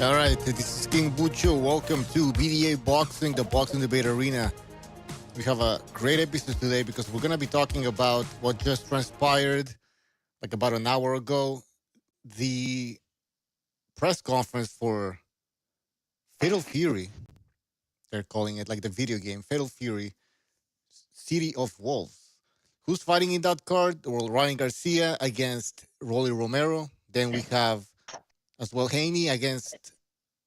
All right, this is King Bucho. Welcome to BDA Boxing, the Boxing Debate Arena. We have a great episode today because we're going to be talking about what just transpired like about an hour ago. The press conference for Fatal Fury, they're calling it like the video game, Fatal Fury, City of Wolves. Who's fighting in that card? Well, Ryan Garcia against Rolly Romero. Then we have as well Haney against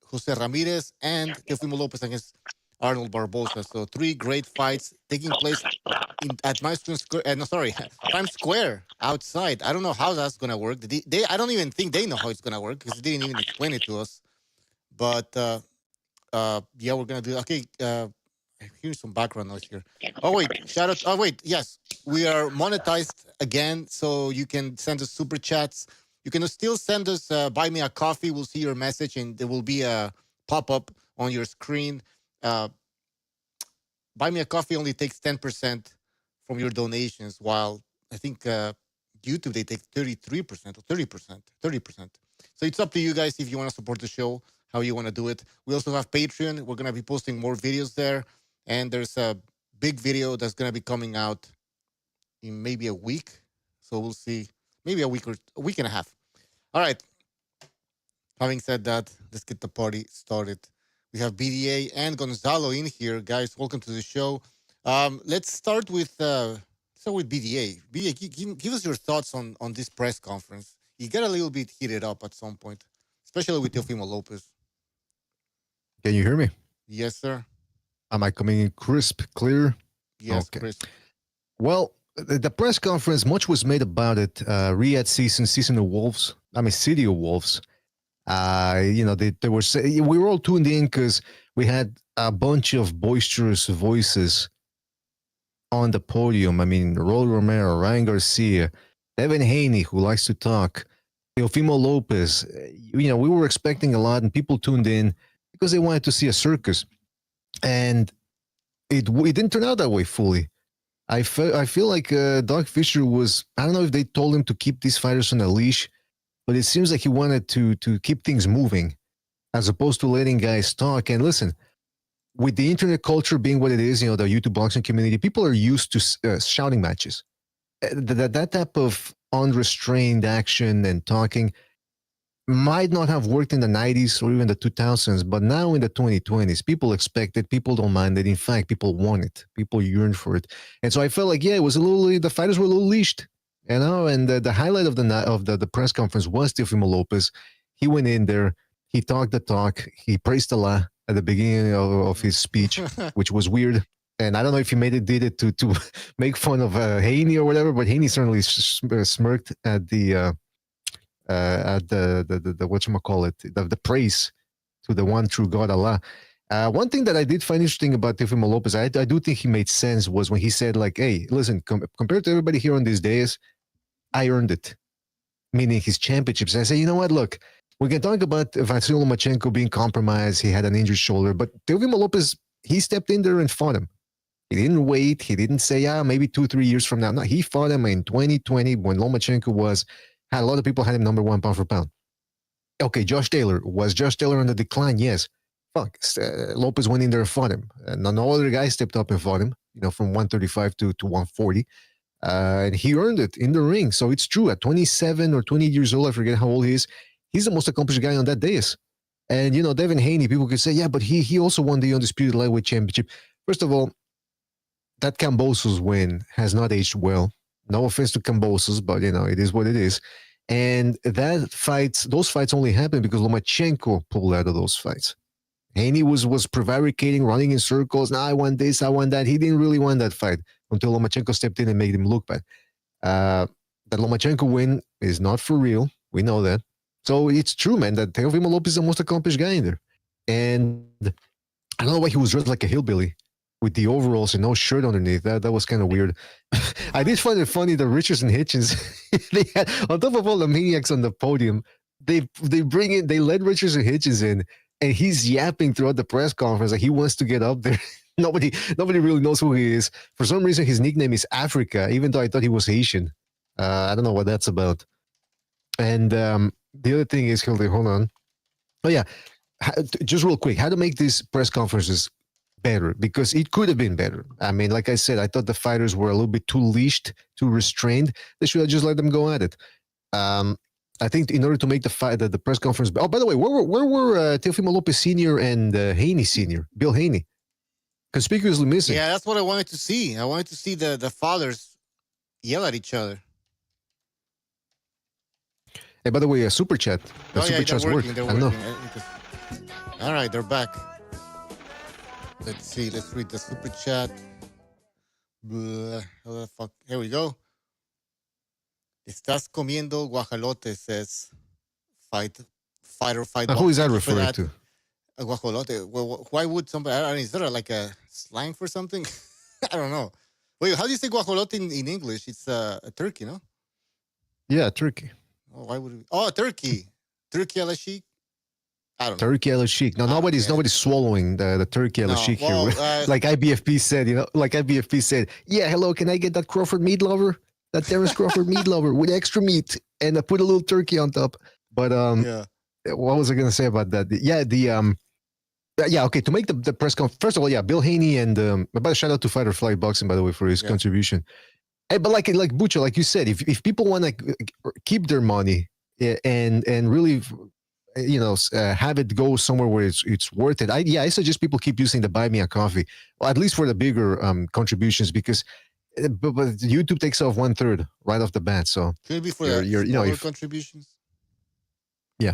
Jose Ramirez and Teofimo Lopez against Arnold Barboza. So three great fights taking place at Maestro Square. No, sorry, Times Square outside. I don't know how that's gonna work. I don't even think they know how it's gonna work because they didn't even explain it to us. But yeah, we're gonna do. Okay, here's some background noise here. Oh wait, shout out. Oh wait, yes, we are monetized again, so you can send us super chats. You can still send us buy me a coffee. We'll see your message, and there will be a pop up on your screen. Buy me a coffee only takes 10% from your donations, while I think YouTube they take 33% or 30%. So it's up to you guys if you want to support the show, how you want to do it. We also have Patreon. We're gonna be posting more videos there, and there's a big video that's gonna be coming out in maybe a week. So we'll see, maybe a week or a week and a half. All right. Having said that, let's get the party started. We have BDA and Gonzalo in here, guys. Welcome to the show. Let's start with BDA. BDA, give us your thoughts on this press conference. You got a little bit heated up at some point, especially with Teofimo Lopez. Can you hear me? Yes, sir. Am I coming in crisp, clear? Yes, okay. crisp. Well, the press conference, much was made about it. Riyadh season of Wolves. I mean, City of Wolves. They were we were all tuned in because we had a bunch of boisterous voices on the podium. I mean, Rolly Romero, Ryan Garcia, Devin Haney, who likes to talk, Teofimo Lopez. We were expecting a lot, and people tuned in because they wanted to see a circus, and it didn't turn out that way fully. I feel like Doug Fisher was, I don't know if they told him to keep these fighters on a leash, but it seems like he wanted to keep things moving as opposed to letting guys talk. And listen, with the internet culture being what it is, the YouTube boxing community, people are used to shouting matches. That type of unrestrained action and talking might not have worked in the 90s or even the 2000s, but now in the 2020s, people expect it, people don't mind it. In fact, people want it, people yearn for it. And so I felt like, yeah, it was the fighters were a little leashed, and the highlight of the press conference was Teofimo Lopez. He went in there, he talked the talk, he praised Allah at the beginning of his speech, which was weird. And I don't know if he did it to make fun of Haney or whatever, but Haney certainly smirked at the whatchamacallit, the praise to the one true God, Allah. One thing that I did find interesting about Teofimo Lopez, I do think he made sense, was when he said, like, hey, listen, compared to everybody here on these days, I earned it, meaning his championships. I say, you know what, look, we can talk about Vasily Lomachenko being compromised. He had an injured shoulder, but Teofimo Lopez, he stepped in there and fought him. He didn't wait. He didn't say, maybe 2-3 years from now. No, he fought him in 2020 when Lomachenko had a lot of people had him number one pound for pound. Okay, Josh Taylor. Was Josh Taylor on the decline? Yes. Fuck. Lopez went in there and fought him. No other guy stepped up and fought him, from 135 to 140. And he earned it in the ring. So it's true. At 27 or 20 years old, I forget how old he is, he's the most accomplished guy on that dais. And, Devin Haney, people could say, yeah, but he also won the Undisputed Lightweight Championship. First of all, that Kambosos win has not aged well. No offense to Kambosos, but, it is what it is. And those fights only happened because Lomachenko pulled out of those fights. Haney was prevaricating, running in circles. I want this, I want that. He didn't really want that fight until Lomachenko stepped in and made him look bad. That Lomachenko win is not for real. We know that. So it's true, man, that Teofimo Lopez is the most accomplished guy in there. And I don't know why he was dressed like a hillbilly with the overalls and no shirt underneath. That was kind of weird. I did find it funny that Richards and Hitchens, they had, on top of all the maniacs on the podium, they let Richards and Hitchens in, and he's yapping throughout the press conference like he wants to get up there. Nobody really knows who he is. For some reason, his nickname is Africa, even though I thought he was Haitian. I don't know what that's about. And the other thing is, hold on. Oh yeah, just real quick, how to make these press conferences better, because it could have been better. I mean, like I said, I thought the fighters were a little bit too leashed, too restrained. They should have just let them go at it. I think in order to make the press conference. Oh, by the way, where were Teofimo Lopez Sr. and Haney Sr., Bill Haney, conspicuously missing? Yeah, that's what I wanted to see. I wanted to see the fathers yell at each other. Hey, by the way, a super chat. Super chats work. They're working. All right, they're back. Let's see. Let's read the super chat. Blah, how the fuck? Here we go. Estás comiendo guajolote, says fight. Who is that referring to? A guajolote. Well, why would somebody? I mean, is there like a slang for something? I don't know. Wait, how do you say guajolote in English? It's a turkey, no? Yeah, turkey. Oh, why would it? Oh, turkey. Turkey a la chic? I don't know. Turkey a la chic. No, nobody's swallowing the turkey a la chic here. Like IBFP said, yeah, hello, can I get that Crawford meat lover? That Terrence Crawford meat lover with extra meat and put a little turkey on top. But what was I going to say about that? Okay, to make the press conference, first of all, Bill Haney and but shout out to Fight or Flight Boxing, by the way, for his contribution. Hey, but like Bucho, like you said, if people want to keep their money and really, have it go somewhere where it's worth it. I suggest people keep using the Buy Me a Coffee, well, at least for the bigger contributions, because but YouTube takes off 1/3 right off the bat. So could it be for your contributions? Yeah.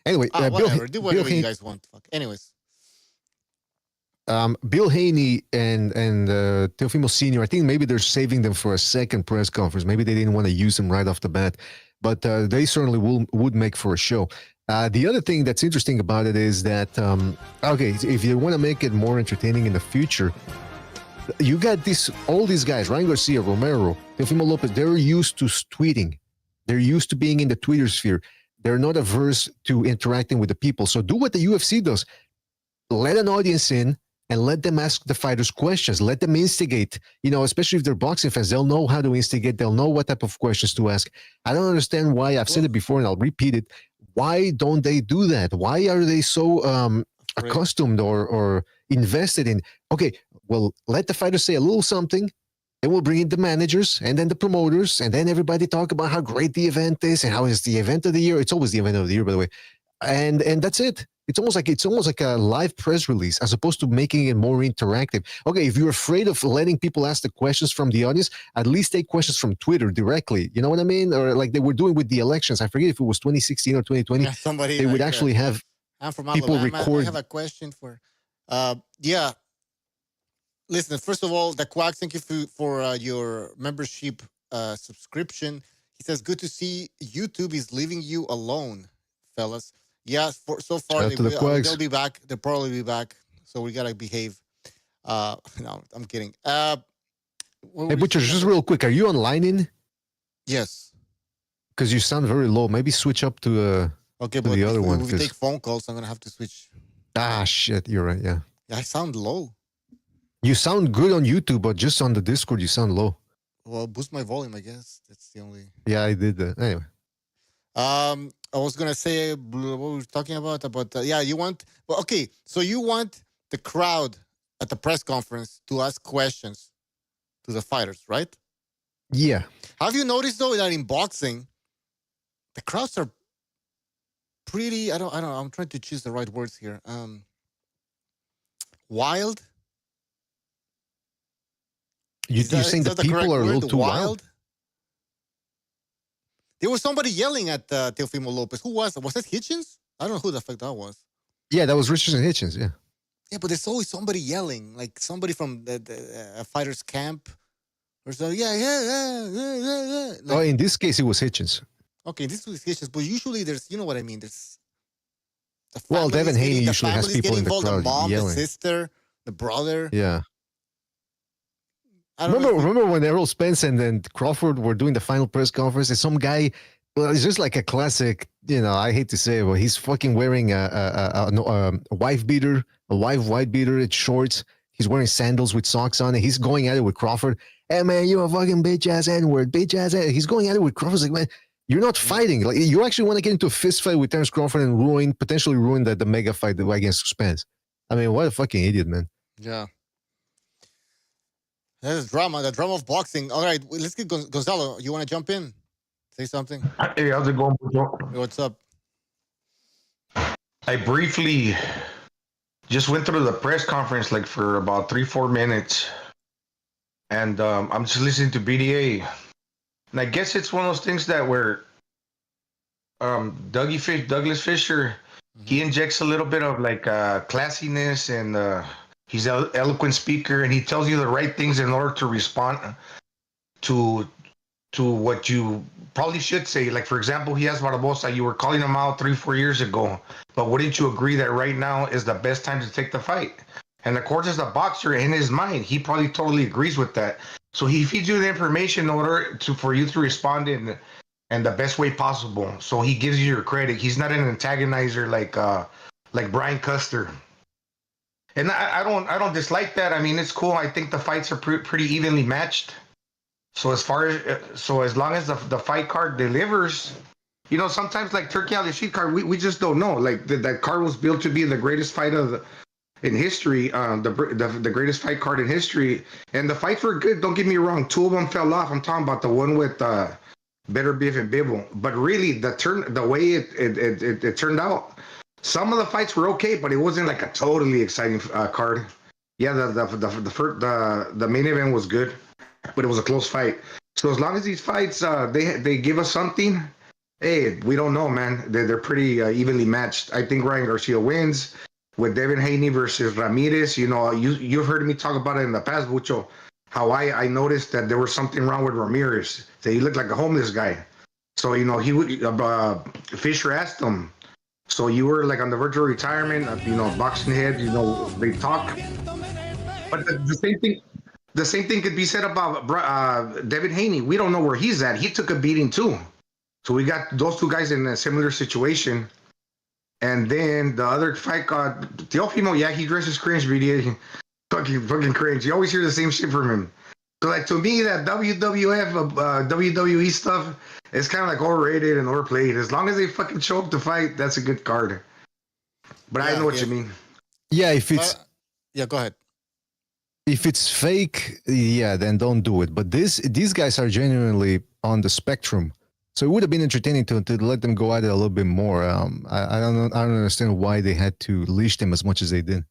Anyway, whatever. Do whatever you guys want. Fuck. Anyways. Bill Haney and Teofimo Sr., I think maybe they're saving them for a second press conference. Maybe they didn't want to use them right off the bat, but they certainly would make for a show. The other thing that's interesting about it is that, if you want to make it more entertaining in the future, you got all these guys, Ryan Garcia, Romero, Teofimo Lopez, they're used to tweeting. They're used to being in the Twitter sphere. They're not averse to interacting with the people. So do what the UFC does. Let an audience in and let them ask the fighters questions. Let them instigate, especially if they're boxing fans, they'll know how to instigate. They'll know what type of questions to ask. I don't understand why. I've said it before and I'll repeat it. Why don't they do that? Why are they so accustomed or invested in, let the fighters say a little something, then we'll bring in the managers and then the promoters, and then everybody talk about how great the event is and how it's the event of the year. It's always the event of the year, by the way. And that's it. It's almost like a live press release as opposed to making it more interactive. Okay, if you're afraid of letting people ask the questions from the audience, at least take questions from Twitter directly. You know what I mean? Or like they were doing with the elections. I forget if it was 2016 or 2020. Somebody they would actually have I'm from people Alabama. record. I have a question for. Listen, first of all, the Quack, thank you for your membership subscription. He says, good to see YouTube is leaving you alone, fellas. Yeah, so far they'll be back. They'll probably be back. So we gotta behave. No, I'm kidding. Hey, Butcher, just real quick, are you online? Yes. Because you sound very low. Maybe switch up to the other one. If we take phone calls, I'm gonna have to switch. Ah, shit, you're right. Yeah. I sound low. You sound good on YouTube, but just on the Discord, you sound low. Well, boost my volume, I guess. That's the only. Yeah, I did that. Anyway. I was gonna say what we were talking about. You want. Well, okay, so you want the crowd at the press conference to ask questions to the fighters, right? Yeah. Have you noticed though that in boxing, the crowds are pretty? I don't know. I'm trying to choose the right words here. Wild. You're saying the people are a little too wild? There was somebody yelling at Teofimo Lopez. Who was that? Was that Hitchens? I don't know who the fuck that was. Yeah, that was Richardson Hitchens, yeah. Yeah, but there's always somebody yelling, like somebody from the fighter's camp. Or so, yeah. Like, in this case, it was Hitchens. Okay, this was Hitchens. But usually there's, you know what I mean? There's. Devin Haney usually has people in the crowd the mom, yelling. the sister, the brother. Yeah. Remember when Errol Spence and then Crawford were doing the final press conference, and some guy, it's just like a classic, I hate to say it, but he's fucking wearing a wife beater, a live white beater, it's shorts. He's wearing sandals with socks on, and he's going at it with Crawford. Hey, man, you a fucking bitch-ass N-word, bitch-ass N. He's going at it with Crawford. Like, man, You're not fighting. Like you actually want to get into a fist fight with Terence Crawford and potentially ruin the mega fight against Spence. I mean, what a fucking idiot, man. Yeah. That is drama. The drama of boxing. All right, let's get Gonzalo. You want to jump in? Say something. Hey, how's it going? Hey, what's up? I briefly just went through the press conference like for about 3-4 minutes, and I'm just listening to BDA, and I guess it's one of those things that where Douglas Fisher, he injects a little bit of like classiness, and he's an eloquent speaker, and he tells you the right things in order to respond to what you probably should say. Like, for example, he has Barboza. You were calling him out 3-4 years ago, but wouldn't you agree that right now is the best time to take the fight? And of course, as a boxer, in his mind, he probably totally agrees with that. So he feeds you the information in order for you to respond in the best way possible. So he gives you your credit. He's not an antagonizer like Brian Custer. And I don't dislike that. I mean, it's cool. I think the fights are pretty evenly matched. So as long as the fight card delivers, sometimes like Turkey on the Sheet card, we just don't know. Like that card was built to be the greatest fight in history, the greatest fight card in history, and the fights were good. Don't get me wrong. 2 of them fell off. I'm talking about the one with Better Biff and Bibble. But really, the way it turned out, some of the fights were okay, but it wasn't like a totally exciting card. Yeah, the main event was good, but it was a close fight. So as long as these fights they give us something, hey, we don't know, man. They're pretty evenly matched. I think Ryan Garcia wins with Devin Haney versus Ramirez. You've heard me talk about it in the past, Bucho, how I noticed that there was something wrong with Ramirez. That he looked like a homeless guy. So he would Fisher asked him, so you were like on the verge of retirement, boxing head, they talk. But the same thing could be said about Devin Haney. We don't know where he's at. He took a beating too. So we got those 2 guys in a similar situation. And then the other fight, Teofimo, yeah, he dresses cringe, BDA. Fucking cringe. You always hear the same shit from him. So like to me, that WWE stuff is kind of like overrated and overplayed. As long as they fucking show up to fight, that's a good card. But I know what you mean. Yeah, if it's go ahead. If it's fake, yeah, then don't do it. But these guys are genuinely on the spectrum, so it would have been entertaining to let them go at it a little bit more. I don't understand why they had to leash them as much as they did.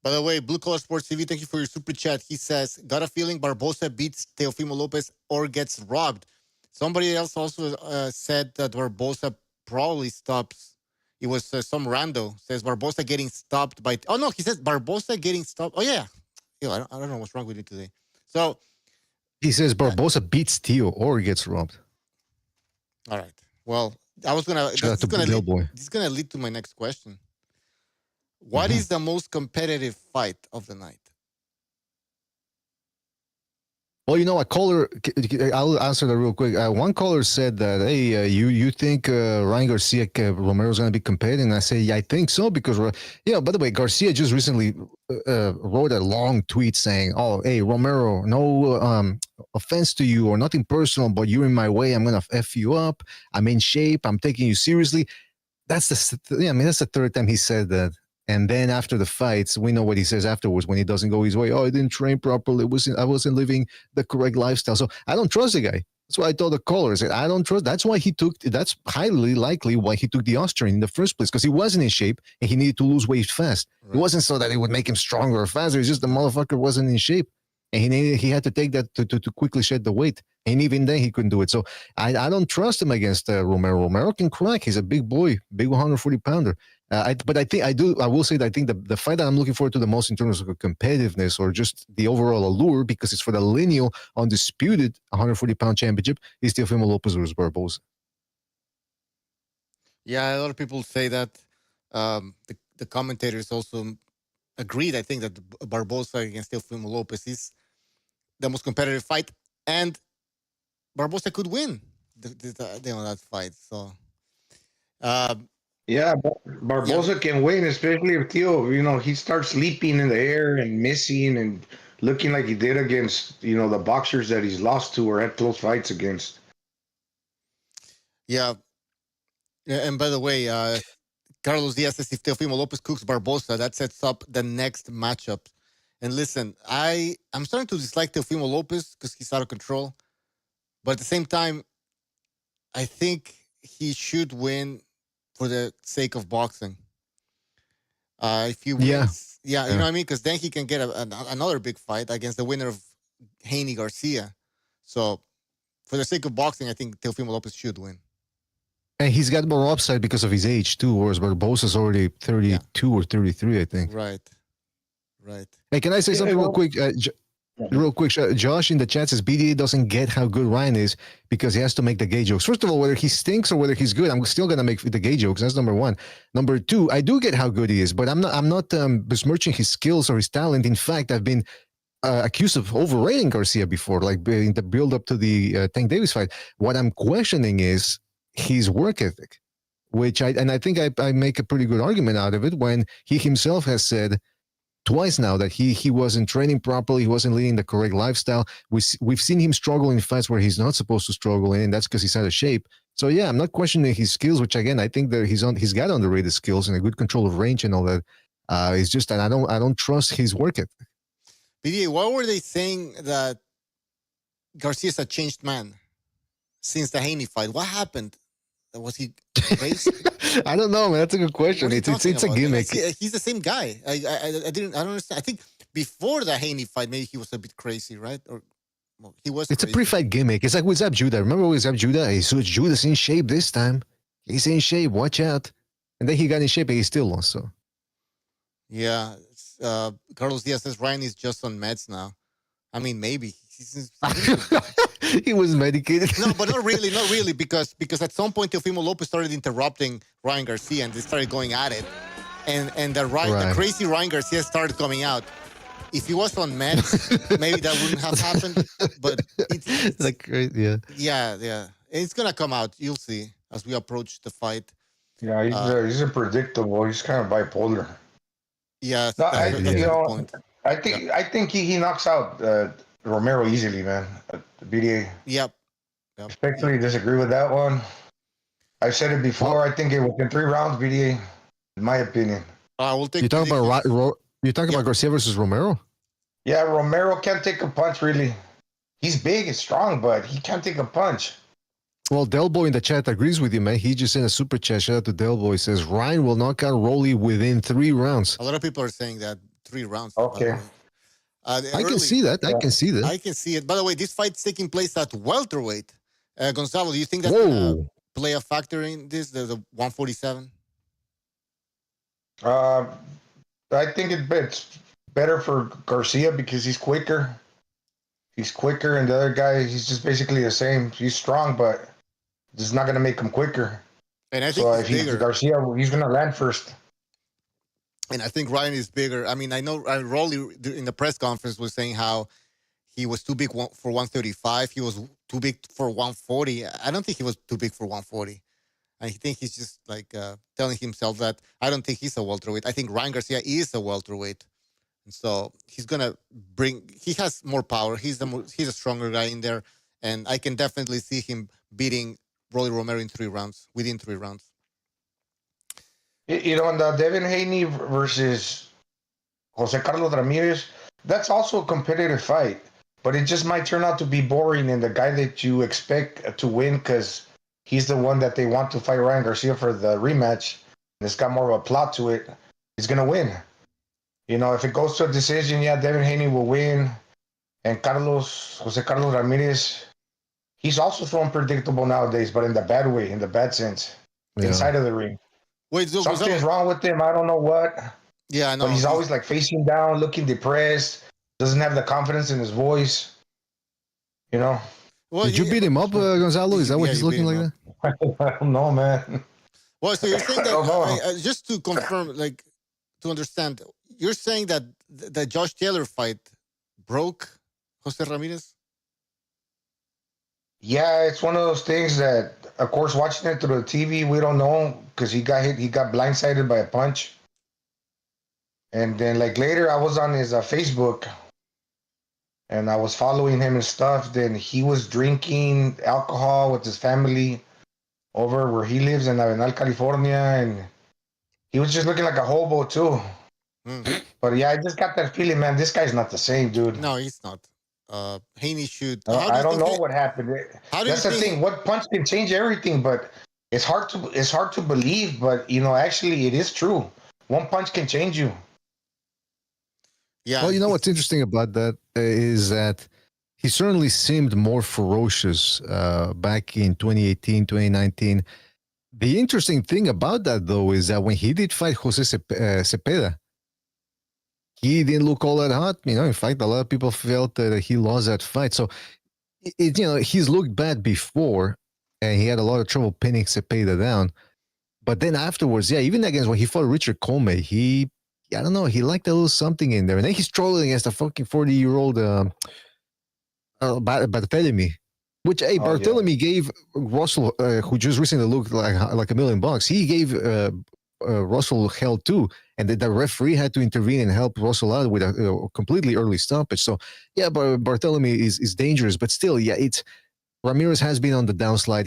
By the way, Blue Collar Sports TV, thank you for your super chat. He says, got a feeling Barboza beats Teofimo Lopez or gets robbed. Somebody else also said that Barboza probably stops. It was some rando. Says Barboza getting stopped by... Oh, no, he says Barboza getting stopped. Oh, yeah. I don't know what's wrong with you today. So... He says Barboza beats Teo or gets robbed. All right. Well, I was going to... This is going to lead to my next question. What is the most competitive fight of the night? Well, a caller, I'll answer that real quick. One caller said that, hey, you think Ryan Garcia, Romero is going to be competitive? And I say, yeah, I think so because, by the way, Garcia just recently wrote a long tweet saying, oh, hey, Romero, no offense to you or nothing personal, but you're in my way. I'm going to F you up. I'm in shape. I'm taking you seriously. That's the 3rd time he said that. And then after the fights, we know what he says afterwards when he doesn't go his way. Oh, I didn't train properly. I wasn't living the correct lifestyle. So I don't trust the guy. That's why I told the caller, I said, I don't trust. That's highly likely why he took the Austrian in the first place, because he wasn't in shape and he needed to lose weight fast. Right. It wasn't so that it would make him stronger or faster. It's just the motherfucker wasn't in shape. And he had to take that to quickly shed the weight. And even then, he couldn't do it. So I don't trust him against Romero. Romero can crack. He's a big boy, big 140-pounder. But I will say that I think the fight that I'm looking forward to the most in terms of competitiveness or just the overall allure, because it's for the lineal, undisputed 140-pound championship, is Teofimo Lopez versus Barboza. Yeah, a lot of people say that. The commentators also agreed, I think, that Barboza against Teofimo Lopez is the most competitive fight, and Barboza could win that fight. So, yeah, Barboza can win, especially if Teo, he starts leaping in the air and missing and looking like he did against, the boxers that he's lost to or had close fights against. Yeah. And by the way, Carlos Diaz says if Teofimo Lopez cooks Barboza, that sets up the next matchup. And listen, I'm starting to dislike Teofimo Lopez because he's out of control. But at the same time, I think he should win for the sake of boxing. If he wins, you know what I mean? Because then he can get another big fight against the winner of Haney Garcia. So for the sake of boxing, I think Teofimo Lopez should win. And he's got more upside because of his age too, whereas Barbosa's already 32 or 33, I think. Right. Hey, can I say something real quick? Josh in the chat says BDA doesn't get how good Ryan is because he has to make the gay jokes. First of all, whether he stinks or whether he's good, I'm still gonna make the gay jokes. That's number one. Number two, I do get how good he is, but I'm not besmirching his skills or his talent. In fact, I've been accused of overrating Garcia before, like in the build up to the Tank Davis fight. What I'm questioning is his work ethic, which I think I make a pretty good argument out of it when he himself has said twice now that he wasn't training properly, he wasn't leading the correct lifestyle. We've seen him struggle in fights where he's not supposed to struggle in, and that's because he's out of shape. So yeah, I'm not questioning his skills, which again I think that he's got underrated skills and a good control of range and all that. It's just that I don't trust his work ethic. BDA, why were they saying that Garcia's a changed man since the Haney fight? What happened? Was he crazy? I don't know, man. That's a good question. It's a gimmick. He's the same guy. I don't understand. I think before the Haney fight, maybe he was a bit crazy, right? Or well, he was. It's crazy. a pre-fight gimmick. It's like with Zab Judah. Remember with Zab Judah? Hey, so Judah's in shape this time. He's in shape. Watch out. And then he got in shape and he still lost. So. Yeah. Carlos Diaz says Ryan is just on meds now. I mean, maybe. He was medicated. No, but not really, because at some point Teofimo Lopez started interrupting Ryan Garcia and they started going at it, and the crazy Ryan Garcia started coming out. If he was on meds, maybe that wouldn't have happened. But it's like crazy, yeah. It's gonna come out. You'll see as we approach the fight. Yeah, he's unpredictable. He's kind of bipolar. Yeah, no, I think he knocks out Romero easily, man. BDA. Yep. Respectfully disagree with that one. I've said it before. I think it was in 3 rounds, BDA, in my opinion. We'll take. You talking about Garcia versus Romero? Yeah, Romero can't take a punch, really. He's big and strong, but he can't take a punch. Well, Delboy in the chat agrees with you, man. He just sent a super chat. Shout out to Delboy. He says Ryan will knock out Rolly within 3 rounds. A lot of people are saying that 3 rounds. Okay. I can see that. I can see that. I can see it. By the way, this fight's taking place at welterweight. Gonzalo, do you think that's going to play a factor in this, the 147? I think it's better for Garcia because he's quicker. He's quicker, and the other guy, he's just basically the same. He's strong, but it's not going to make him quicker. And I think so if he's Garcia, he's going to land first. And I think Ryan is bigger. I mean, I know Rolly in the press conference was saying how he was too big for 135. He was too big for 140. I don't think he was too big for 140. I think he's just like telling himself that I don't think he's a welterweight. I think Ryan Garcia is a welterweight. And so he's going to he has more power. He's a stronger guy in there. And I can definitely see him beating Rolly Romero within 3 rounds. You know, and the Devin Haney versus Jose Carlos Ramirez, that's also a competitive fight, but it just might turn out to be boring. And the guy that you expect to win because he's the one that they want to fight Ryan Garcia for the rematch, and it's got more of a plot to it, is going to win. You know, if it goes to a decision, Devin Haney will win. And Jose Carlos Ramirez, he's also so unpredictable nowadays, but in the bad way, in the bad sense, inside of the ring. Wait, so something's wrong with him. I don't know what. Yeah, I know. But he's always like facing down, looking depressed, doesn't have the confidence in his voice. You know? Well, did you beat him up, Gonzalo? Is that what he's looking like that? I don't know, man. Well, so you're saying that, just to confirm, like, to understand, you're saying that the Josh Taylor fight broke Jose Ramirez? Yeah, it's one of those things that, of course, watching it through the TV, we don't know because he got hit. He got blindsided by a punch. And then, like, later, I was on his Facebook, and I was following him and stuff. Then he was drinking alcohol with his family, over where he lives in Avenal, California, and he was just looking like a hobo too. Mm. But yeah, I just got that feeling, man. This guy's not the same, dude. No, he's not. Haney should. How do I you don't think? know what happened. How do you That's the think? thing. What punch can change everything, but it's hard to believe. But actually, it is true. One punch can change you. Yeah. Well, you know what's interesting about that is that he certainly seemed more ferocious back in 2018, 2019. The interesting thing about that, though, is that when he did fight Jose Cepeda, he didn't look all that hot. In fact, a lot of people felt that he lost that fight. So, he's looked bad before, and he had a lot of trouble pinning Cepeda down. But then afterwards, yeah, even against when he fought Richard Coleman, I don't know, he liked a little something in there. And then he's trolling against a fucking 40-year-old Barthélemy, which, hey, Barthélemy gave Russell, who just recently looked like $1,000,000, he gave Russell hell too. And the referee had to intervene and help Russell out with a completely early stoppage. So, yeah, Barthélemy is dangerous. But still, yeah, Ramirez has been on the downslide.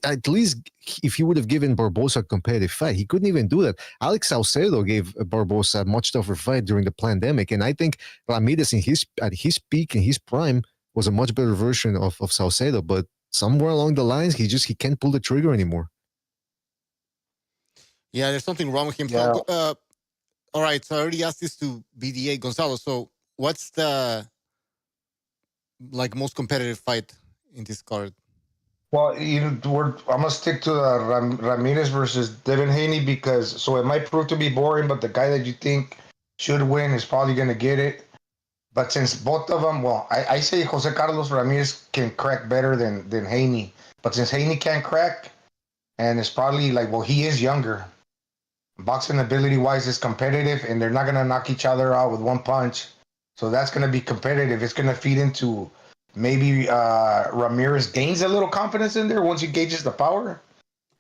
At least if he would have given Barboza a competitive fight, he couldn't even do that. Alex Saucedo gave Barboza a much tougher fight during the pandemic, and I think Ramirez at his peak, in his prime, was a much better version of Saucedo. But somewhere along the lines, he can't pull the trigger anymore. Yeah, there's something wrong with him. Yeah. So, all right. So I already asked this to BDA Gonzalo. So what's the most competitive fight in this card? Well, I'm gonna stick to the Ramirez versus Devin Haney because it might prove to be boring, but the guy that you think should win is probably gonna get it. But since both of them, I say Jose Carlos Ramirez can crack better than Haney. But since Haney can't crack, and it's probably he is younger. Boxing ability wise is competitive, and they're not gonna knock each other out with one punch. So that's gonna be competitive. It's gonna feed into maybe Ramirez gains a little confidence in there once he gauges the power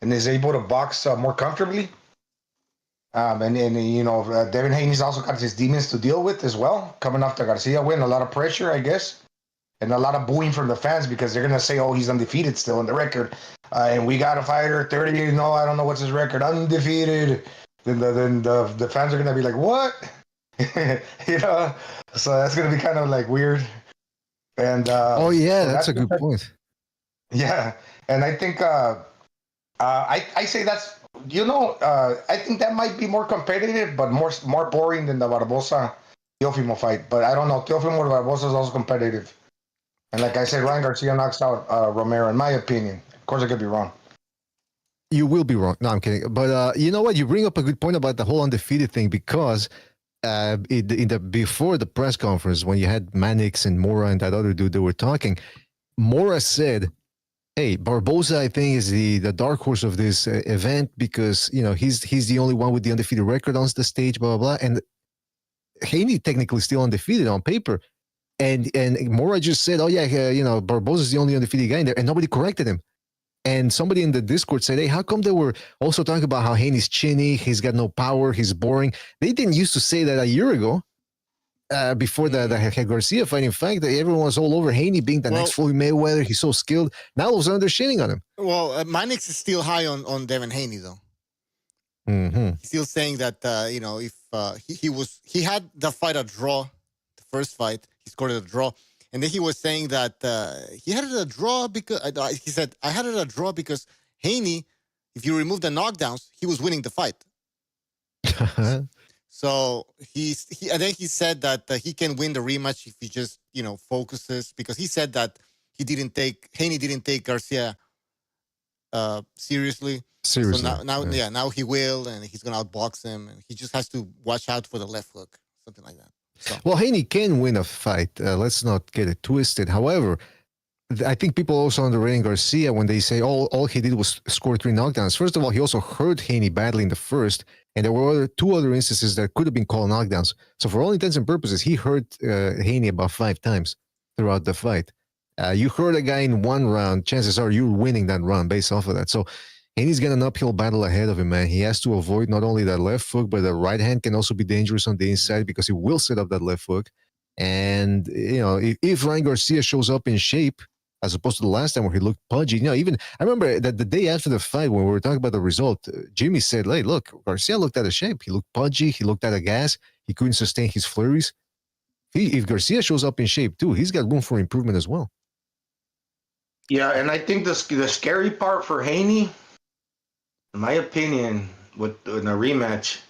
and is able to box more comfortably. And Devin Haney's also got his demons to deal with as well, coming off the Garcia win. A lot of pressure, I guess, and a lot of booing from the fans because they're going to say, oh, he's undefeated still in the record. And we got a fighter, 30, no, I don't know what's his record, undefeated. Then the fans are going to be like, what? So that's going to be kind of weird. And that's a good point. Yeah, and I think I say that's I think that might be more competitive, but more boring than the Barboza Teofimo fight. But I don't know. Teofimo Barboza is also competitive, and like I said, Ryan Garcia knocks out Romero, in my opinion. Of course, I could be wrong. You will be wrong. No, I'm kidding. But you know what? You bring up a good point about the whole undefeated thing because. Before the press conference, when you had Mannix and Mora and that other dude, they were talking. Mora said, "Hey, Barboza, I think is the dark horse of this event because he's the only one with the undefeated record on the stage, blah blah blah." And Haney technically still undefeated on paper, and Mora just said, "Oh yeah, Barboza's the only undefeated guy in there," and nobody corrected him. And somebody in the Discord said, hey, how come they were also talking about how Haney's chinny, he's got no power, he's boring? They didn't used to say that a year ago before the Garcia fight. In fact, everyone was all over Haney being the next Floyd Mayweather. He's so skilled. Now all of a sudden they're shitting on him. Well, Mannix is still high on Devin Haney, though. Mm-hmm. He's still saying that, if he had the fight a draw, the first fight, he scored a draw. And then he was saying that he had it a draw because he said, I had it a draw because Haney, if you remove the knockdowns, he was winning the fight. So and then he said that he can win the rematch if he just, focuses, because he said that Haney didn't take Garcia seriously. So now he will, and he's going to outbox him, and he just has to watch out for the left hook, something like that. So. Well, Haney can win a fight. Let's not get it twisted. However, I think people also underrating Garcia when they say all he did was score 3 knockdowns. First of all, he also hurt Haney badly in the first, and there were 2 other instances that could have been called knockdowns. So for all intents and purposes, he hurt Haney about 5 times throughout the fight. You hurt a guy in 1 round, chances are you're winning that round based off of that. So Haney's got an uphill battle ahead of him, man. He has to avoid not only that left hook, but the right hand can also be dangerous on the inside because he will set up that left hook. And, if Ryan Garcia shows up in shape, as opposed to the last time where he looked pudgy. Even I remember that the day after the fight when we were talking about the result, Jimmy said, "Hey, look, Garcia looked out of shape. He looked pudgy. He looked out of gas. He couldn't sustain his flurries. If Garcia shows up in shape too, he's got room for improvement as well." Yeah, and I think the scary part for Haney, in my opinion, in a rematch,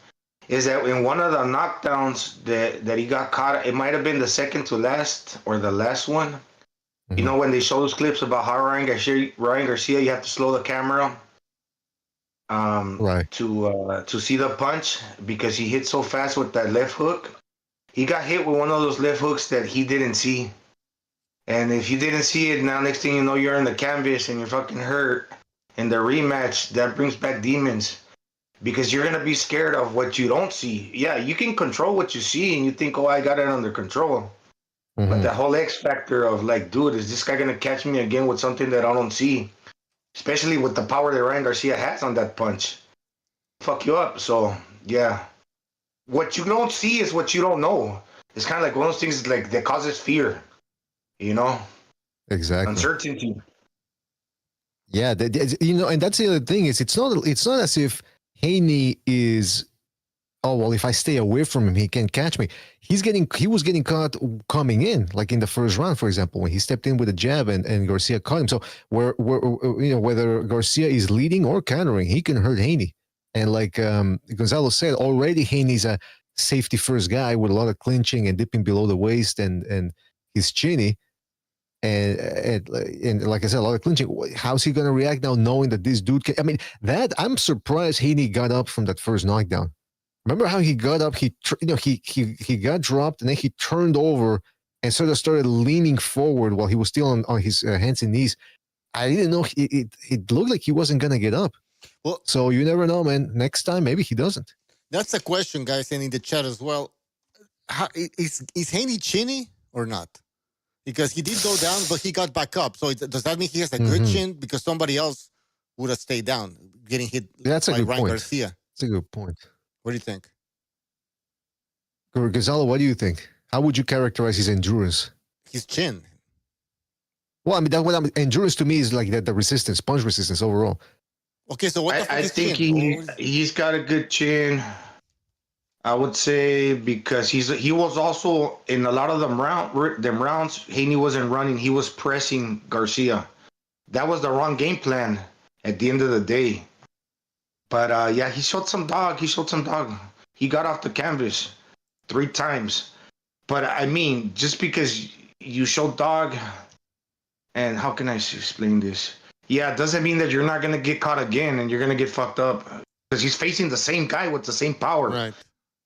is that in one of the knockdowns that he got caught, it might have been the second to last or the last one. Mm-hmm. You know, when they show those clips about how Ryan Garcia, you have to slow the camera right, to see the punch because he hit so fast with that left hook. He got hit with one of those left hooks that he didn't see. And if you didn't see it, now next thing you know, you're in the canvas and you're fucking hurt. In the rematch, that brings back demons. Because you're going to be scared of what you don't see. Yeah, you can control what you see and you think, oh, I got it under control. Mm-hmm. But the whole X factor of like, dude, is this guy going to catch me again with something that I don't see? Especially with the power that Ryan Garcia has on that punch. Fuck you up. So, yeah. What you don't see is what you don't know. It's kind of like one of those things like that causes fear. You know? Exactly. Uncertainty. Yeah, and that's the other thing is it's not as if Haney is, oh, well, if I stay away from him, he can't catch me. He was getting caught coming in, like in the first round, for example, when he stepped in with a jab and Garcia caught him. So whether Garcia is leading or countering, he can hurt Haney. And like Gonzalo said, already Haney's a safety first guy with a lot of clinching and dipping below the waist and he's chinny. And like I said, a lot of clinching. How's he going to react now knowing that this dude can... I mean, I'm surprised Haney got up from that first knockdown. Remember how he got up? He got dropped and then he turned over and sort of started leaning forward while he was still on his hands and knees. I didn't know. It looked like he wasn't going to get up. Well, so you never know, man. Next time, maybe he doesn't. That's a question, guys, and in the chat as well. Is Haney chinny or not? Because he did go down, but he got back up. So does that mean he has a good chin? Because somebody else would have stayed down, getting hit by Ryan Garcia. That's a good point. What do you think? Gonzalo, what do you think? How would you characterize his endurance? His chin. Well, I mean, endurance to me is like the resistance, punch resistance overall. Okay, so what I think he's got a good chin. I would say because he was also in a lot of them rounds. Haney wasn't running; he was pressing Garcia. That was the wrong game plan at the end of the day. But yeah, he showed some dog. He got off the canvas 3 times. But I mean, just because you show dog, and how can I explain this? Yeah, it doesn't mean that you're not gonna get caught again and you're gonna get fucked up because he's facing the same guy with the same power. Right.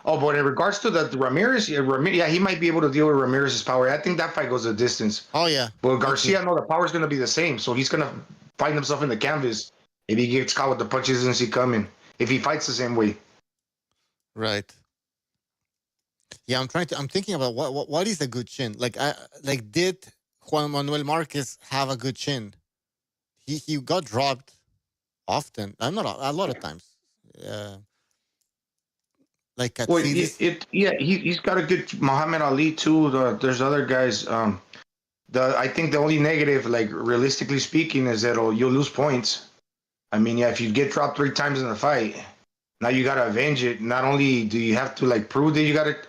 Oh, but in regards to the Ramirez, yeah, he might be able to deal with Ramirez's power. I think that fight goes a distance. Oh, yeah. But Garcia, no, the power's going to be the same. So he's going to find himself in the canvas if he gets caught with the punches and see coming. If he fights the same way. Right. Yeah, I'm thinking about what is a good chin? Did Juan Manuel Marquez have a good chin? He got dropped often. Not a lot of times. He's got a good Muhammad Ali too. There's other guys. I think the only negative, like realistically speaking, is that you'll lose points. I mean, yeah, if you get dropped 3 times in a fight, now you gotta avenge it. Not only do you have to like prove that you got it.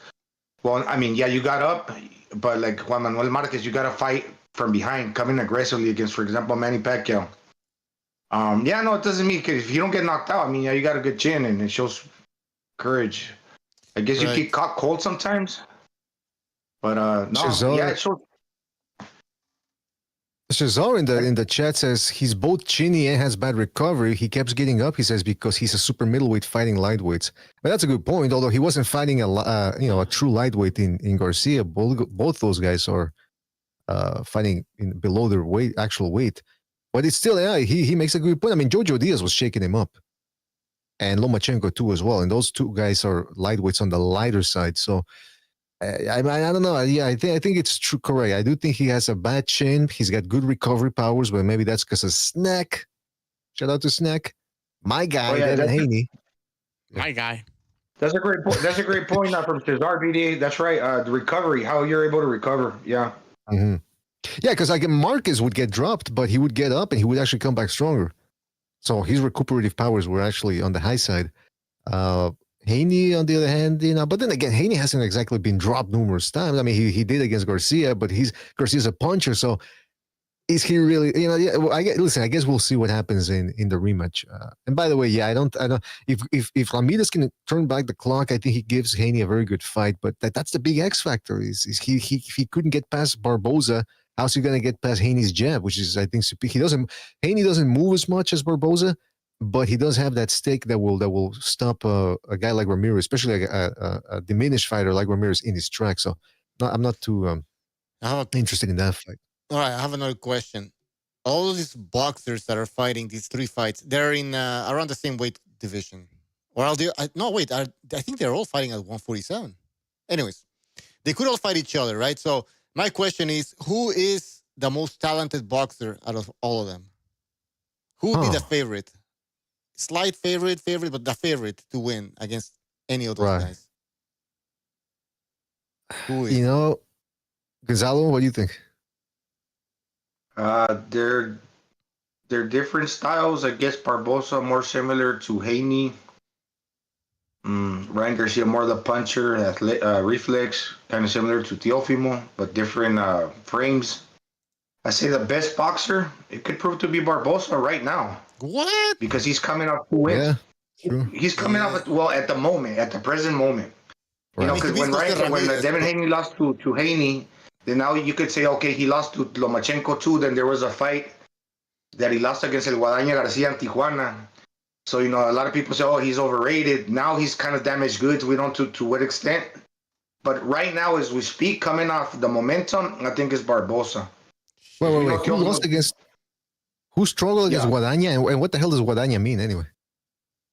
Well, I mean, yeah, you got up, but like Juan Manuel Marquez, you gotta fight from behind, coming aggressively against, for example, Manny Pacquiao. Yeah, no, it doesn't mean because if you don't get knocked out, I mean, yeah, you got a good chin and it shows courage. I guess you get caught cold sometimes, but no, yeah, it shows. Cesar in the chat says he's both chinny and has bad recovery. He keeps getting up, he says, because he's a super middleweight fighting lightweights. But that's a good point. Although he wasn't fighting a true lightweight in Garcia. Both those guys are fighting below their actual weight. But it's still, yeah, he makes a good point. I mean, Jojo Diaz was shaking him up. And Lomachenko too as well. And those 2 guys are lightweights on the lighter side. So I don't know. Yeah, I think it's true. Correct. I do think he has a bad chin. He's got good recovery powers, but maybe that's because of Snack. Shout out to Snack. My guy, Devin Haney. My guy. That's a great point. That's a great point from Cesar BDA. That's right. The recovery, how you're able to recover. Yeah. Mm-hmm. Yeah, because like Marquez would get dropped, but he would get up and he would actually come back stronger. So his recuperative powers were actually on the high side. Uh, Haney, on the other hand, but then again, Haney hasn't exactly been dropped numerous times. I mean, he did against Garcia, but Garcia's a puncher, so is he really? Yeah. Well, listen. I guess we'll see what happens in the rematch. And by the way, yeah, I don't. If Ramirez can turn back the clock, I think he gives Haney a very good fight. But that's the big X factor. Is he couldn't get past Barboza? How's he gonna get past Haney's jab? Which is, I think, Haney doesn't move as much as Barboza, but he does have that stick that will stop a guy like Ramirez, especially a diminished fighter like Ramirez in his track. So I'm not too interested in that fight. All right, I have another question. All of these boxers that are fighting these three fights, they're in around the same weight division. Or no, wait, I think they're all fighting at 147. Anyways, they could all fight each other, right? So my question is, who is the most talented boxer out of all of them? Who would be the favorite? Slight favorite, but the favorite to win against any of those guys. Who is? Gonzalo, what do you think? They're different styles. I guess Barboza more similar to Haney. Ryan Garcia more the puncher, reflex, kind of similar to Teofimo, but different frames. I say the best boxer, it could prove to be Barboza right now. What? Because he's coming off 2 wins. Yeah, true. He's coming off at the present moment. Right. Because when Devin Haney lost to Haney, then now you could say, okay, he lost to Lomachenko too. Then there was a fight that he lost against El Guadaña Garcia in Tijuana. So, a lot of people say, oh, he's overrated. Now he's kind of damaged goods. We don't to what extent. But right now, as we speak, coming off the momentum, I think it's Barboza. Wait. Who struggled against Guadaña? And what the hell does Guadaña mean anyway?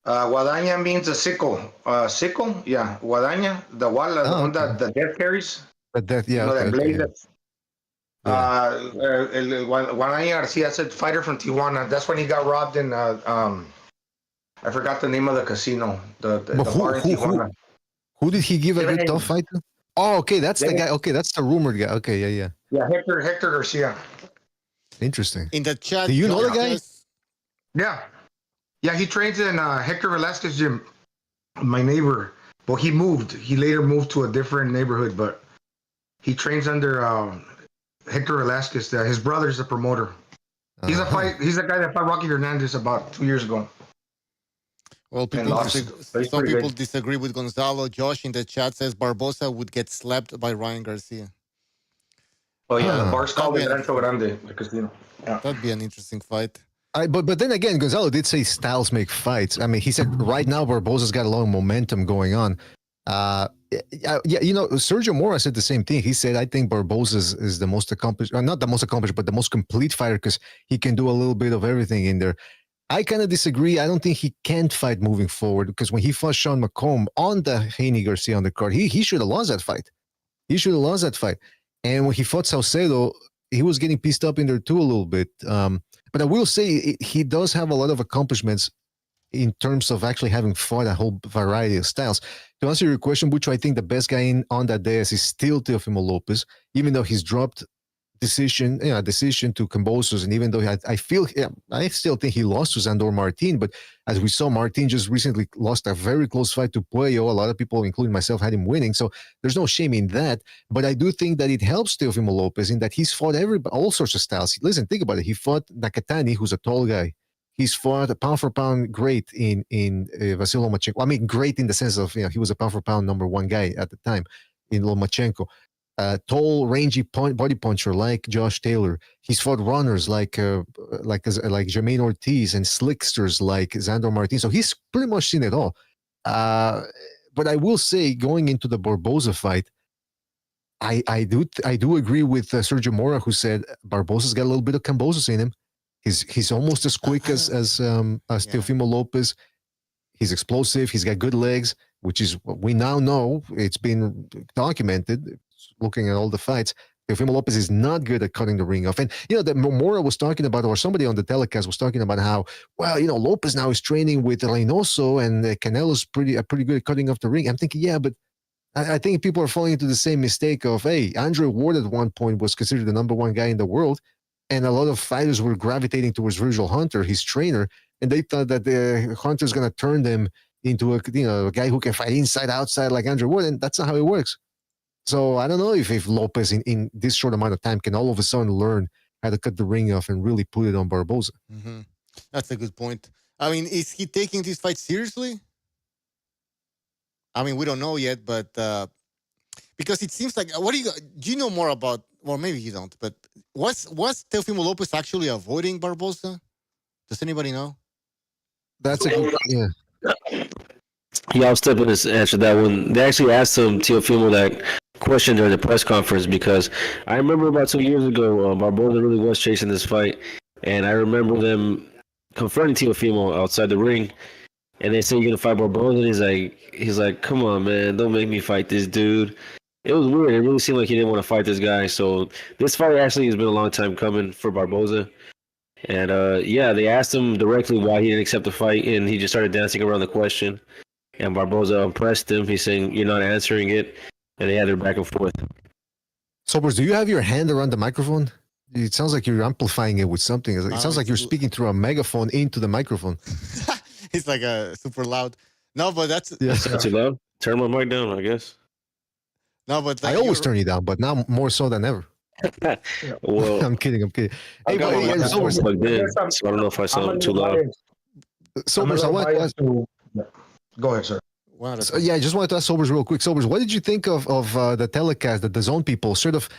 Guadaña means a sickle. Sickle? Yeah. Guadaña, the one that the death carries. The death, yeah. That blade. Guadaña Garcia said fighter from Tijuana. That's when he got robbed in I forgot the name of the casino. The bar in Tijuana. Who did he give a good tough fight to? Oh, okay, that's the guy. Okay, that's the rumored guy. Okay, yeah. Yeah, Hector Garcia. Interesting. In the chat, do you know the guy? Yeah, he trains in Hector Velasquez gym. My neighbor. Well, he moved. He later moved to a different neighborhood, but he trains under Hector Velasquez. His brother's a promoter. He's a guy that fought Rocky Hernandez about 2 years ago. Well, some people disagree with Gonzalo. Josh in the chat says Barboza would get slapped by Ryan Garcia. Oh yeah, the bar's called the Rancho Grande, the casino. Yeah. That'd be an interesting fight. But then again, Gonzalo did say styles make fights. I mean, he said right now Barboza's got a lot of momentum going on. Sergio Mora said the same thing. He said, I think Barboza is the most accomplished, not the most accomplished, but the most complete fighter because he can do a little bit of everything in there. I kind of disagree. I don't think he can't fight moving forward because when he fought Sean McComb on the Haney Garcia on the card, he should have lost that fight. And when he fought Saucedo, he was getting pieced up in there too a little bit. But I will say he does have a lot of accomplishments in terms of actually having fought a whole variety of styles. To answer your question, Bucho, I think the best guy on that dais is still Teofimo Lopez, even though he's dropped decision to Cambosos, and even though I still think he lost to Sandor Martin, but as we saw, Martin just recently lost a very close fight to Puello. A lot of people, including myself, had him winning, so there's no shame in that. But I do think that it helps Teofimo Lopez in that he's fought all sorts of styles. Listen, think about it. He fought Nakatani, who's a tall guy. He's fought a pound for pound great in Vasyl Lomachenko. I mean, great in the sense of he was a pound for pound number one guy at the time in Lomachenko. Tall, rangy body puncher like Josh Taylor. He's fought runners like Jermaine Ortiz and slicksters like Sandor Martin. So he's pretty much seen it all. But I will say, going into the Barboza fight, I do agree with Sergio Mora, who said Barboza's got a little bit of Cambosos in him. He's almost as quick as Teofimo Lopez. He's explosive. He's got good legs, which is what we now know. It's been documented. Looking at all the fights, Teofimo Lopez is not good at cutting the ring off. And, that Mora was talking about, or somebody on the telecast was talking about how, Lopez now is training with Reynoso and Canelo's pretty good at cutting off the ring. I'm thinking, yeah, but I think people are falling into the same mistake of, hey, Andre Ward at one point was considered the number one guy in the world, and a lot of fighters were gravitating towards Virgil Hunter, his trainer, and they thought that the Hunter's going to turn them into a guy who can fight inside, outside like Andre Ward, and that's not how it works. So I don't know if Lopez in this short amount of time can all of a sudden learn how to cut the ring off and really put it on Barboza. Mm-hmm. That's a good point. I mean, is he taking this fight seriously? I mean, we don't know yet, but because it seems like, do you know more about? Well, maybe you don't. But was Teofimo Lopez actually avoiding Barboza? Does anybody know? That's a good, yeah. Yeah, I'll step in and answer that one. They actually asked him, Teofimo, that question during the press conference because I remember about 2 years ago, Barboza really was chasing this fight, and I remember them confronting Teofimo outside the ring, and they say, "You're gonna fight Barboza?" And he's like, "Come on, man, don't make me fight this dude." It was weird. It really seemed like he didn't want to fight this guy. So this fight actually has been a long time coming for Barboza. And they asked him directly why he didn't accept the fight, and he just started dancing around the question. And Barboza impressed him. He's saying, "You're not answering it," and they had their back and forth. Sobers, do you have your hand around the microphone? It sounds like you're amplifying it with something. It sounds like you're speaking through a megaphone into the microphone. It's like a super loud. No, but that's too loud. Turn my mic down, I guess. No, but I always turn it down, but now more so than ever. Well, I'm kidding. Hey, but Sobers, plugged in, so I don't know if I sound too loud. Sobers, I want to ask. Go ahead, sir. So, I just wanted to ask Sobers real quick. Sobers, what did you think of the telecast that the Zone people sort of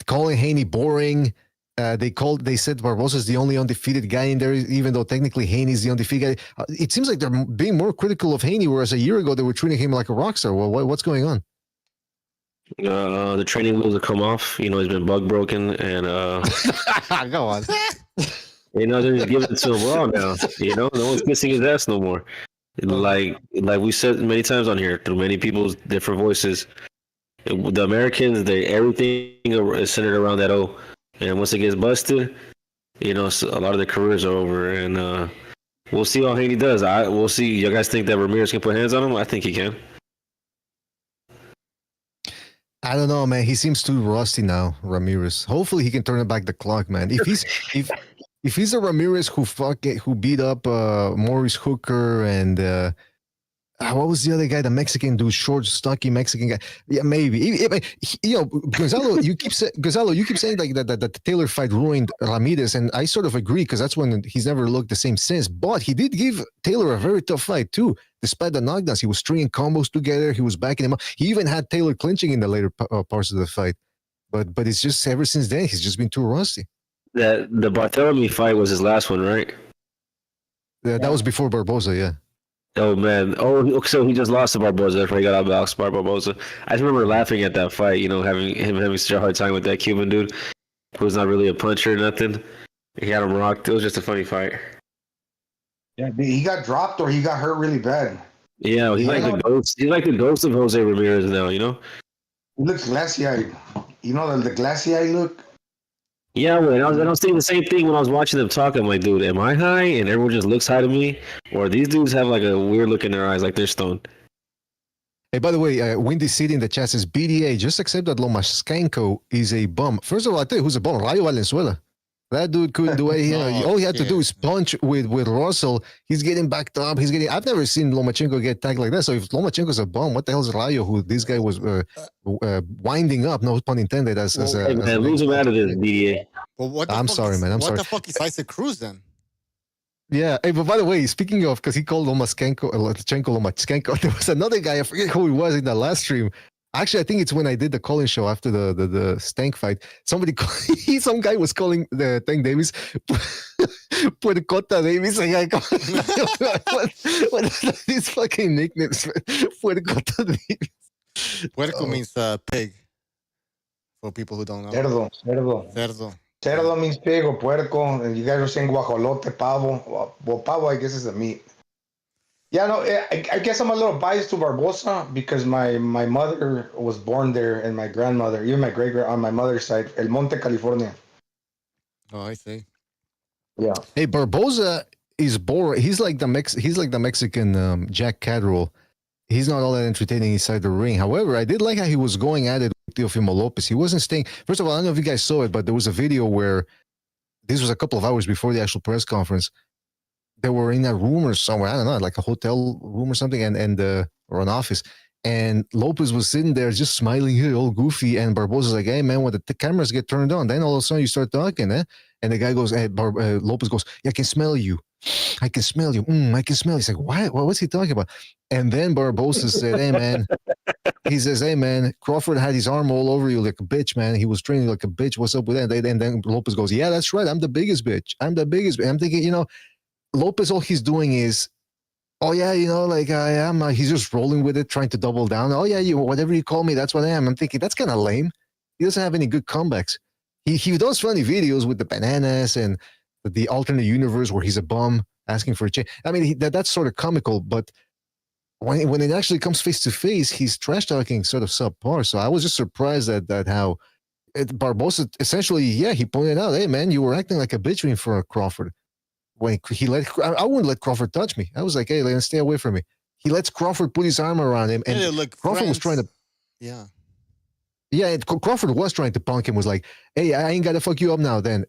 calling Haney boring? They said Barboza's the only undefeated guy in there, even though technically Haney's the undefeated guy. It seems like they're being more critical of Haney, whereas a year ago they were treating him like a rock star. Well, what's going on? The training wheels have come off. He's been bug broken, and go on. They're just giving it to him raw now. No one's kissing his ass no more. Like we said many times on here, through many people's different voices, the Americans, everything is centered around that O. And once it gets busted, a lot of their careers are over. And we'll see how Haney does. We'll see. You guys think that Ramirez can put hands on him? I think he can. I don't know, man. He seems too rusty now, Ramirez. Hopefully, he can turn back the clock, man. If he's a Ramirez who beat up Maurice Hooker and what was the other guy, the Mexican dude, short, stocky Mexican guy? Yeah, maybe. Gonzalo, you keep saying like that the Taylor fight ruined Ramirez, and I sort of agree because that's when he's never looked the same since. But he did give Taylor a very tough fight too, despite the knockdowns. He was stringing combos together. He was backing him up. He even had Taylor clinching in the later parts of the fight. But it's just ever since then he's just been too rusty. The Bartholomew fight was his last one, right? That was before Barboza, yeah. Oh man! So he just lost to Barboza after he got outboxed by Barboza. I just remember laughing at that fight. Having such a hard time with that Cuban dude, who was not really a puncher or nothing. He had him rocked. It was just a funny fight. Yeah, he got dropped or he got hurt really bad. Yeah, he's like the ghost. He's like the ghost of Jose Ramirez now. He looks glassy-eyed. The glassy-eyed look. Yeah, man. I was thinking the same thing when I was watching them talk. I'm like, dude, am I high? And everyone just looks high to me, or these dudes have like a weird look in their eyes, like they're stoned. Hey, by the way, Windy City in the chat says BDA just accept that Lomachenko is a bum. First of all, I tell you who's a bum. Rayo Valenzuela. That dude couldn't do it. All he had to do is punch with Russell. He's getting backed up. I've never seen Lomachenko get tagged like that. So if Lomachenko's a bum, what the hell is Rayo, who this guy was winding up, no pun intended, lose him out of this, BDA. Well, I'm sorry, man. What the fuck is Isaac Cruz then? Yeah. Hey, but by the way, speaking of, because he called Lomachenko, there was another guy, I forget who he was in the last stream. Actually, I think it's when I did the call-in show after the Stank fight. Some guy was calling the Tank Davis Puercota Davis. Like, what are these fucking nicknames? Puercota Davis. Puerco means pig. For people who don't know. Cerdo. Cerdo means pig or puerco. And you guys are saying guajolote, pavo. Well, pavo, I guess, is a meat. Yeah, no, I guess I'm a little biased to Barboza because my mother was born there and my grandmother, even my great on my mother's side, El Monte, California. Oh, I see. Yeah. Hey, Barboza is boring. He's like the Mexican Jack Catterall. he's not all that entertaining inside the ring. However, I did like how he was going at it with Teofimo Lopez. He wasn't staying. First of all, I don't know if you guys saw it, but there was a video where this was a couple of hours before the actual press conference. They were in a room or somewhere, I don't know, like a hotel room or something, or an office. And Lopez was sitting there just smiling here, all goofy. And Barboza's like, hey, man, when the cameras get turned on, then all of a sudden you start talking, eh? And the guy goes, Lopez goes, yeah, I can smell you. I can smell you. I can smell you. He's like, what? What's he talking about? And then Barboza said, hey, man. He says, hey, man, Crawford had his arm all over you like a bitch, man. He was training like a bitch. What's up with that? And then Lopez goes, yeah, that's right. I'm the biggest bitch. I'm the biggest. I'm thinking, Lopez, all he's doing is, oh yeah, like I am. He's just rolling with it, trying to double down. Oh yeah, whatever you call me, that's what I am. I'm thinking that's kind of lame. He doesn't have any good comebacks. He does funny videos with the bananas and the alternate universe where he's a bum asking for a change. I mean, that's sort of comical, but when it actually comes face to face, he's trash talking sort of subpar. So I was just surprised at how Barboza essentially, he pointed out, hey man, you were acting like a bitch in front of Crawford. When I wouldn't let Crawford touch me. I was like, hey, stay away from me. He lets Crawford put his arm around him, and Crawford was trying to. Yeah, Crawford was trying to punk him. Was like, hey, I ain't gotta fuck you up now. Then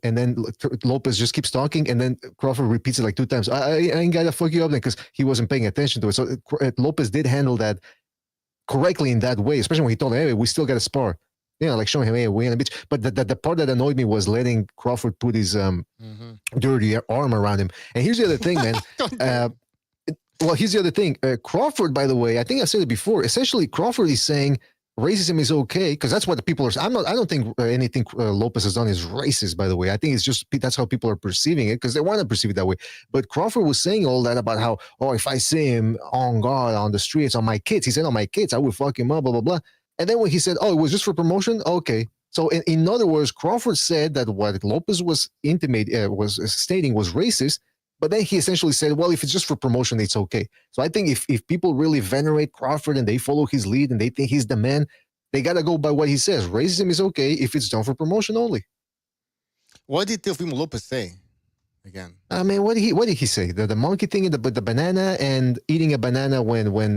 Lopez just keeps talking, and then Crawford repeats it like 2 times. I ain't gotta fuck you up then, because he wasn't paying attention to it. So Lopez did handle that correctly in that way, especially when he told him, hey, we still gotta spar. Like showing him, hey, we in a bitch. But the part that annoyed me was letting Crawford put his dirty arm around him. And here's the other thing, man. Here's the other thing. Crawford, by the way, I think I said it before. Essentially, Crawford is saying racism is okay because that's what the people are. I don't think anything Lopez has done is racist. By the way, I think it's just that's how people are perceiving it because they want to perceive it that way. But Crawford was saying all that about how, if I see him on guard on the streets on my kids, he said on my kids, I would fuck him up, blah blah blah. And then when he said, it was just for promotion, okay. So in other words, Crawford said that what Lopez was stating was racist, but then he essentially said, well, if it's just for promotion, it's okay. So I think if people really venerate Crawford and they follow his lead and they think he's the man, they got to go by what he says. Racism is okay if it's done for promotion only. What did Teofimo Lopez say again? I mean, what did he say? The monkey thing, the banana and eating a banana when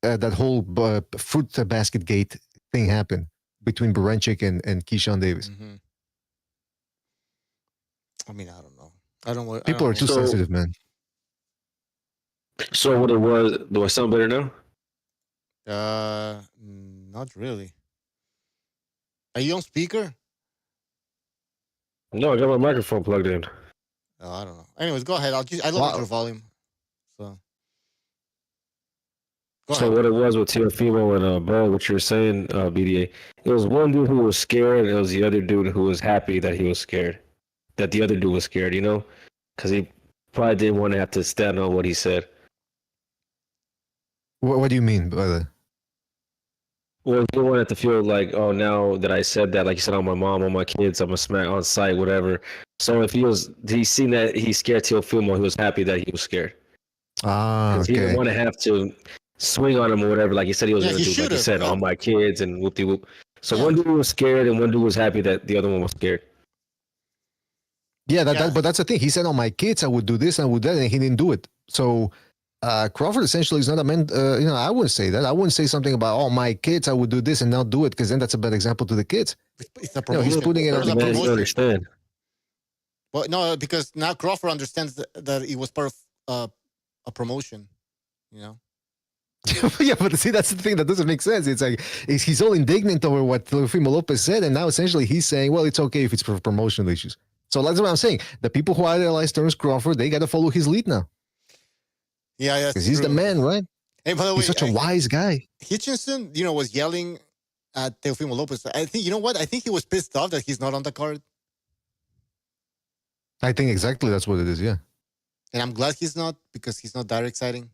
that whole fruit basket gate thing happened between Baranchik and Keyshawn Davis. Mm-hmm. I mean, I don't know. People are too sensitive, man. So what it was, do I sound better now? Not really. Are you on speaker? No, I got my microphone plugged in. Oh, I don't know. Anyways, go ahead. I lowered your volume. So. So what it was with Teofimo and Bo, what you were saying, BDA, it was one dude who was scared, and it was the other dude who was happy that he was scared, that the other dude was scared, because he probably didn't want to have to stand on what he said. What do you mean by that? Well, he didn't want to feel like, oh, now that I said that, like you said, on my mom, on my kids, I'm a smack on site, whatever. So if he's seen that he scared Teofimo, he was happy that he was scared. Okay. He didn't want to have to swing on him or whatever, like he said he was going to do, like he said, on my kids and whoop-de-whoop. So one dude was scared and one dude was happy that the other one was scared. Yeah, but that's the thing. He said, on my kids, I would do this, I would that, and he didn't do it. So Crawford essentially is not a man, I wouldn't say that. I wouldn't say something about, my kids, I would do this and not do it, because then that's a bad example to the kids. It's a promotion. He's putting it on the promotion. Understand. Well, no, because now Crawford understands that it was part of a promotion, Yeah, but see, that's the thing that doesn't make sense. It's like he's all indignant over what Teofimo Lopez said, and now essentially he's saying, well, it's okay if it's for promotional issues. So that's what I'm saying. The people who idolize Terence Crawford, they got to follow his lead now. Yeah, because he's the man, right? Hey, by the way, he's such a wise guy. Hitchinson, was yelling at Teofimo Lopez. I think, I think he was pissed off that he's not on the card. I think exactly that's what it is, yeah. And I'm glad he's not, because he's not that exciting.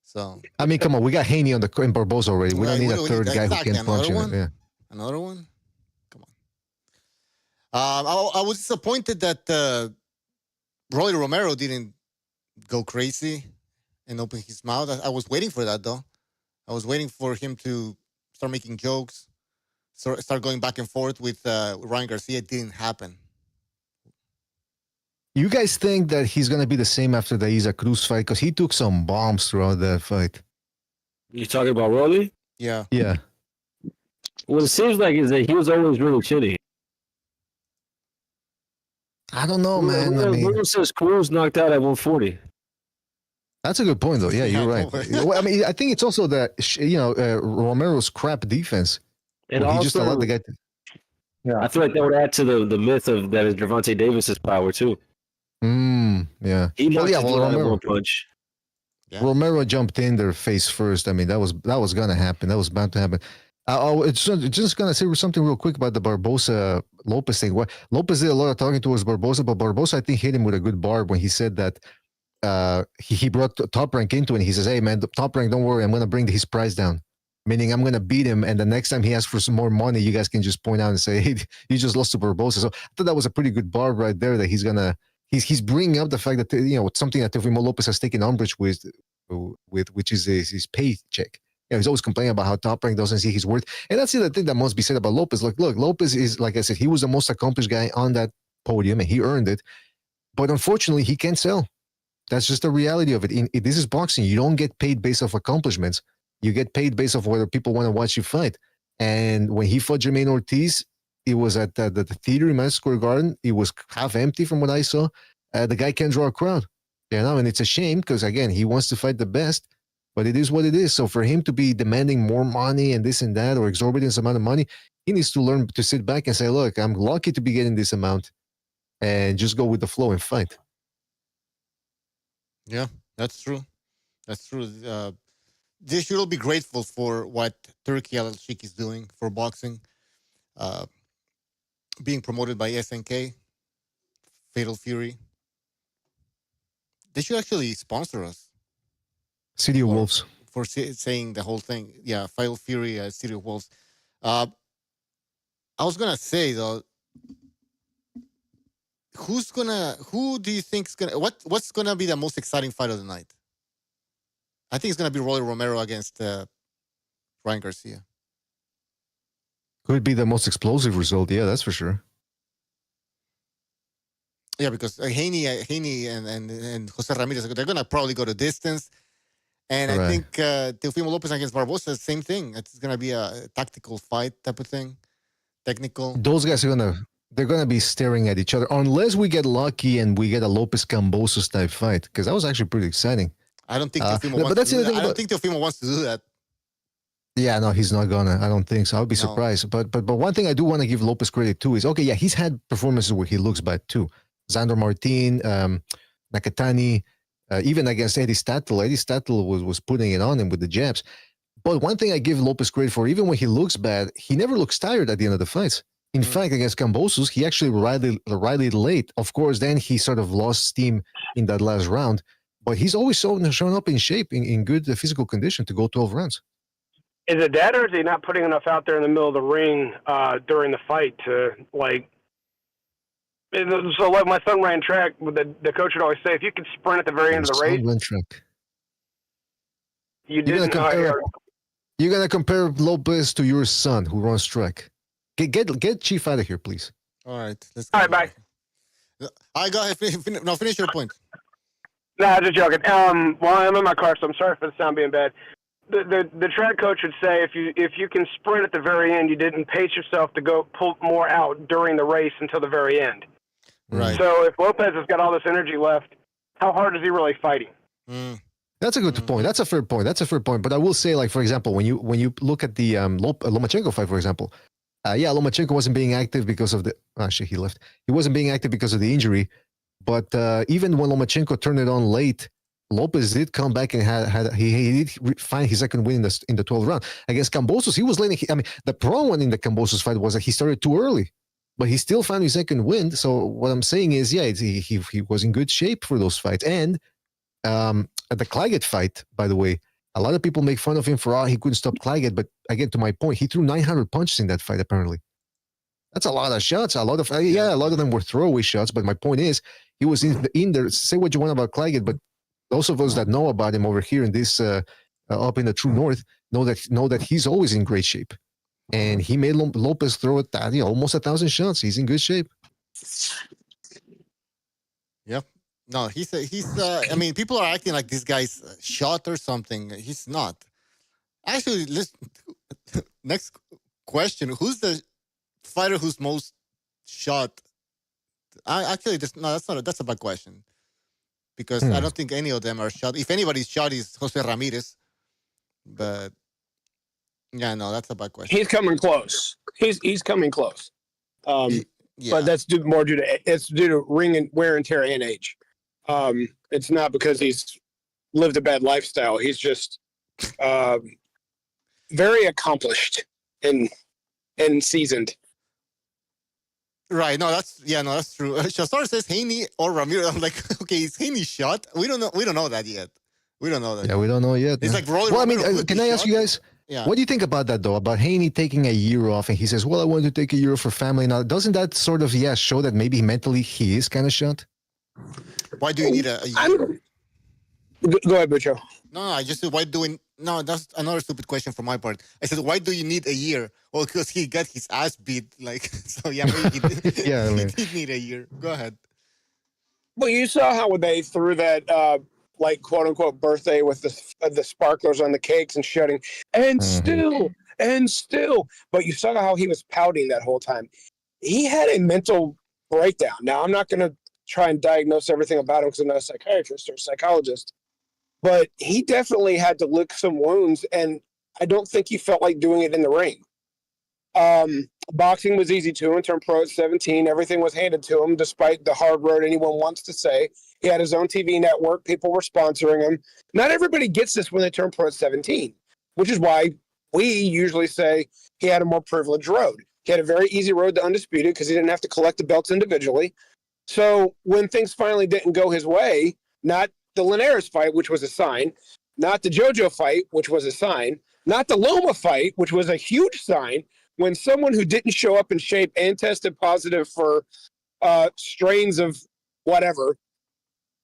So I mean, come on, we got Haney on in Barboza already. We don't need a third guy who can punch him. Yeah. Another one? Come on. I was disappointed that Roy Romero didn't go crazy and open his mouth. I was waiting for that, though. I was waiting for him to start making jokes, start going back and forth with Ryan Garcia. It didn't happen. You guys think that he's going to be the same after the Isaac Cruz fight? Because he took some bombs throughout that fight. You talking about Rolly? Yeah. Yeah. What it seems like is that he was always really shitty. I don't know, man. I mean, Who says Cruz knocked out at 140? that's a good point, though. Yeah, you're Yeah, right. no way. Well, I mean, I think it's also that Romero's crap defense. And Where he also, just allowed the guy to. I feel like that would add to the myth of that is Gervonta Davis's power too. Yeah. He knocked his dude out in Romero, one punch. Yeah. Romero jumped in there face first. I mean, that was gonna happen. That was bound to happen. It's just gonna say something real quick about the Barboza Lopez thing. What Lopez did a lot of talking towards Barboza, but Barboza I think hit him with a good barb when he said that he brought Top Rank into it. And he says, "Hey man, the Top Rank, don't worry, I'm gonna bring his price down. Meaning I'm gonna beat him, and the next time he asks for some more money, you guys can just point out and say, hey, you just lost to Barboza." So I thought that was a pretty good barb right there. That he's bringing up the fact that something that Teofimo Lopez has taken umbrage with which is his paycheck. He's always complaining about how Top Rank doesn't see his worth, and that's the other thing that must be said about Lopez. Like, look, Lopez is, like I said, he was the most accomplished guy on that podium, and he earned it. But unfortunately, he can't sell. That's just the reality of it. This is boxing. You don't get paid based off accomplishments. You get paid based off whether people want to watch you fight. And when he fought Jermaine Ortiz, it was at the theater in Madison Square Garden. It was half empty from what I saw. The guy can't draw a crowd. And it's a shame because, again, he wants to fight the best, but it is what it is. So for him to be demanding more money and this and that, or exorbitant amount of money, he needs to learn to sit back and say, look, I'm lucky to be getting this amount, and just go with the flow and fight. Yeah, that's true. That's true. They should all be grateful for what Turkey Al Sheikh is doing for boxing. Being promoted by SNK, Fatal Fury. They should actually sponsor us. City of Wolves. For saying the whole thing. Yeah, Fatal Fury, City of Wolves. I was going to say, though, who do you think is going to, what's going to be the most exciting fight of the night? I think it's going to be Rolly Romero against Ryan Garcia. Could be the most explosive result. Yeah, that's for sure. Yeah, because Haney and Jose Ramirez, they're going to probably go to distance. And I think Teofimo Lopez against Barboza, same thing. It's going to be a tactical fight type of thing. Technical. Those guys they're gonna be staring at each other unless we get lucky and we get a Lopez Cambosos type fight, because that was actually pretty exciting. I don't think Teofimo wants to do that. I don't think Teofimo wants to do that. Yeah, no, he's not gonna. I don't think so. I would be surprised. But one thing I do want to give Lopez credit to is, okay, yeah, he's had performances where he looks bad too. Xander Martin, Nakatani, even against Eddie Stattel. Eddie Stattel was putting it on him with the jabs. But one thing I give Lopez credit for, even when he looks bad, he never looks tired at the end of the fights. In fact, against Cambosos, he actually rallied late. Of course, then he sort of lost steam in that last round. But he's always shown up in shape, in good physical condition to go 12 rounds. Is it that, or is he not putting enough out there in the middle of the ring during the fight to, like... So, like, my son ran track, the coach would always say, if you could sprint at the very end of the race... Track. You didn't know... You're going to compare Lopez to your son who runs track. Get Chief out of here, please. All right. Let's go. All right, bye. I go ahead. Finish your point. No, just joking. Well, I'm in my car, so I'm sorry for the sound being bad. The track coach would say if you can sprint at the very end, you didn't pace yourself to go pull more out during the race until the very end. Right. So if Lopez has got all this energy left, how hard is he really fighting? That's a good point. That's a fair point. But I will say, like, for example, when you look at the Lomachenko fight, for example, Lomachenko wasn't being active because of the... Actually, he left. He wasn't being active because of the injury. But even when Lomachenko turned it on late, Lopez did come back and he did find his second win in the 12th round. Against Cambosos, he was letting... the problem in the Cambosos fight was that he started too early. But he still found his second win. So what I'm saying is, he was in good shape for those fights. And at the Claggett fight, by the way, a lot of people make fun of him for he couldn't stop Claggett. But again, to my point, he threw 900 punches in that fight, apparently. That's a lot of shots. A lot of them were throwaway shots. But my point is, he was in there. Say what you want about Claggett, but those of us that know about him over here in this up in the true north know that he's always in great shape. And he made Lopez throw almost 1,000 shots. He's in good shape. Yep. No, he's. I mean, people are acting like this guy's shot or something. He's not. Actually, listen. Next question: who's the fighter who's most shot? Actually, that's a bad question because I don't think any of them are shot. If anybody's shot, is Jose Ramirez. But yeah, no, that's a bad question. He's coming close. He's coming close. Yeah. But that's due to ring and wear and tear and age. It's not because he's lived a bad lifestyle. He's just very accomplished and seasoned. Right. No, that's true. Shastar says Haney or Ramirez. I'm like, okay, is Haney shot? We don't know that yet. We don't know that. Yeah, we don't know yet. It's like Rolly. Well, I Romero mean, can I ask you guys? Yeah. What do you think about that, though? About Haney taking a year off, and he says, "Well, I wanted to take a year off for family." Now, doesn't that sort of show that maybe mentally he is kind of shot? Why do you need a year? Go ahead, Bucho. No, I just said, why do we... No, that's another stupid question from my part. I said, why do you need a year? Well, because he got his ass beat. Like, so yeah, maybe he did, he did need a year. Go ahead. Well, you saw how they threw that, like, quote unquote, birthday with the sparklers on the cakes and shouting, and still. But you saw how he was pouting that whole time. He had a mental breakdown. Now, I'm not going to try and diagnose everything about him because I'm not a psychiatrist or a psychologist. But he definitely had to lick some wounds, and I don't think he felt like doing it in the ring. Boxing was easy to him. Turned pro at 17. Everything was handed to him, despite the hard road anyone wants to say. He had his own TV network. People were sponsoring him. Not everybody gets this when they turn pro at 17, which is why we usually say he had a more privileged road. He had a very easy road to undisputed because he didn't have to collect the belts individually. So when things finally didn't go his way, not the Linares fight, which was a sign, not the JoJo fight, which was a sign, not the Loma fight, which was a huge sign, when someone who didn't show up in shape and tested positive for strains of whatever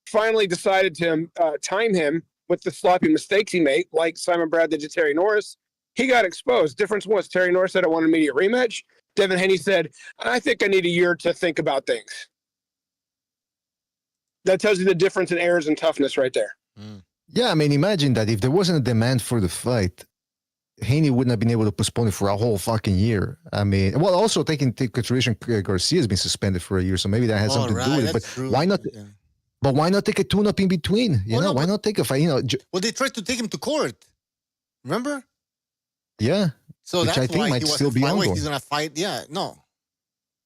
finally decided to time him with the sloppy mistakes he made, like Simon Brad did to Terry Norris, he got exposed. Difference was Terry Norris said, I want an immediate rematch. Devin Haney said, I think I need a year to think about things. That tells you the difference in errors and toughness right there. Yeah, I mean, imagine that if there wasn't a demand for the fight, Haney wouldn't have been able to postpone it for a whole fucking year. I mean, well, also taking into consideration Garcia has been suspended for a year, so maybe that has something to do with it. But true. Why not? Yeah. But why not take a tune-up in between? Why not take a fight? Well, they tried to take him to court. Remember? Yeah. So which that's I think why might still be ongoing. He's gonna fight. Yeah, no.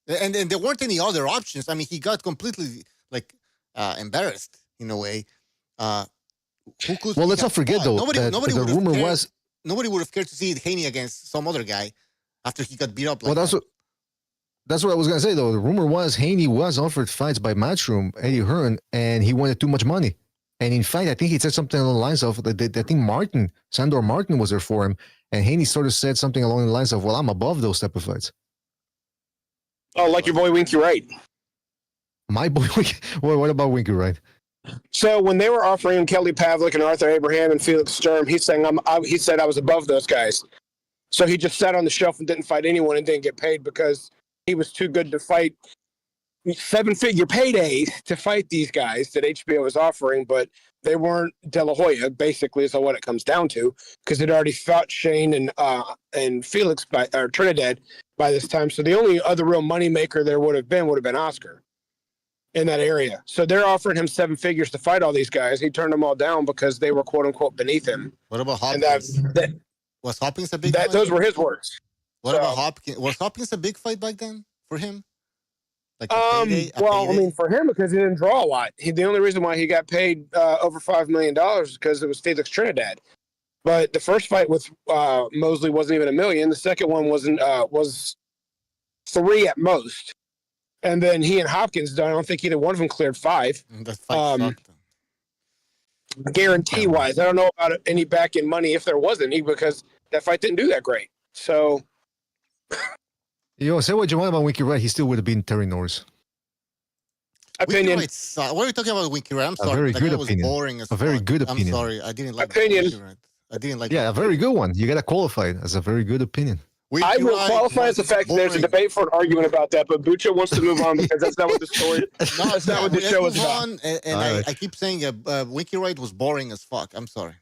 And there weren't any other options. I mean, he got completely embarrassed in a way. Well, let's not forget though that the rumor was nobody would have cared to see Haney against some other guy after he got beat up. Well, that's what I was gonna say though. The rumor was Haney was offered fights by Matchroom Eddie Hearn, and he wanted too much money. And in fact, I think he said something along the lines of, I think Sandor Martin was there for him, and Haney sort of said something along the lines of, "Well, I'm above those type of fights." Oh, like your boy Winky Wright. My boy, what about Winky Wright? So when they were offering Kelly Pavlik and Arthur Abraham and Felix Sturm, he said I was above those guys. So he just sat on the shelf and didn't fight anyone and didn't get paid because he was too good to fight 7-figure paydays to fight these guys that HBO was offering, but they weren't De La Hoya, basically is what it comes down to, because they'd already fought Shane and Felix or Trinidad by this time. So the only other real moneymaker there would have been Oscar in that area. So they're offering him 7 figures to fight all these guys. He turned them all down because they were quote unquote beneath him. What about Hopkins? Was Hopkins a big fight? Those were his words. What about Hopkins? Was Hopkins a big fight back then for him? Like I mean, for him, because he didn't draw a lot. The only reason why he got paid over $5 million is because it was Felix Trinidad. But the first fight with Mosley wasn't even $1 million. The second one was $3 million at most. And then he and Hopkins, I don't think either one of them cleared $5 million. That fight sucked. Guarantee-wise, I don't know about any back-end money if there was any, because that fight didn't do that great. So... Say what you want about Winky Wright, he still would have been Terry Norris. Opinion. What are you talking about, Winky Wright? I'm sorry. A very good opinion. Boring as a very good opinion. I'm sorry. I didn't like opinion. I didn't like. Yeah, a very good one. You got to qualify it as a very good opinion. I will qualify as the fact that there's a debate for an argument about that, but Bucho wants to move on because that's not what the story. That's not what the show is about. I keep saying Winky Wright was boring as fuck. I'm sorry.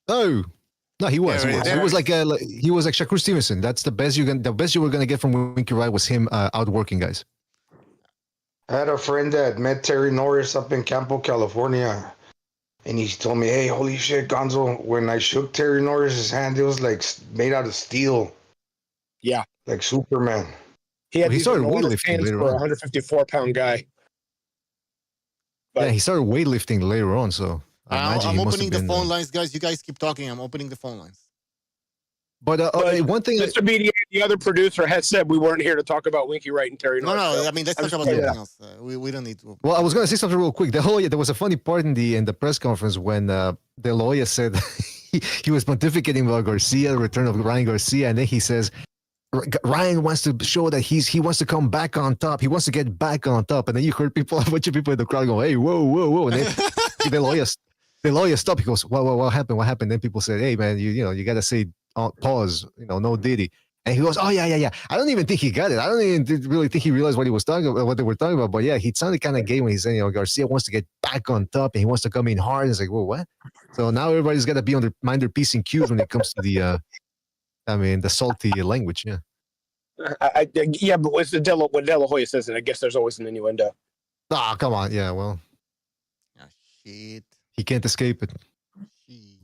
No, No, he was. He was like Shakur Stevenson. That's the best you were gonna get from Winky Wright was him outworking guys. I had a friend that met Terry Norris up in Campo, California. And he told me, hey, holy shit, Gonzo, when I shook Terry Norris's hand, it was like made out of steel. Yeah. Like Superman. He started weightlifting later for on. a 154-pound guy. But, yeah, he started weightlifting later on, so I'm opening the phone lines, guys. You guys keep talking. I'm opening the phone lines. But one thing... Mr. BDA, the other producer, had said we weren't here to talk about Winky Wright and Terry Norris. No, I mean, let's talk about something else. We don't need to... Well, I was going to say something real quick. There was a funny part in the press conference when De La Hoya said he was pontificating about Garcia, the return of Ryan Garcia, and then he says, Ryan wants to show that he wants to come back on top. He wants to get back on top. And then you heard a bunch of people in the crowd go, hey, whoa. And then De La Hoya stopped. He goes, what happened? What happened? Then people said, hey, man, you got to say, pause, no Diddy. And he goes, oh, yeah. I don't even think he got it. I don't even really think he realized what he was talking about, what they were talking about. But yeah, he sounded kind of gay when he said, Garcia wants to get back on top and he wants to come in hard. It's like, whoa, what? So now everybody's got to be mind their P's and Q's when it comes to the salty language, yeah. Yeah, but when De La Hoya says it, I guess there's always an innuendo. Ah, come on. Yeah, well. Oh, shit. He can't escape it.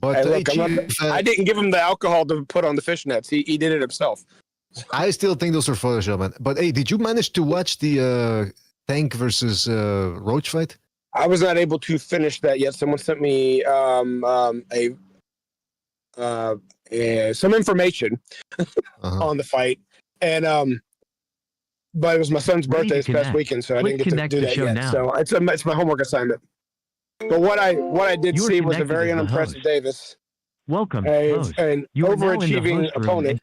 But hey, look, I didn't give him the alcohol to put on the fishnets. He did it himself. I still think those are Photoshop, man. But hey, did you manage to watch the Tank versus Roach fight? I was not able to finish that yet. Someone sent me some information on the fight, and but it was my son's birthday this past weekend, so I didn't get to do that yet. Now. So it's my homework assignment. But what I did see was a very unimpressive Davis. Welcome. An overachieving opponent.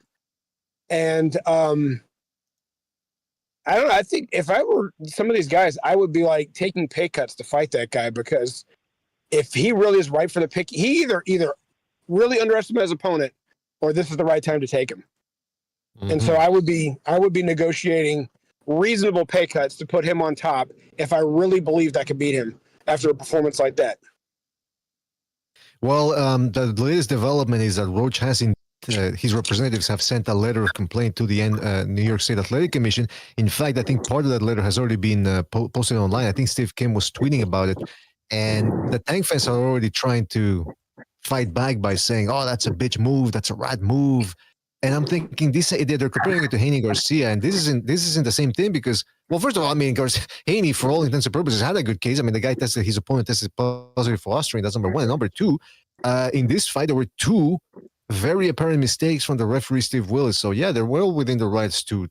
And I don't know. I think if I were some of these guys, I would be like taking pay cuts to fight that guy, because if he really is right for the pick, he either really underestimates his opponent, or this is the right time to take him. Mm-hmm. And so I would be negotiating reasonable pay cuts to put him on top if I really believed I could beat him after a performance like that. Well, the latest development is that Roach has his representatives have sent a letter of complaint to the New York State Athletic Commission. In fact, I think part of that letter has already been posted online. I think Steve Kim was tweeting about it. And the Tank fans are already trying to fight back by saying, oh, that's a bitch move. That's a rat move. And I'm thinking they're comparing it to Haney Garcia, and this isn't the same thing because, well, first of all, I mean, Haney, for all intents and purposes, had a good case. I mean, the guy his opponent tested positive for Austrian. That's number one. And number two, in this fight, there were two very apparent mistakes from the referee, Steve Willis. So yeah, they're well within the rights to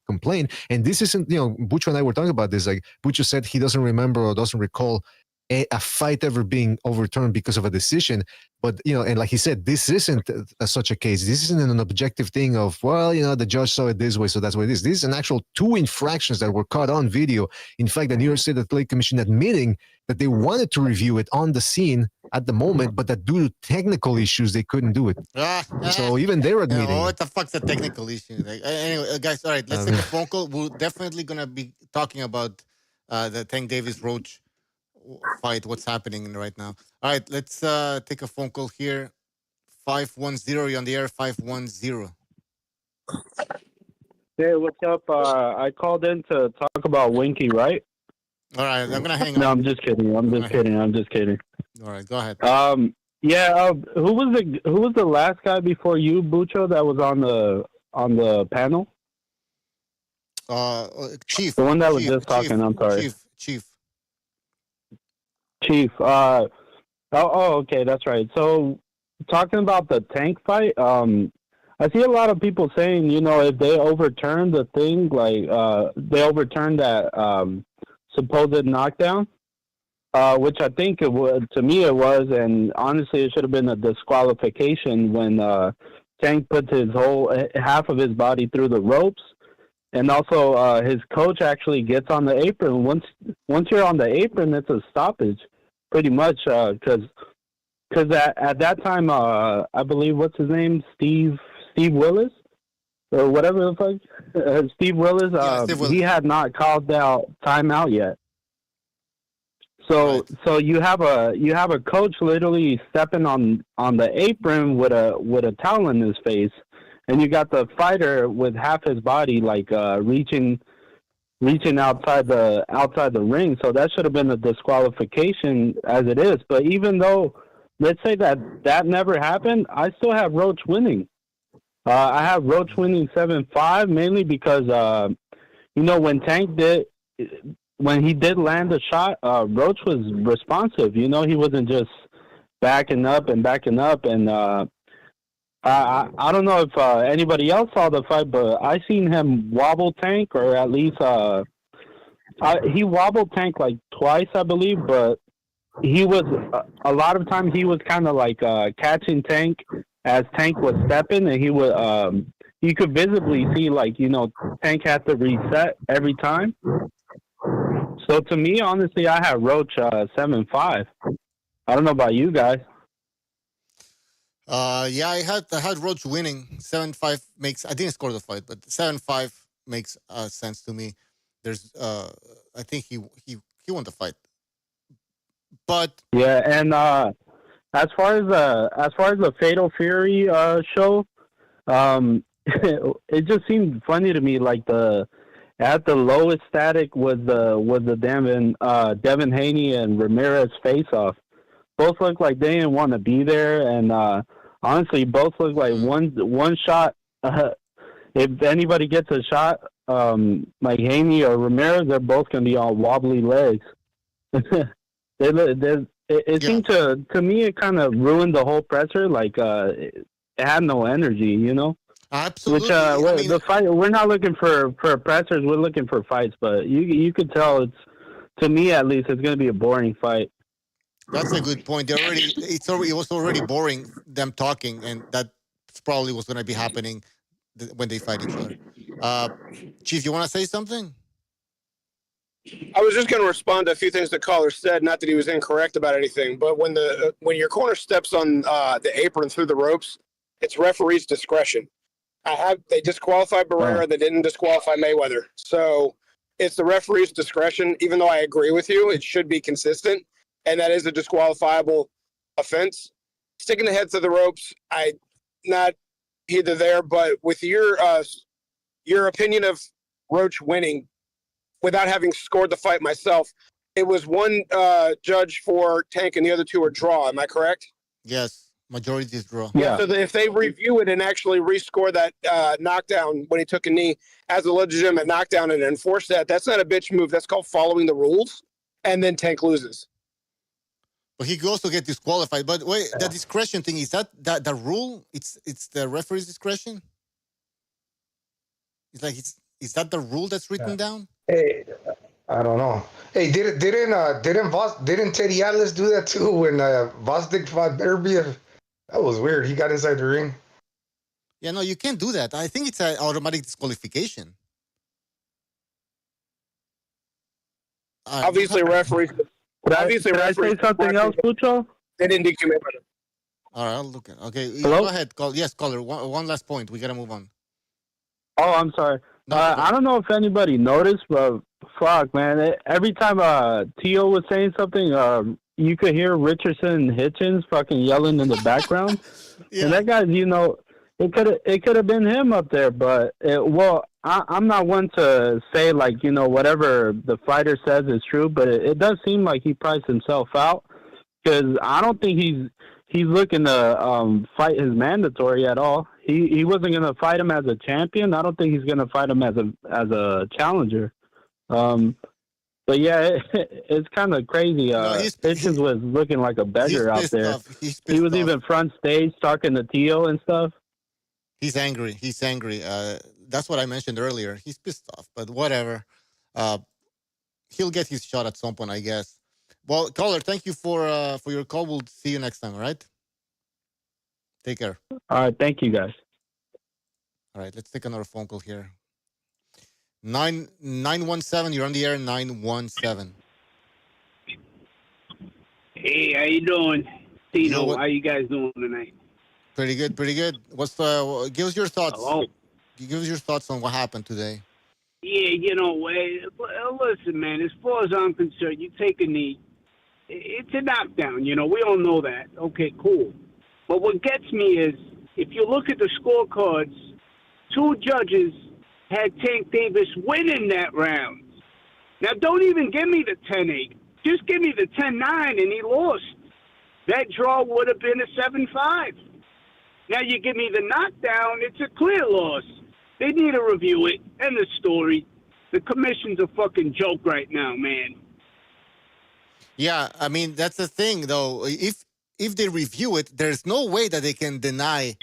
complain. And this isn't, Bucho and I were talking about this. Like Bucho said, he doesn't remember or doesn't recall a fight ever being overturned because of a decision. But, and like he said, this isn't such a case. This isn't an objective thing of, well, the judge saw it this way, so that's what it is. This is an actual two infractions that were caught on video. In fact, the New York State Athletic Commission admitting that they wanted to review it on the scene at the moment, but that due to technical issues, they couldn't do it. So even they're admitting. What the fuck's the technical issue? Anyway, guys, all right, let's take a phone call. We're definitely going to be talking about the Tank Davis Roach fight, what's happening right now. All right, let's take a phone call here. 510, you're on the air. 510. Hey, what's up? I called in to talk about Winky, right? All right, I'm gonna hang up. No, I'm just kidding. I'm just kidding. All right, go ahead. Who was the last guy before you, Bucho, that was on the panel? Chief. The one that was just talking. I'm sorry. Chief. Okay, that's right. So, talking about the Tank fight, I see a lot of people saying, if they overturn the thing, like they overturned that supposed knockdown, which I think it was, and honestly, it should have been a disqualification when Tank puts his whole half of his body through the ropes. And also, his coach actually gets on the apron. Once you're on the apron, it's a stoppage, pretty much. Because at that time, I believe what's his name, Steve Willis, or whatever the fuck, Steve Willis. Steve Willis. He had not called out timeout yet. So Right. so you have a coach literally stepping on the apron with a towel in his face, and you got the fighter with half his body like reaching outside the ring. So that should have been a disqualification as it is. But even though, let's say that never happened, I still have Roach winning. I have Roach winning 7-5 mainly because when he did land a shot, Roach was responsive. He wasn't just backing up, and I don't know if anybody else saw the fight, but I seen him wobble Tank, or at least he wobbled Tank like twice, I believe. But he was a lot of times he was kind of like catching Tank as Tank was stepping, and you could visibly see Tank had to reset every time. So to me, honestly, I have Roach 7-5. I don't know about you guys. Yeah, I had Roach winning 7-5 makes. I didn't score the fight, but 7-5 makes sense to me. There's, I think he won the fight, but Yeah, and as far as the Fatal Fury show, it just seemed funny to me. Like at the lowest static was the Devin Haney and Ramirez face off. Both looked like they didn't want to be there, and honestly, both look like one shot. If anybody gets a shot, like Haney or Ramirez, they're both gonna be on wobbly legs. It seemed to me it kind of ruined the whole presser. Like it had no energy, absolutely. Which the fight, we're not looking for pressers. We're looking for fights, but you could tell to me at least, it's gonna be a boring fight. That's a good point. It was already boring them talking, and that probably was going to be happening when they fight each other. Chief, you want to say something? I was just going to respond to a few things the caller said. Not that he was incorrect about anything, but when your corner steps on the apron through the ropes, it's referee's discretion. They disqualified Barrera. They didn't disqualify Mayweather. So it's the referee's discretion. Even though I agree with you, it should be consistent. And that is a disqualifiable offense. Sticking the head through the ropes, not either there, but with your opinion of Roach winning, without having scored the fight myself, it was one judge for Tank and the other two are draw. Am I correct? Yes, majority is draw. Yeah. So if they review it and actually rescore that knockdown when he took a knee as a legitimate knockdown and enforce that, that's not a bitch move. That's called following the rules. And then Tank loses. But he could also get disqualified. But wait, the discretion thing, is that the rule? It's the referee's discretion? It's like is that the rule that's written down? Hey, I don't know. Hey, didn't Teddy Atlas do that too when Vosdick fought Beterbiev? That was weird. He got inside the ring. Yeah, no, you can't do that. I think it's an automatic disqualification. Obviously, referees. Could I say something else, Pucho? They didn't DQ Mayweather. All right, I'll look at. Okay, Hello? go ahead. Yes, caller. One last point. We gotta move on. Oh, I'm sorry. No, I don't know if anybody noticed, but fuck, man. Every time Tio was saying something, you could hear Richardson and Hitchens fucking yelling in the background. Yeah. And that guy's, it could have been him up there, but I'm not one to say whatever the fighter says is true, but it does seem like he priced himself out, because I don't think he's looking to fight his mandatory at all. He wasn't going to fight him as a champion. I don't think he's going to fight him as a challenger. But yeah, it's kind of crazy. Hitchens was looking like a beggar out there. He was even front stage talking to Tio and stuff. He's angry. That's what I mentioned earlier. He's pissed off, but whatever. He'll get his shot at some point, I guess. Well, caller, thank you for your call. We'll see you next time, all right? Take care. All right, thank you, guys. All right, let's take another phone call here. 917, you're on the air, 917. Hey, how you doing? Tino, how you guys doing tonight? Pretty good. Give us your thoughts. Hello? Give us your thoughts on what happened today. Yeah, listen, man, as far as I'm concerned, you take a knee, it's a knockdown. You know, we all know that. Okay, cool. But what gets me is if you look at the scorecards, 2 judges had Tank Davis winning that round. Now, don't even give me the 10-8. Just give me the 10-9, and he lost. That draw would have been a 7-5. Now you give me the knockdown, it's a clear loss. They need to review it. End of story. The commission's a fucking joke right now, man. Yeah, I mean that's the thing, though. If they review it, there's no way that they can deny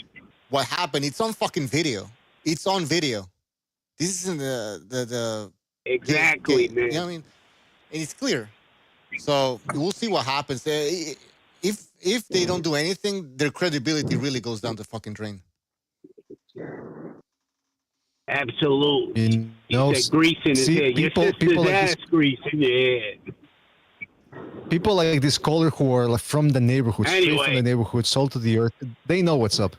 what happened. It's on fucking video. It's on video. This isn't the exactly, man. You know what I mean? And it's clear. So we'll see what happens. If they don't do anything, their credibility really goes down the fucking drain. Absolutely. You know, He said grease in his head. Your sister's like ass grease in your head. People like this caller who are like from the neighborhood, straight from Anyway. the neighborhood, salt of the earth, they know what's up.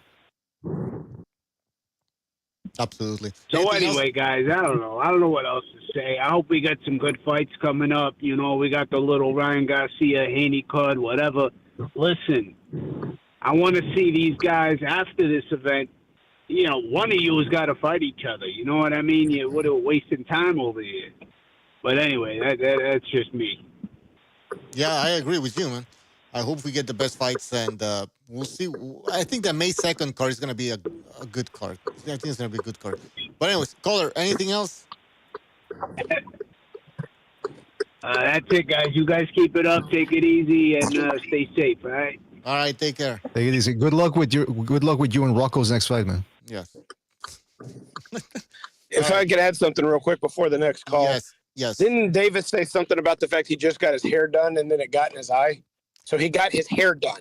Absolutely. So Anything anyway, else? guys, I don't know what else to say. I hope we got some good fights coming up. You know, we got the little Ryan Garcia, Haney card, whatever. Listen, I want to see these guys after this event. You know, one of you has got to fight each other. You know what I mean? We're wasting time over here. But anyway, that's just me. Yeah, I agree with you, man. I hope we get the best fights, and we'll see. I think the May 2nd card is going to be a good card. I think it's going to be a good card. But anyways, caller, anything else? That's it, guys. You guys keep it up, take it easy, and stay safe. All right. All right, take care. Take it easy. Good luck with you and Rocco's next fight, man. Yes. If I could add something real quick before the next call. Yes. Didn't Davis say something about the fact he just got his hair done and then it got in his eye? So he got his hair done.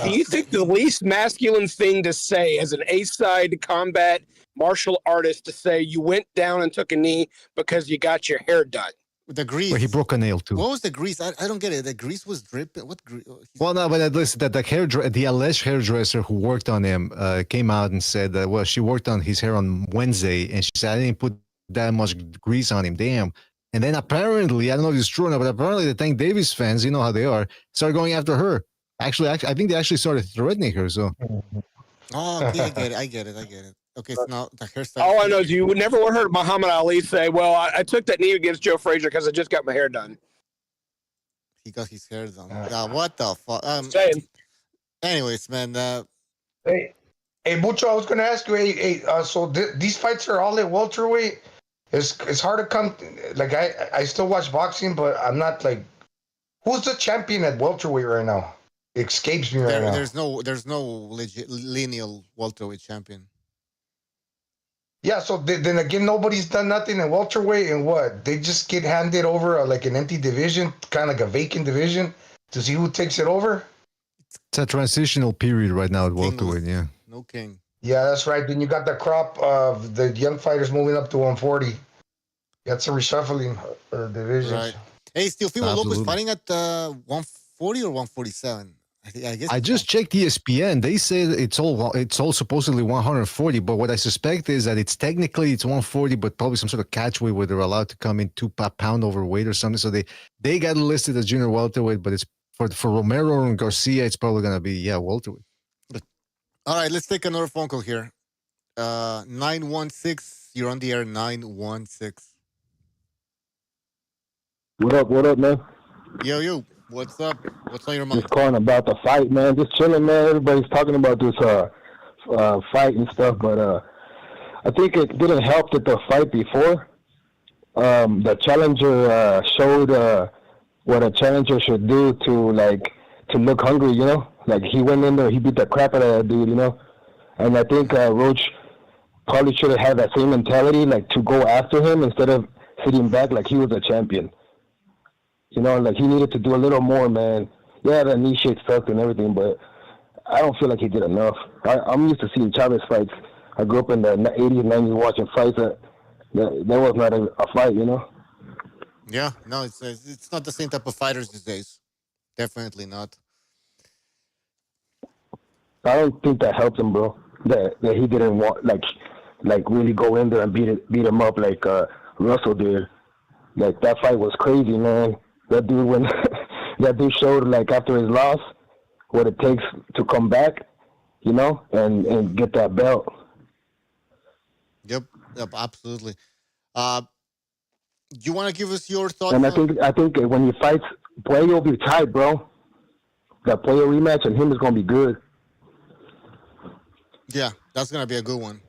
Do you think the least masculine thing to say as an A-side combat martial artist to say you went down and took a knee because you got your hair done? The grease. Where he broke a nail too. What was the grease? I don't get it. The grease was dripping. What grease? Well, no, but at least that the alleged hairdresser who worked on him came out and said that, well, she worked on his hair on Wednesday, and she said, I didn't put that much grease on him. Damn. And then apparently, I don't know if it's true or not, but apparently the Tank Davis fans, you know how they are, started going after her. Actually, I think they actually started threatening her. So. Oh, okay, I get it. Okay, so now the hairstyle. All I know is you would never heard Muhammad Ali say, well, I took that knee against Joe Frazier because I just got my hair done. He got his hair done. What the fuck? Saying. Anyways, man. Hey, Bucho, I was going to ask you, so these fights are all at welterweight? It's hard to come, like, I still watch boxing, but I'm not, like, who's the champion at welterweight right now? It escapes me right now. There's no legit lineal welterweight champion. Yeah, so then again, nobody's done nothing in welterweight, and what? They just get handed over like an empty division, kind of like a vacant division, to see who takes it over? It's a transitional period right now at welterweight, yeah. No king. Yeah, that's right. Then you got the crop of the young fighters moving up to 140. That's a reshuffling divisions. Right. Hey, Teofimo Lopez fighting at 140 or 147? I guess. I just checked ESPN. They say it's all supposedly 140, but what I suspect is that it's 140, but probably some sort of catchweight where they're allowed to come in 2 pound overweight or something. So they got listed as junior welterweight, but it's for Romero and Garcia, it's probably gonna be welterweight. All right, let's take another phone call here. 916, you're on the air. 916. What up, man? Yo, what's up? What's on your mind? Just calling about the fight, man. Just chilling, man. Everybody's talking about this fight and stuff, but I think it didn't help that the fight before the challenger showed what a challenger should do to look hungry, you know? Like, he went in there, he beat the crap out of that dude, you know? And I think Roach probably should have had that same mentality, like, to go after him instead of sitting back like he was a champion. You know, like, he needed to do a little more, man. Yeah, that knee shake sucked and everything, but I don't feel like he did enough. I'm used to seeing Chavez fights. I grew up in the 80s, 90s watching fights. That was not a fight, you know? Yeah, no, it's not the same type of fighters these days. Definitely not. I don't think that helped him, bro. That he didn't want, like really go in there and beat him up like Russell did. Like, that fight was crazy, man. That dude went that dude showed, like, after his loss, what it takes to come back, you know, and get that belt. Yep, absolutely. You want to give us your thoughts? And I think when he fights, Puello will be tight, bro. That Puello rematch and him is going to be good. Yeah, that's going to be a good one.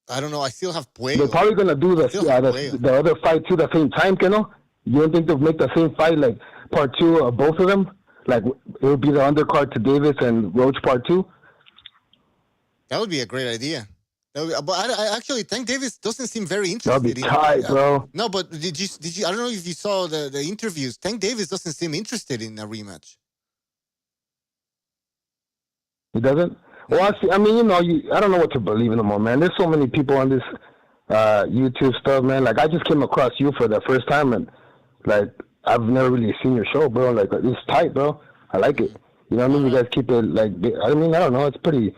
I don't know. I still have Puello. They're probably going to do the other fight, too, the same time, you know? You don't think they'll make the same fight, like, part 2 of both of them? Like, it would be the undercard to Davis and Roach part 2? That would be a great idea. But I actually think Davis doesn't seem very interested. That'll be tight, bro. No, but did you? I don't know if you saw the interviews. Tank Davis doesn't seem interested in a rematch. He doesn't? Well, I mean, you know, I don't know what to believe anymore, man. There's so many people on this YouTube stuff, man. Like, I just came across you for the first time, and, like, I've never really seen your show, bro. Like, it's tight, bro. I like it. You know what I mean? You guys keep it, like, I mean, I don't know. It's pretty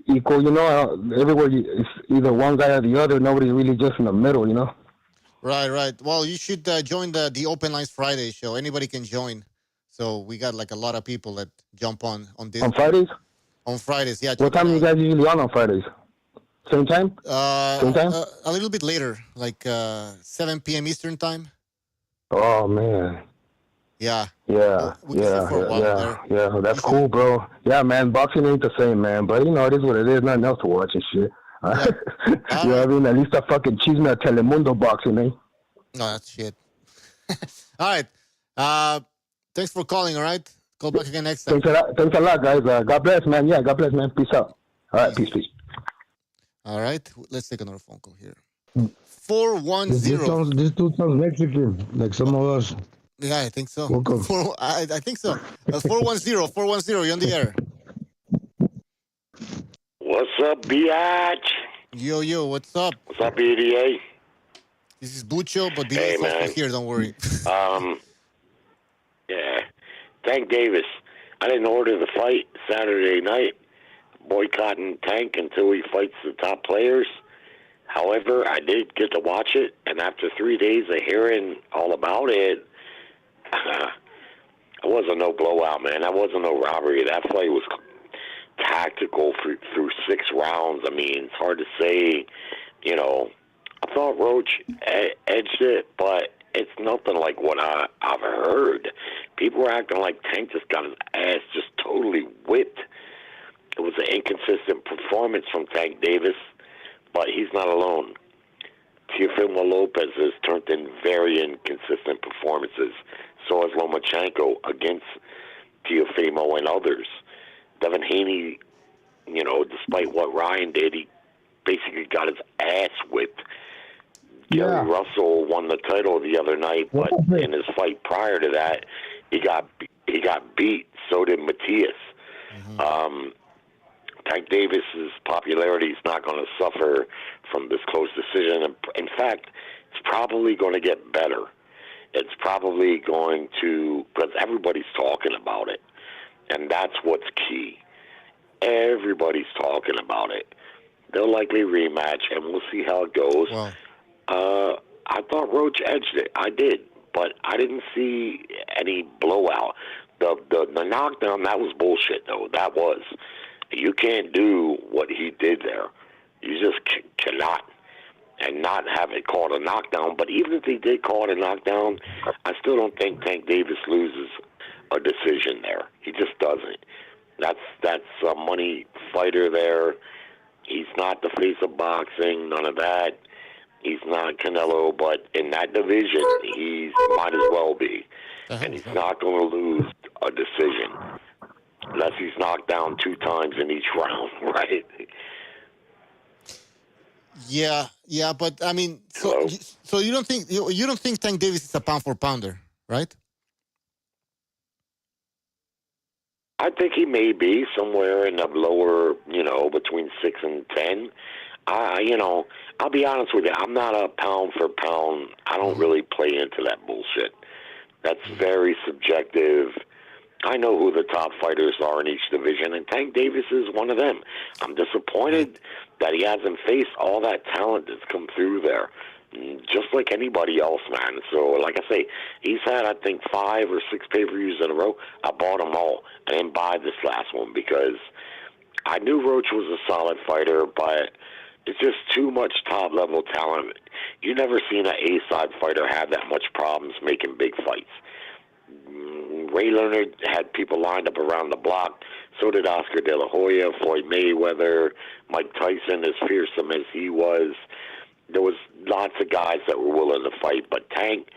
equal, you know. Everywhere it's either one guy or the other. Nobody's really just in the middle, you know. Right. Well, you should join the Open Lines Friday show. Anybody can join. So we got like a lot of people that jump on this. On Fridays? On Fridays, yeah. What time are you guys usually on Fridays? Same time? Same time? A little bit later, like 7 p.m. Eastern time. Oh, man. Yeah. Yeah. That's cool, bro. Yeah, man. Boxing ain't the same, man. But, you know, it is what it is. Nothing else to watch and shit. Yeah. You know what I mean? At least I fucking cheese me at Telemundo boxing, eh? No, that's shit. All right. Thanks for calling, all right? Call back again next time. Thanks a lot, guys. God bless, man. Yeah, God bless, man. Peace out. All right, peace. All right. Let's take another phone call here. 410. This dude sounds Mexican, like some of us. Yeah, I think so. Welcome. I think so. 410, you're on the air. What's up, biatch? Yo, what's up? What's up, EDA? This is Bucho, but hey, is also here, don't worry. Yeah. Tank Davis. I didn't order the fight Saturday night, boycotting Tank until he fights the top players. However, I did get to watch it, and after 3 days of hearing all about it, it wasn't no blowout, man. That wasn't no robbery. That fight was tactical through 6 rounds. I mean, it's hard to say, you know. I thought Roach edged it, but it's nothing like what I've heard. People were acting like Tank just got his ass just totally whipped. It was an inconsistent performance from Tank Davis, but he's not alone. Teofimo Lopez has turned in very inconsistent performances. So has Lomachenko against Teofimo and others. Devin Haney, you know, despite what Ryan did, he basically got his ass whipped. Gary Russell won the title the other night, but in his fight prior to that, he got beat. So did Matias. Mm-hmm. Tank Davis's popularity is not going to suffer from this close decision. In fact, it's probably going to get better. It's probably going to, because everybody's talking about it, and that's what's key. Everybody's talking about it. They'll likely rematch, and we'll see how it goes. Wow. I thought Roach edged it. I did, but I didn't see any blowout. The knockdown, that was bullshit, though. That was. You can't do what he did there. You just cannot. And not have it called a knockdown. But even if he did call it a knockdown, I still don't think Tank Davis loses a decision there. He just doesn't. That's a money fighter there. He's not the face of boxing, none of that. He's not Canelo, but in that division, he might as well be. And he's not going to lose a decision unless he's knocked down 2 times in each round, right? Yeah, but I mean, so you don't think Tank Davis is a pound for pounder, right? I think he may be somewhere in the lower, between 6 and 10. I'll be honest with you. I'm not a pound for pound. I don't really play into that bullshit. That's very subjective. I know who the top fighters are in each division, and Tank Davis is one of them. I'm disappointed that he hasn't faced all that talent that's come through there. just like anybody else, man. So, like I say, he's had, I think, 5 or 6 pay-per-views in a row. I bought them all. I didn't buy this last one because I knew Roach was a solid fighter, but it's just too much top-level talent. You never seen an A-side fighter have that much problems making big fights. Ray Leonard had people lined up around the block. So did Oscar De La Hoya, Floyd Mayweather, Mike Tyson, as fearsome as he was. There was lots of guys that were willing to fight, but Tank,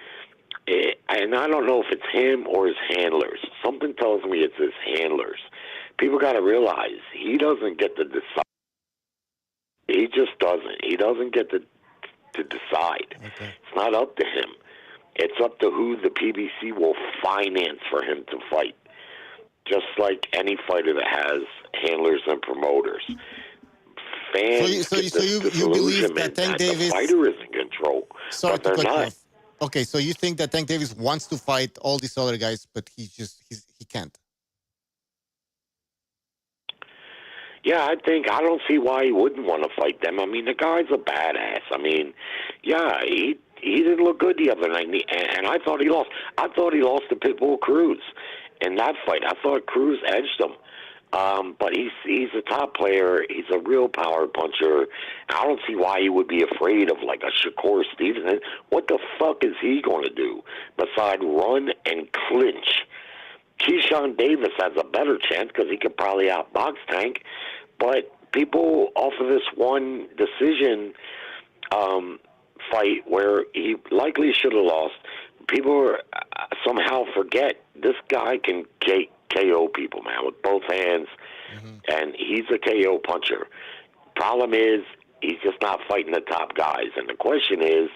and I don't know if it's him or his handlers. Something tells me it's his handlers. People got to realize he doesn't get to decide. He just doesn't. He doesn't get to decide. Okay. It's not up to him. It's up to who the PBC will finance for him to fight. Just like any fighter that has handlers and promoters. Fans so you believe that Tank Davis... the fighter is in control, sorry but they're to cut you not. off. Okay, so you think that Tank Davis wants to fight all these other guys, but he can't. Yeah, I don't see why he wouldn't want to fight them. I mean, the guy's a badass. I mean, yeah, he didn't look good the other night, and I thought he lost. I thought he lost to Pitbull Cruz in that fight. I thought Cruz edged him. But he's a top player. He's a real power puncher. I don't see why he would be afraid of like a Shakur Stevenson. What the fuck is he going to do besides run and clinch? Keyshawn Davis has a better chance because he could probably outbox Tank. But people off of this one decision fight where he likely should have lost, people somehow forget this guy can KO people, man, with both hands, and he's a KO puncher. Problem is, he's just not fighting the top guys, and the question is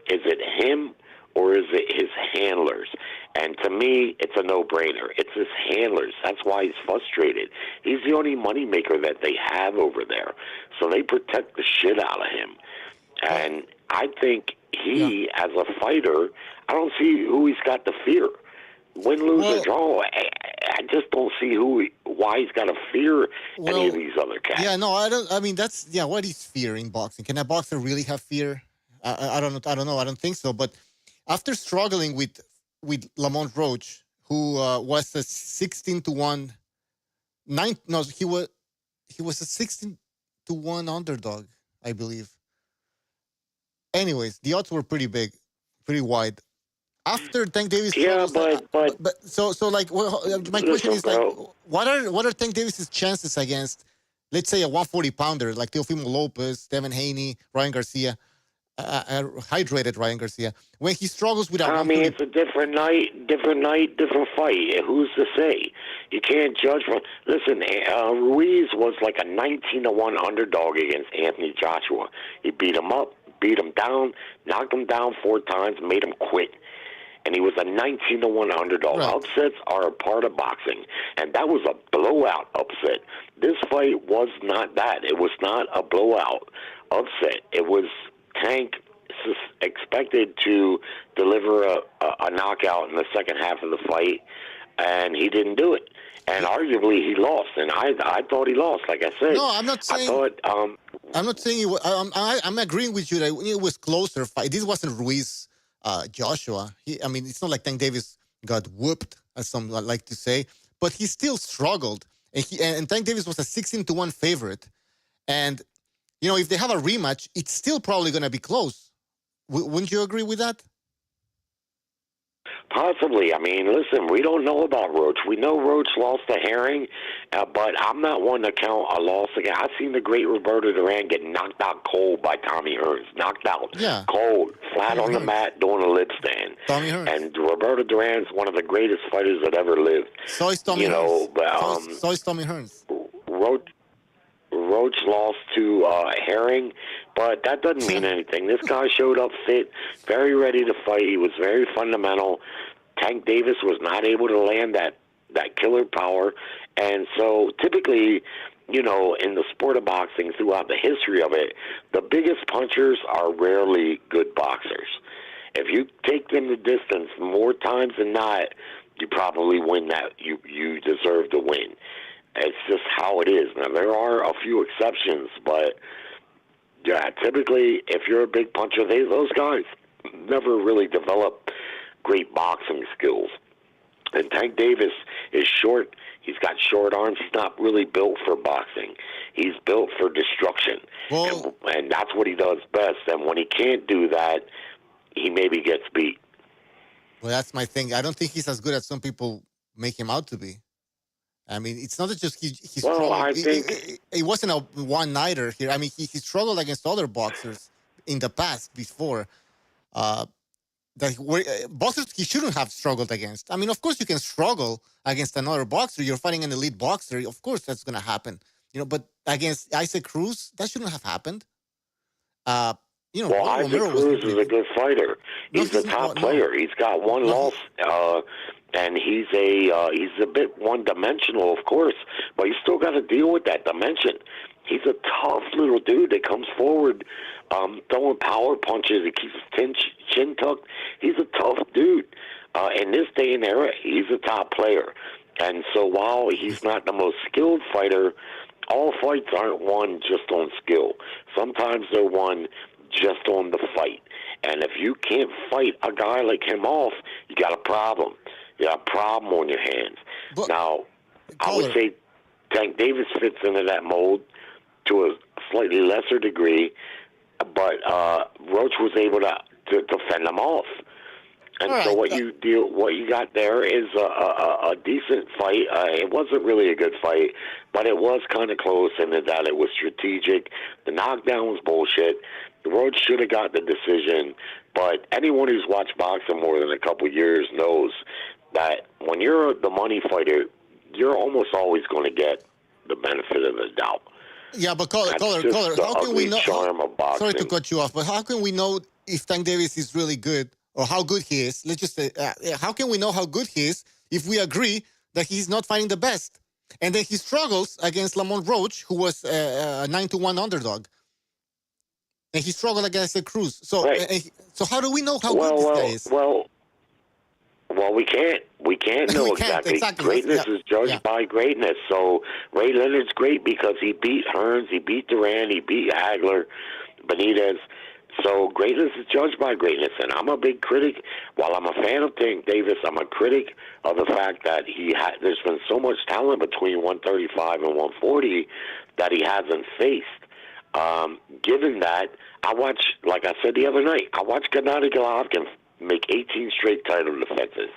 it him or is it his handlers? And to me, it's a no-brainer. It's his handlers. That's why he's frustrated. He's the only moneymaker that they have over there, so they protect the shit out of him. And I think he, as a fighter, I don't see who he's got to fear. Win, lose, or draw. I just don't see why he's got to fear any of these other cats. Yeah, no, I don't. I mean, what is fear in boxing? Can a boxer really have fear? I don't know. I don't think so. But after struggling with Lamont Roach, who was a 16-1, he was a 16-1 underdog, I believe. Anyways, the odds were pretty big, pretty wide. After Tank Davis, my question is like, what are Tank Davis's chances against, let's say, a 140 pounder like Teofimo Lopez, Devin Haney, Ryan Garcia, hydrated Ryan Garcia, when he struggles with I mean, it's a different night, different fight. Who's to say? You can't judge from. Listen, Ruiz was like a 19-1 underdog against Anthony Joshua. He beat him up, beat him down, knocked him down 4 times, made him quit. And he was a 19-1 underdog. Right. Upsets are a part of boxing, and that was a blowout upset. This fight was not that. It was not a blowout upset. It was Tank expected to deliver a knockout in the second half of the fight, and he didn't do it. And arguably, he lost. And I thought he lost. Like I said, no, I'm not saying. I'm not saying he was. I'm agreeing with you that it was closer fight. This wasn't Ruiz. Joshua. It's not like Tank Davis got whooped, as some like to say, but he still struggled. And Tank Davis was a 16-1 favorite. And, if they have a rematch, it's still probably going to be close. Wouldn't you agree with that? Possibly. I mean, listen, we don't know about Roach. We know Roach lost to Herring, but I'm not one to count a loss again. I've seen the great Roberto Duran get knocked out cold by Tommy Hearns. Knocked out cold, flat on the mat, doing a lip stand. Tommy Hearns. And Roberto Duran's one of the greatest fighters that ever lived. So is Tommy Hearns. So is Tommy Hearns. Roach lost to Herring, but that doesn't mean anything. This guy showed up fit, very ready to fight. He was very fundamental. Tank Davis was not able to land that killer power. And so typically, in the sport of boxing, throughout the history of it, the biggest punchers are rarely good boxers. If you take them the distance more times than not, you probably win that. You deserve to win. It's just how it is. Now, there are a few exceptions, but Yeah, typically, if you're a big puncher, those guys never really develop great boxing skills. And Tank Davis is short. He's got short arms. He's not really built for boxing. He's built for destruction. Well, and that's what he does best. And when he can't do that, he maybe gets beat. well, that's my thing. I don't think he's as good as some people make him out to be. I mean, it's not that just he's Well, I think it wasn't a one-nighter here. I mean, he struggled against other boxers in the past before. Boxers he shouldn't have struggled against. I mean, of course you can struggle against another boxer. You're fighting an elite boxer. Of course that's going to happen. But against Isaac Cruz, that shouldn't have happened. Well, Isaac Romero Cruz is a good fighter. He's a top player. He's got one loss, and he's a bit one-dimensional, of course, but you still got to deal with that dimension. He's a tough little dude that comes forward, throwing power punches. He keeps his chin tucked. He's a tough dude. In this day and era, he's a top player. And so while he's not the most skilled fighter, all fights aren't won just on skill. Sometimes they're won just on the fight. And if you can't fight a guy like him off, you got a problem. You got a problem on your hands. But, now, I would say Tank Davis fits into that mold to a slightly lesser degree, but Roach was able to fend him off. And so what you got there is a decent fight. It wasn't really a good fight, but it was kind of close in that it was strategic. The knockdown was bullshit. The Roach should have got the decision, but anyone who's watched boxing more than a couple years knows that when you're the money fighter, you're almost always going to get the benefit of the doubt. Yeah, but caller, how can we know? Sorry to cut you off, but how can we know if Tank Davis is really good or how good he is? Let's just say, how can we know how good he is if we agree that he's not fighting the best? And then he struggles against Lamont Roach, who was a 9-1 underdog. And he struggled against Cruz. So, so how do we know how good this guy is? Well, we can't know exactly. Greatness is judged by greatness. So Ray Leonard's great because he beat Hearns, he beat Duran, he beat Hagler, Benitez. So greatness is judged by greatness, and I'm a big critic. While I'm a fan of Tank Davis, I'm a critic of the fact that there's been so much talent between 135 and 140 that he hasn't faced. Given that, I watched, like I said the other night, I watched Gennady Golovkin make 18 straight title defenses,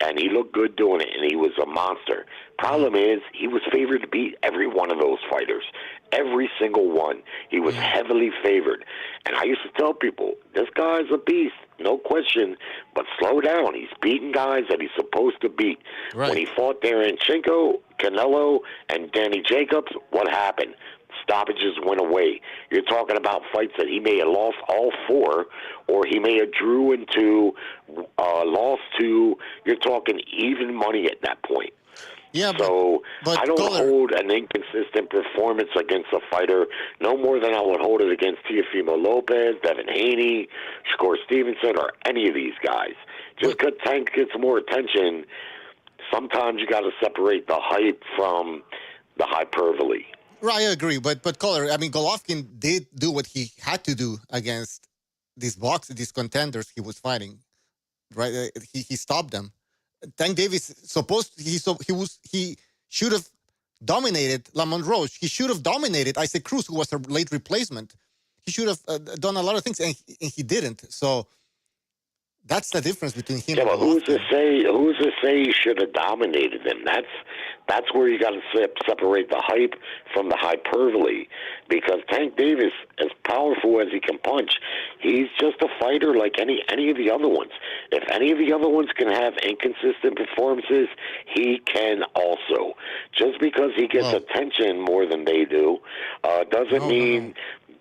and he looked good doing it, and he was a monster. Problem is, he was favored to beat every one of those fighters. Every single one. He was heavily favored. And I used to tell people, this guy's a beast, no question, but slow down. He's beating guys that he's supposed to beat. Right. When he fought Darenchenko, Canelo, and Danny Jacobs, what happened? Stoppages went away. You're talking about fights that he may have lost all four, or he may have drew into, lost to. You're talking even money at that point. Yeah, so I don't hold an inconsistent performance against a fighter no more than I would hold it against Teofimo Lopez, Devin Haney, Shakur Stevenson, or any of these guys. Just because Tank gets more attention, sometimes you got to separate the hype from the hyperbole. Right, I agree. But caller, I mean, Golovkin did do what he had to do against these contenders he was fighting. Right, he stopped them. Tank Davis he should have dominated Lamont Roach. He should have dominated Isaac Cruz, who was a late replacement. He should have done a lot of things, and he didn't. So that's the difference between him. Yeah, but who's to say he should have dominated him? That's where you got to separate the hype from the hyperbole. Because Tank Davis, as powerful as he can punch, he's just a fighter like any of the other ones. If any of the other ones can have inconsistent performances, he can also. Just because he gets attention more than they do, doesn't mean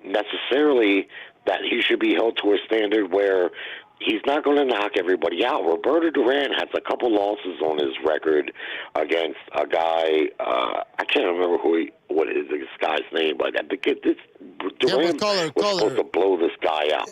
necessarily that he should be held to a standard where he's not going to knock everybody out. Roberto Duran has a couple losses on his record against a guy. I can't remember what is this guy's name, but Duran was supposed to blow this guy out.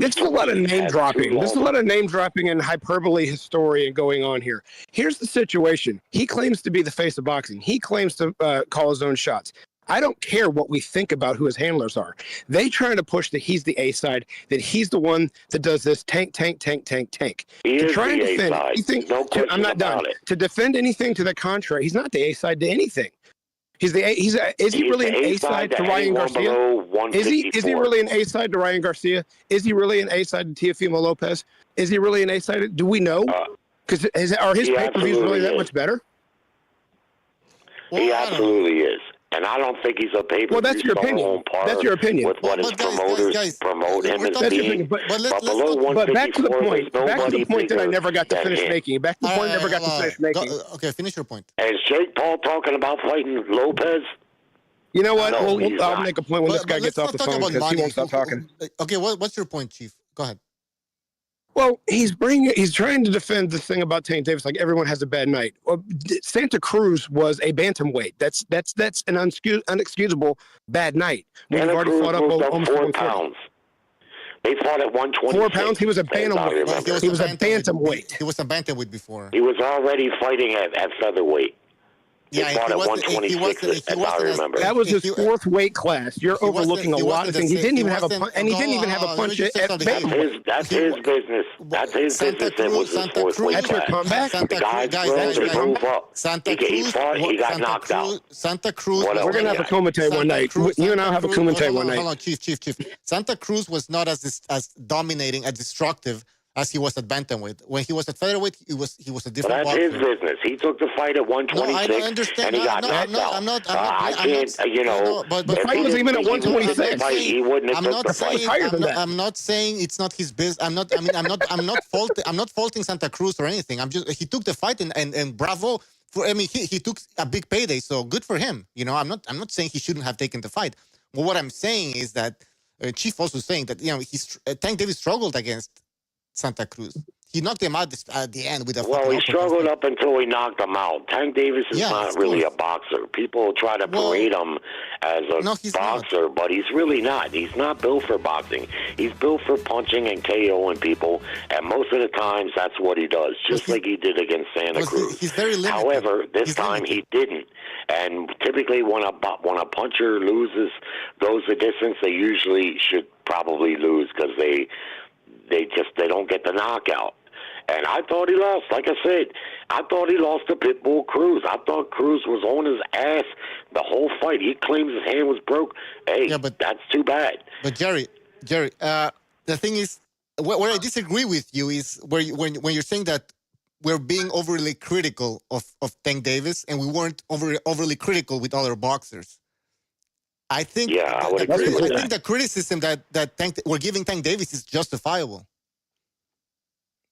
This is a lot of name dropping. This is a lot of name dropping and hyperbole historian going on here. Here's the situation. He claims to be the face of boxing. He claims to call his own shots. I don't care what we think about who his handlers are. They trying to push that he's the A side, that he's the one that does this tank. He To is try and the A defend side. anything, No question I'm not done. about it. To defend anything to the contrary, he's not the A side to anything. Is he really an A side to Ryan Garcia? Is he really an A side to Ryan Garcia? Is he really an A side to Teofimo Lopez? Is he really an A side? Do we know? Because are his pay-per-views really that much better? He absolutely is. And I don't think he's a pay-per-view. Well, that's your opinion. That's your opinion. With what his promoters promote him as being. But back to the point. Back to the point that I never got to finish making. Back to the point I never got to finish making. Okay, finish your point. Is Jake Paul talking about fighting Lopez? You know what? No, I'll make a point when this guy gets off the phone because he won't stop talking. Okay, what's your point, Chief? Go ahead. Well, he's trying to defend this thing about Tank Davis like everyone has a bad night. Well, Santa Cruz was a bantamweight. That's an unexcusable bad night. When you've already fought up almost 4 pounds. They fought at 126. 4 pounds. He was a bantamweight. He was a bantamweight. He was a bantamweight before. He was already fighting at featherweight. He fought at 126, as I remember. That was his 4th weight class. You're overlooking a lot of things. He didn't even have a punch, and he didn't even have a punch at bantamweight. That's his business. That's his business. It was his 4th weight class. The guys move up. He fought. He got knocked out. Santa Cruz. We're gonna have a commentate one night. You and I'll have a commentate one night. Hold on, Chief. Santa Cruz was not as dominating, as destructive as he was at bantamweight. When he was at featherweight, he was a different boxer. That's his business. He took the fight at 126, no, I understand. and he got knocked out. But the fight was even at 126. He wouldn't have took the fight. I'm not saying it's not his business. I'm not faulting Santa Cruz or anything. He took the fight and bravo. He took a big payday, so good for him. I'm not saying he shouldn't have taken the fight. But what I'm saying is that Chief also saying that Tank Davis struggled against Santa Cruz. He knocked him out at the end with a. Well, he struggled up until he knocked him out. Tank Davis is not really a boxer. People try to parade him as a boxer, but he's really not. He's not built for boxing. He's built for punching and KOing people, and most of the times that's what he does, just like he did against Santa Cruz. He's very limited. However, this time he didn't. And typically, when a puncher loses, goes the distance, they usually should probably lose because they don't get the knockout. And I thought he lost. Like I said, I thought he lost to Pitbull Cruz. I thought Cruz was on his ass the whole fight. He claims his hand was broke. Hey, but that's too bad. But Jerry, the thing is, where I disagree with you is when you're saying that we're being overly critical of Tank Davis and we weren't overly critical with other boxers. I think the criticism that we're giving Tank Davis is justifiable.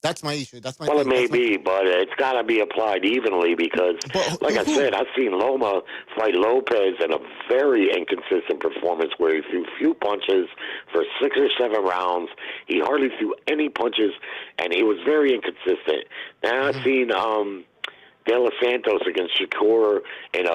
That's my issue. It may be, but it's got to be applied evenly because, I said, I've seen Loma fight Lopez in a very inconsistent performance where he threw few punches for 6 or 7 rounds. He hardly threw any punches, and he was very inconsistent. Now I've seen De Los Santos against Shakur in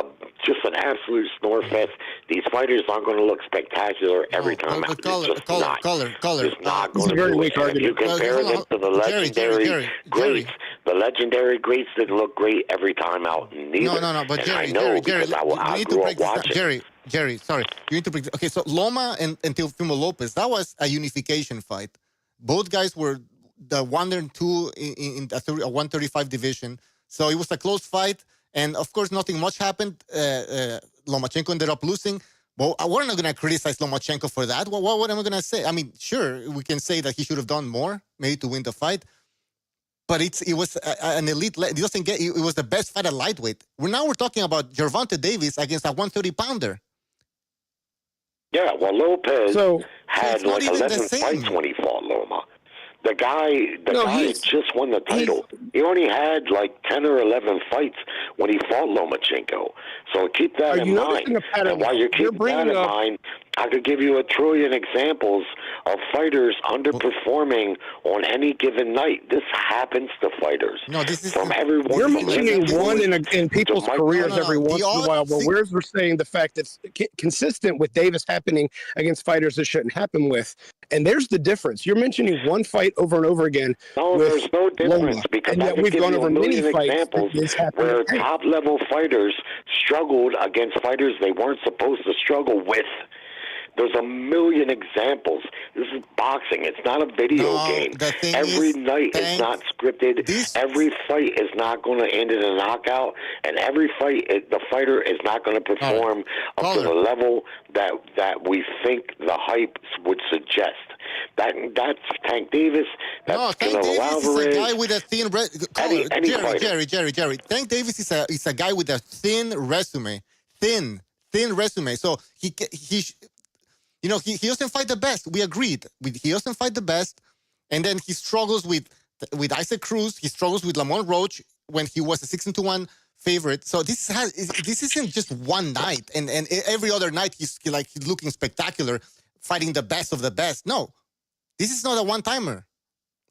just an absolute snore fest. These fighters aren't going to look spectacular every time. It's just not going to do it. If you compare them to the legendary greats, the legendary greats didn't look great every time out. Neither. No, but Jerry, I know because I grew up watching. Jerry, sorry. You need to break. Okay, so Loma and Teofimo Lopez, that was a unification fight. Both guys were the 1 and 2 in a 135 division. So it was a close fight, and of course, nothing much happened. Lomachenko ended up losing. Well, we're not going to criticize Lomachenko for that. What am I going to say? I mean, sure, we can say that he should have done more, maybe to win the fight. But it was an elite. It was the best fight at lightweight. Now we're talking about Gervonta Davis against a 130-pounder. Yeah, well, Lopez had like 11 fights when he fought Loma. The guy just won the title. He only had like 10 or 11 fights when he fought Lomachenko. So keep that in mind. And while you keep that in mind, I could give you a trillion examples of fighters underperforming on any given night. This happens to fighters. No, this is from everyone. You're from mentioning one in people's careers every once in a while, but we're saying the fact that's consistent with Davis happening against fighters that shouldn't happen with. And there's the difference. You're mentioning one fight over and over again. No, there's no difference Loma. because and I yet can we've give gone you over a many million fights examples where top-level fighters struggled against fighters they weren't supposed to struggle with. There's a million examples. This is boxing. It's not a video game. Every night is not scripted. Every fight is not going to end in a knockout. And every fight, the fighter is not going to perform up to the level that we think the hype would suggest. That's Tank Davis. That's Tank Davis Alvarez. is a guy with a thin Jerry. Jerry. Tank Davis is a guy with a thin resume. Thin resume. So he doesn't fight the best. We agreed. He doesn't fight the best, and then he struggles with Isaac Cruz. He struggles with Lamont Roach when he was a 6-1 favorite. So this isn't just one night, and every other night he's looking spectacular, fighting the best of the best. No, this is not a one-timer.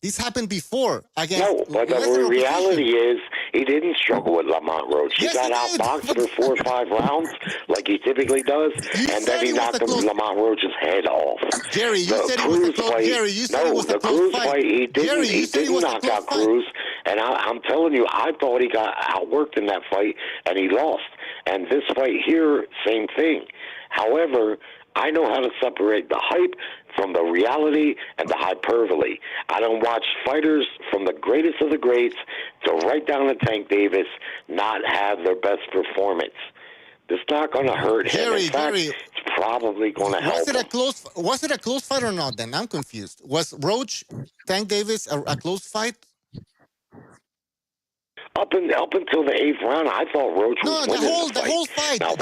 This happened before against. No, but the reality is he didn't struggle with Lamont Roach. He got outboxed for 4 or 5 rounds, like he typically does, and then he knocked Lamont Roach's head off. Jerry, you said it was a close fight. Jerry, you said it was a close fight. He didn't knock out Cruz, and I'm telling you, I thought he got outworked in that fight, and he lost. And this fight here, same thing. However, I know how to separate the hype from the reality and the hyperbole. I don't watch fighters from the greatest of the greats to right down to Tank Davis not have their best performance. It's not going to hurt him. In fact, it's probably going to help him. Was it a close fight or not then? I'm confused. Was Roach, Tank Davis a close fight? Up until the 8th round, I thought Roach was winning the whole fight. Now,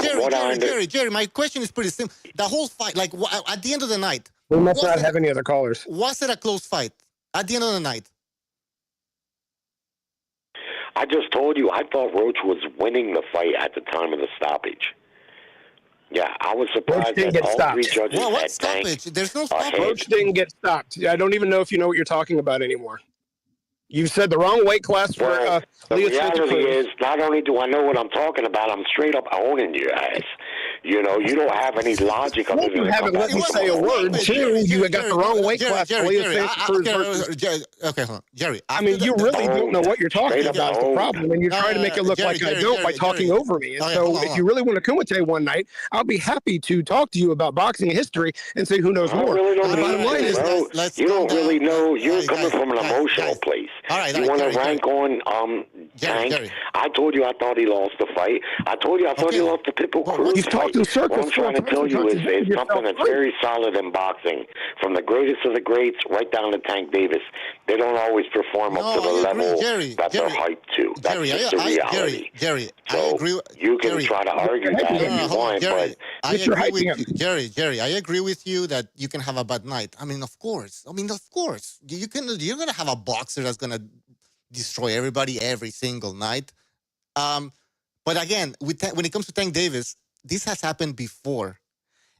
Jerry, my question is pretty simple. The whole fight, at the end of the night. We must not have any other callers. Was it a close fight at the end of the night? I just told you, I thought Roach was winning the fight at the time of the stoppage. Yeah, I was surprised that all 3 judges had stoppage? There's no stoppage. Roach didn't get stopped. I don't even know if you know what you're talking about anymore. You said the wrong weight class for the reality is, not only do I know what I'm talking about, I'm straight up owning you guys. You don't have any logic. You haven't let me say a word. Two, you got the wrong weight class. Okay, hold on. Jerry. I mean, you really don't know what you're talking about. The problem, and you're trying to make it look like I don't by talking over me. And so, if you really want to kumite one night, I'll be happy to talk to you about boxing history and say who knows more. The bottom line is, you don't really know. You're coming from an emotional place. You want to rank on Tank? I told you I thought he lost the fight. I told you I thought he lost the Pitbull Cruz fight. What I'm trying to tell you is something that's very solid in boxing. From the greatest of the greats right down to Tank Davis, they don't always perform up to the level that they're hyped to. That's just the reality. Jerry, so I agree. You can try to argue that if you want, but I agree with you. Jerry, I agree with you that you can have a bad night. I mean, of course. You're gonna have a boxer that's gonna destroy everybody every single night. But again, when it comes to Tank Davis, this has happened before.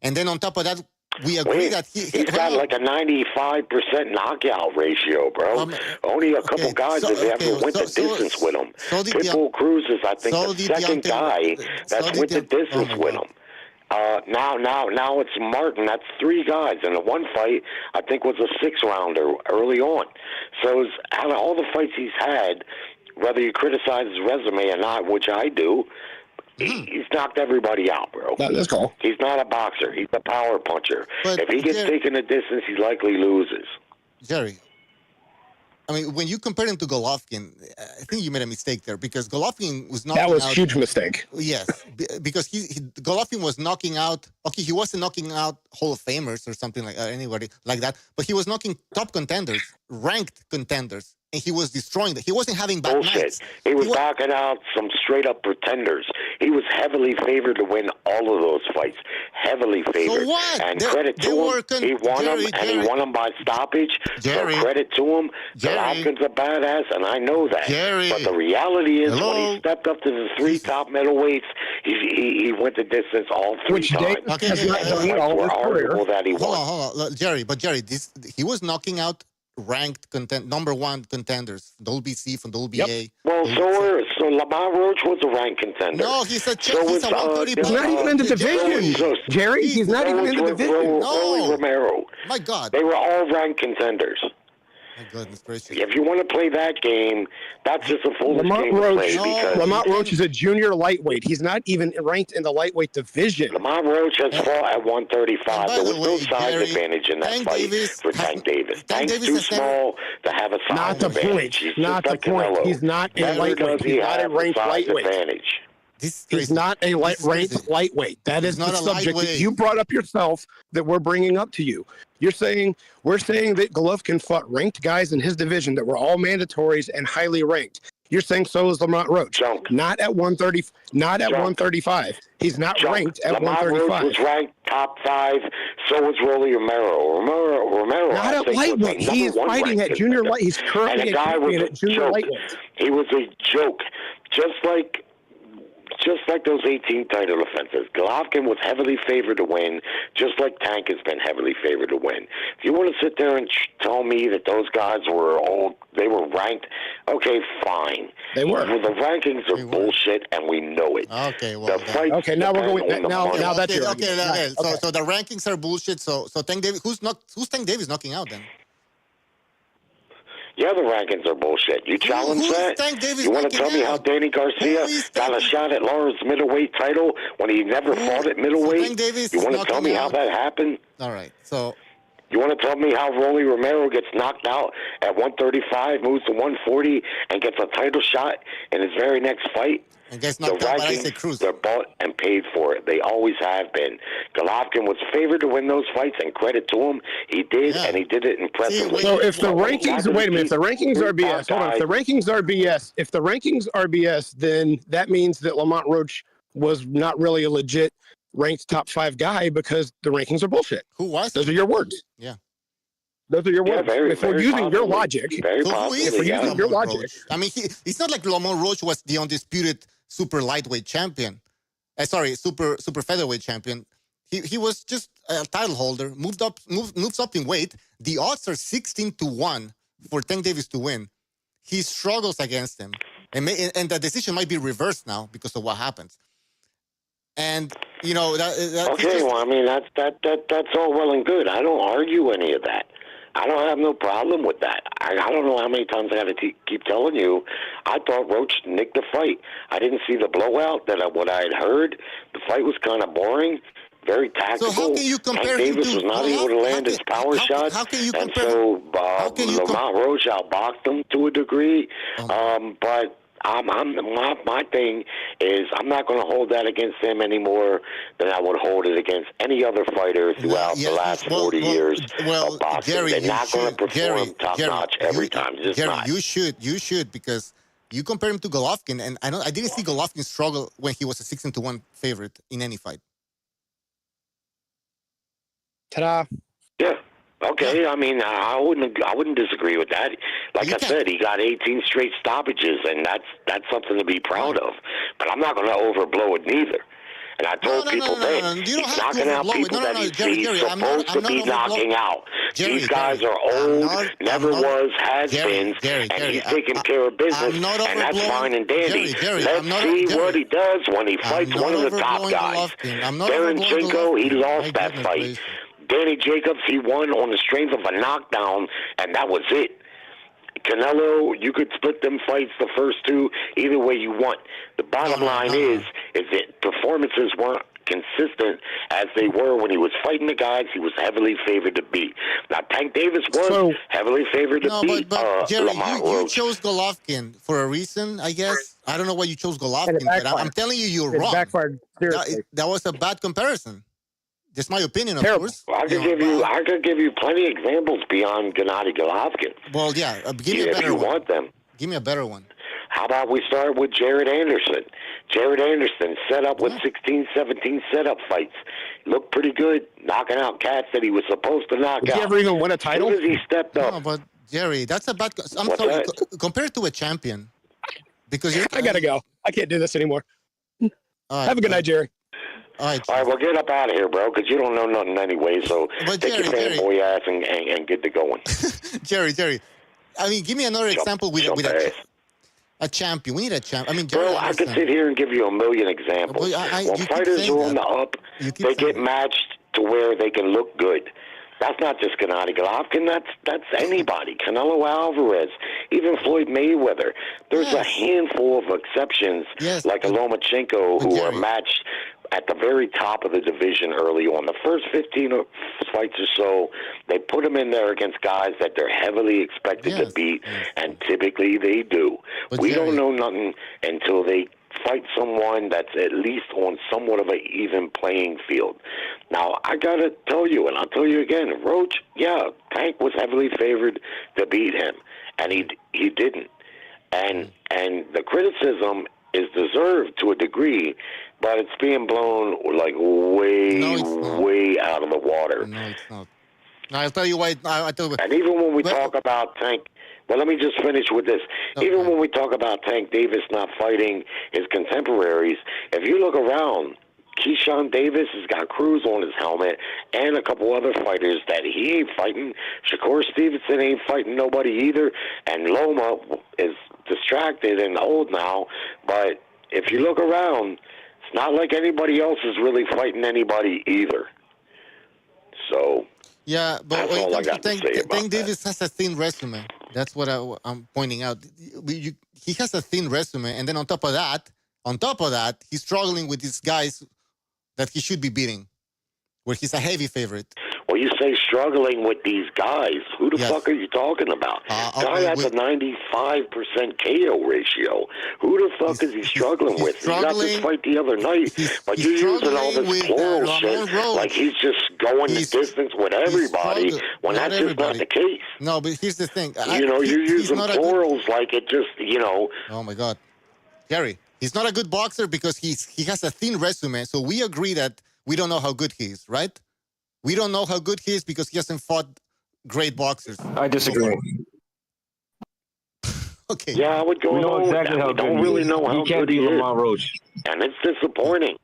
And then on top of that, we agree that he's got like a 95% knockout ratio, bro. Only a couple guys have ever went the distance with him. Pitbull Cruz is, I think, the second guy that's went the distance with him. Now it's Martin. That's 3 guys. And the one fight, I think, was a 6-rounder early on. So out of all the fights he's had, whether you criticize his resume or not, which I do, he's knocked everybody out, bro. That's cool. He's not a boxer. He's a power puncher. But if he gets taken a distance, he likely loses. Jerry, I mean, when you compare him to Golovkin, I think you made a mistake there because Golovkin was knocking out... That was a huge mistake. Yes, because Golovkin was knocking out... Okay, he wasn't knocking out Hall of Famers or something like anybody like that, but he was knocking top contenders, ranked contenders. and he was destroying them. He wasn't having bad Bullshit. nights. He was knocking out some straight up pretenders. He was heavily favored to win all of those fights. Heavily favored. So what? And credit to him, he won them, and he won them by stoppage. Jerry, so credit to him. Golovkin's a badass, and I know that. But the reality is, when he stepped up to the 3 top middleweights, he went the distance all 3 times. Okay, Horrible that he won. Hold on, Jerry. But Jerry, he was knocking out ranked number 1 contenders, the WBC from the WBA. Well, so Lamont Roach was a ranked contender. No, he's a 130. He's not even in the division, Jerry. He's not even in the division. No, Romero. My God, they were all ranked contenders. My goodness gracious. If you want to play that game, that's just a foolish game to play. Because Lamont Roach is a junior lightweight. He's not even ranked in the lightweight division. Lamont Roach has fought at 135. There was no size advantage in that fight for Tank Davis. Tank's too small to have a size advantage. He's not the point. He's not a lightweight. He's not a ranked lightweight. He's not a ranked lightweight. That is the subject that you brought up yourself that we're bringing up to you. We're saying that Golovkin fought ranked guys in his division that were all mandatories and highly ranked. You're saying so is Lamont Roach. Not at 130, not at 135. He's not ranked at Lamont 135. Roach was ranked top 5. So was Rolly Romero. Romero. Not at lightweight. He is fighting at junior light. He's currently a champion at junior lightweight. He was a joke. Just like those 18 title defenses, Golovkin was heavily favored to win, just like Tank has been heavily favored to win. If you want to sit there and tell me that those guys were ranked, okay, fine. They were. Well, the rankings are bullshit, and we know it. Okay, well, okay. Now we're going. Now that's your okay. So the rankings are bullshit. So Tank Davis, who's Tank Davis knocking out then? Yeah, the rankings are bullshit. You challenge that? You want to tell me how Danny Garcia got a shot at Lawrence middleweight title when he never fought at middleweight? You want to tell me how that happened? All right. So you want to tell me how Rolly Romero gets knocked out at 135, moves to 140, and gets a title shot in his very next fight? And gets The knocked out by Isaac rankings, Cruz. they're bought and paid for it. They always have been. Golovkin was favored to win those fights, and credit to him, he did, and he did it impressively. So if the rankings, wait a minute, if the rankings are BS, hold on. If the rankings are BS, then that means that Lamont Roach was not really a legit ranked top 5 guy because the rankings are bullshit. Who was? Those are your words. Yeah. Those are your words. Very, if we're using your logic, I mean, it's not like Lamont Roach was the undisputed super lightweight champion. Super featherweight champion. He was just a title holder. Moves up in weight. The odds are 16-1 for Tank Davis to win. He struggles against him, and the decision might be reversed now because of what happens. And you know that okay, well, I mean that's all well and good. I don't argue any of that. I don't have no problem with that. I don't know how many times I got to keep telling you. I thought Roach nicked the fight. I didn't see the blowout. What I had heard, the fight was kind of boring, very tactical. So how can you compare Tank Davis was not able to land his power shots. How can you compare? And so Lamont Roach outboxed him to a degree. But my thing is I'm not going to hold that against him any more than I would hold it against any other fighter throughout the last 40 years of boxing. Jerry, they're not going to perform top-notch every time. Just Jerry, not. you should because you compare him to Golovkin, and I didn't see Golovkin struggle when he was a 16-1 favorite in any fight. Ta-da. Yeah. Okay, I mean, I wouldn't disagree with that. Like I said, he got 18 straight stoppages, and that's something to be proud of. But I'm not going to overblow it neither. And I told people he's knocking out people that he's supposed to be knocking out. These guys are old, never was, has been, and he's taking care of business, and that's fine and dandy. Let's see what he does when he fights one of the top guys. Derenchenko, he lost that fight. Danny Jacobs, he won on the strength of a knockdown, and that was it. Canelo, you could split them fights, the first 2, either way you want. The bottom line is that performances weren't consistent as they were when he was fighting the guys he was heavily favored to beat. Now, Tank Davis was heavily favored to beat but Jerry, Lamont you Roach. chose Golovkin for a reason, I guess. I don't know why you chose Golovkin, but I'm telling you, you're wrong. Backfired seriously. That was a bad comparison. Just my opinion, of Terrible. course. I could give you plenty of examples beyond Gennady Golovkin. Well, yeah. Give me a If better you one. want them. Give me a better one. How about we start with Jared Anderson? Jared Anderson set up with 16, 17 setup fights. Looked pretty good, knocking out cats that he was supposed to knock Did out. he ever even win a As title? soon as he stepped up. No, but Jerry, that's a bad. I'm What's sorry. that? Compared to a champion, because you're. I gotta go. I can't do this anymore. All right, Have a good night, Jerry. All right. All right, well, get up out of here, bro, because you don't know nothing anyway. So But take your Jerry. fanboy ass and get to going. Jerry. I mean, give me another example with a champion. We need a champion. I mean, Jerry, Bro, I could sit here and give you a million examples. Well, when you keep fighters saying are on that. the up, You keep they saying get that. matched to where they can look good. That's not just Gennady Golovkin. That's anybody. Canelo Alvarez, even Floyd Mayweather. There's a handful of exceptions, like a Lomachenko, who are matched at the very top of the division early on. The first 15 fights or so, they put them in there against guys that they're heavily expected to beat, and typically they do. But we Jerry, don't know nothing until they fight someone that's at least on somewhat of an even playing field. Now, I got to tell you, and I'll tell you again, Roach, Tank was heavily favored to beat him, and he didn't. And the criticism is deserved to a degree, but it's being blown like way out of the water. No, it's not. No, I'll tell you why. I'll tell you. And even when we talk about Tank, well, let me just finish with this. Okay. Even when we talk about Tank Davis not fighting his contemporaries, if you look around, Keyshawn Davis has got Cruz on his helmet and a couple other fighters that he ain't fighting. Shakur Stevenson ain't fighting nobody either. And Loma is distracted and old now. But if you look around, it's not like anybody else is really fighting anybody either. So Yeah, but that's all I got to say about Tank that. Davis has a thin resume. That's what I'm pointing out. He has a thin resume, and then on top of that, he's struggling with these guys that he should be beating, where he's a heavy favorite. Well, you say struggling with these guys. Who the fuck are you talking about? Guy has a 95% KO ratio. Who the fuck is he struggling with? He got this fight the other night, but you're using all this plural shit like he's just going the distance with everybody when that's just not the case. No, but here's the thing. You're using plurals like it just, Oh, my God. Jerry, he's not a good boxer because he has a thin resume, so we agree that we don't know how good he is, right? We don't know how good he is because he hasn't fought great boxers. I disagree. Okay. Yeah, I would go along with that. We don't really know how good he is. Roach. And it's disappointing.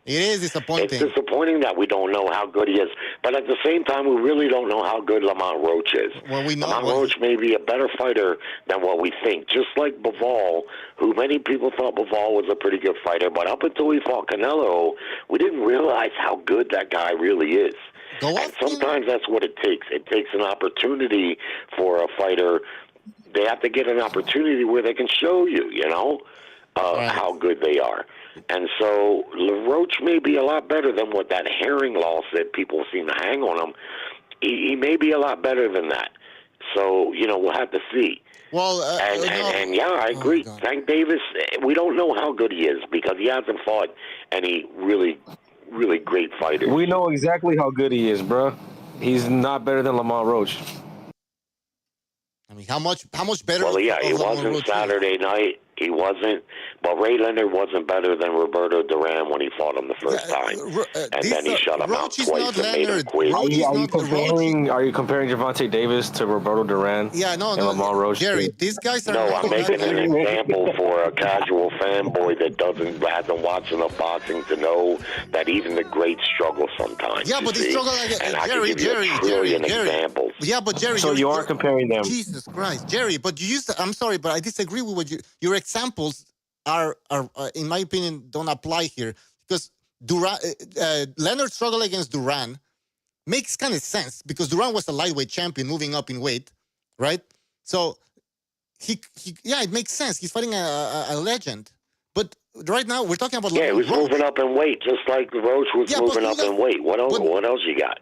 It is disappointing. It's disappointing that we don't know how good he is. But at the same time, we really don't know how good Lamont Roach is. Well, we know Lamont Roach may be a better fighter than what we think. Just like Bivol, who many people thought Bivol was a pretty good fighter. But up until he fought Canelo, we didn't realize how good that guy really is. And sometimes that's what it takes. It takes an opportunity for a fighter. They have to get an opportunity where they can show you, how good they are. And so LaRoche may be a lot better than what that Herring loss that people seem to hang on him. He may be a lot better than that. So, we'll have to see. Well, I agree. Tank Davis, we don't know how good he is because he hasn't fought any really, really great fighters. We know exactly how good he is, bro. He's not better than Lamont Roach. I mean, how much better? Well, yeah, he wasn't Saturday night. He wasn't. But Ray Leonard wasn't better than Roberto Duran when he fought him the first time. And then he shut him out twice and made him quit. Are you comparing Gervonta Davis to Roberto Duran? Yeah, no, Lamont Roach? Jerry, these guys are. No, I'm making an example for a casual fanboy that hasn't watched enough boxing to know that even the greats struggle sometimes. Yeah, but they struggle like and I can give you a trillion examples. Yeah, but Jerry, so you are comparing them. Jesus Christ, Jerry, but you used. I'm sorry, but I disagree with what your examples are in my opinion, don't apply here because Leonard struggle against Duran makes kind of sense because Duran was a lightweight champion moving up in weight, right? So it makes sense. He's fighting a legend. But right now we're talking about he was Roach. moving up in weight just like Roach was moving up in weight. What else you got?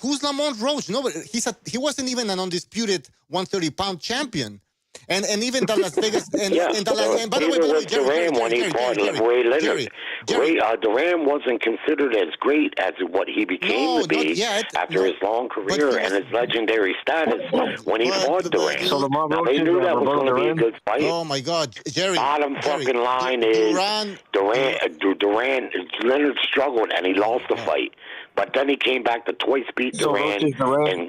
Who's Lamont Roach? Nobody. He wasn't even an undisputed 130-pound champion. And even the Las Vegas and, Yeah, and, the, and by the way, even Jerry, with Duran when he fought Ray Leonard, Duran wasn't considered as great as what he became to be after his long career and his legendary status when he fought Duran. Now, they knew that was going to be a good fight. Oh my God, Jerry! Bottom fucking line is Duran. Leonard struggled and he lost the fight, but then he came back to twice beat Duran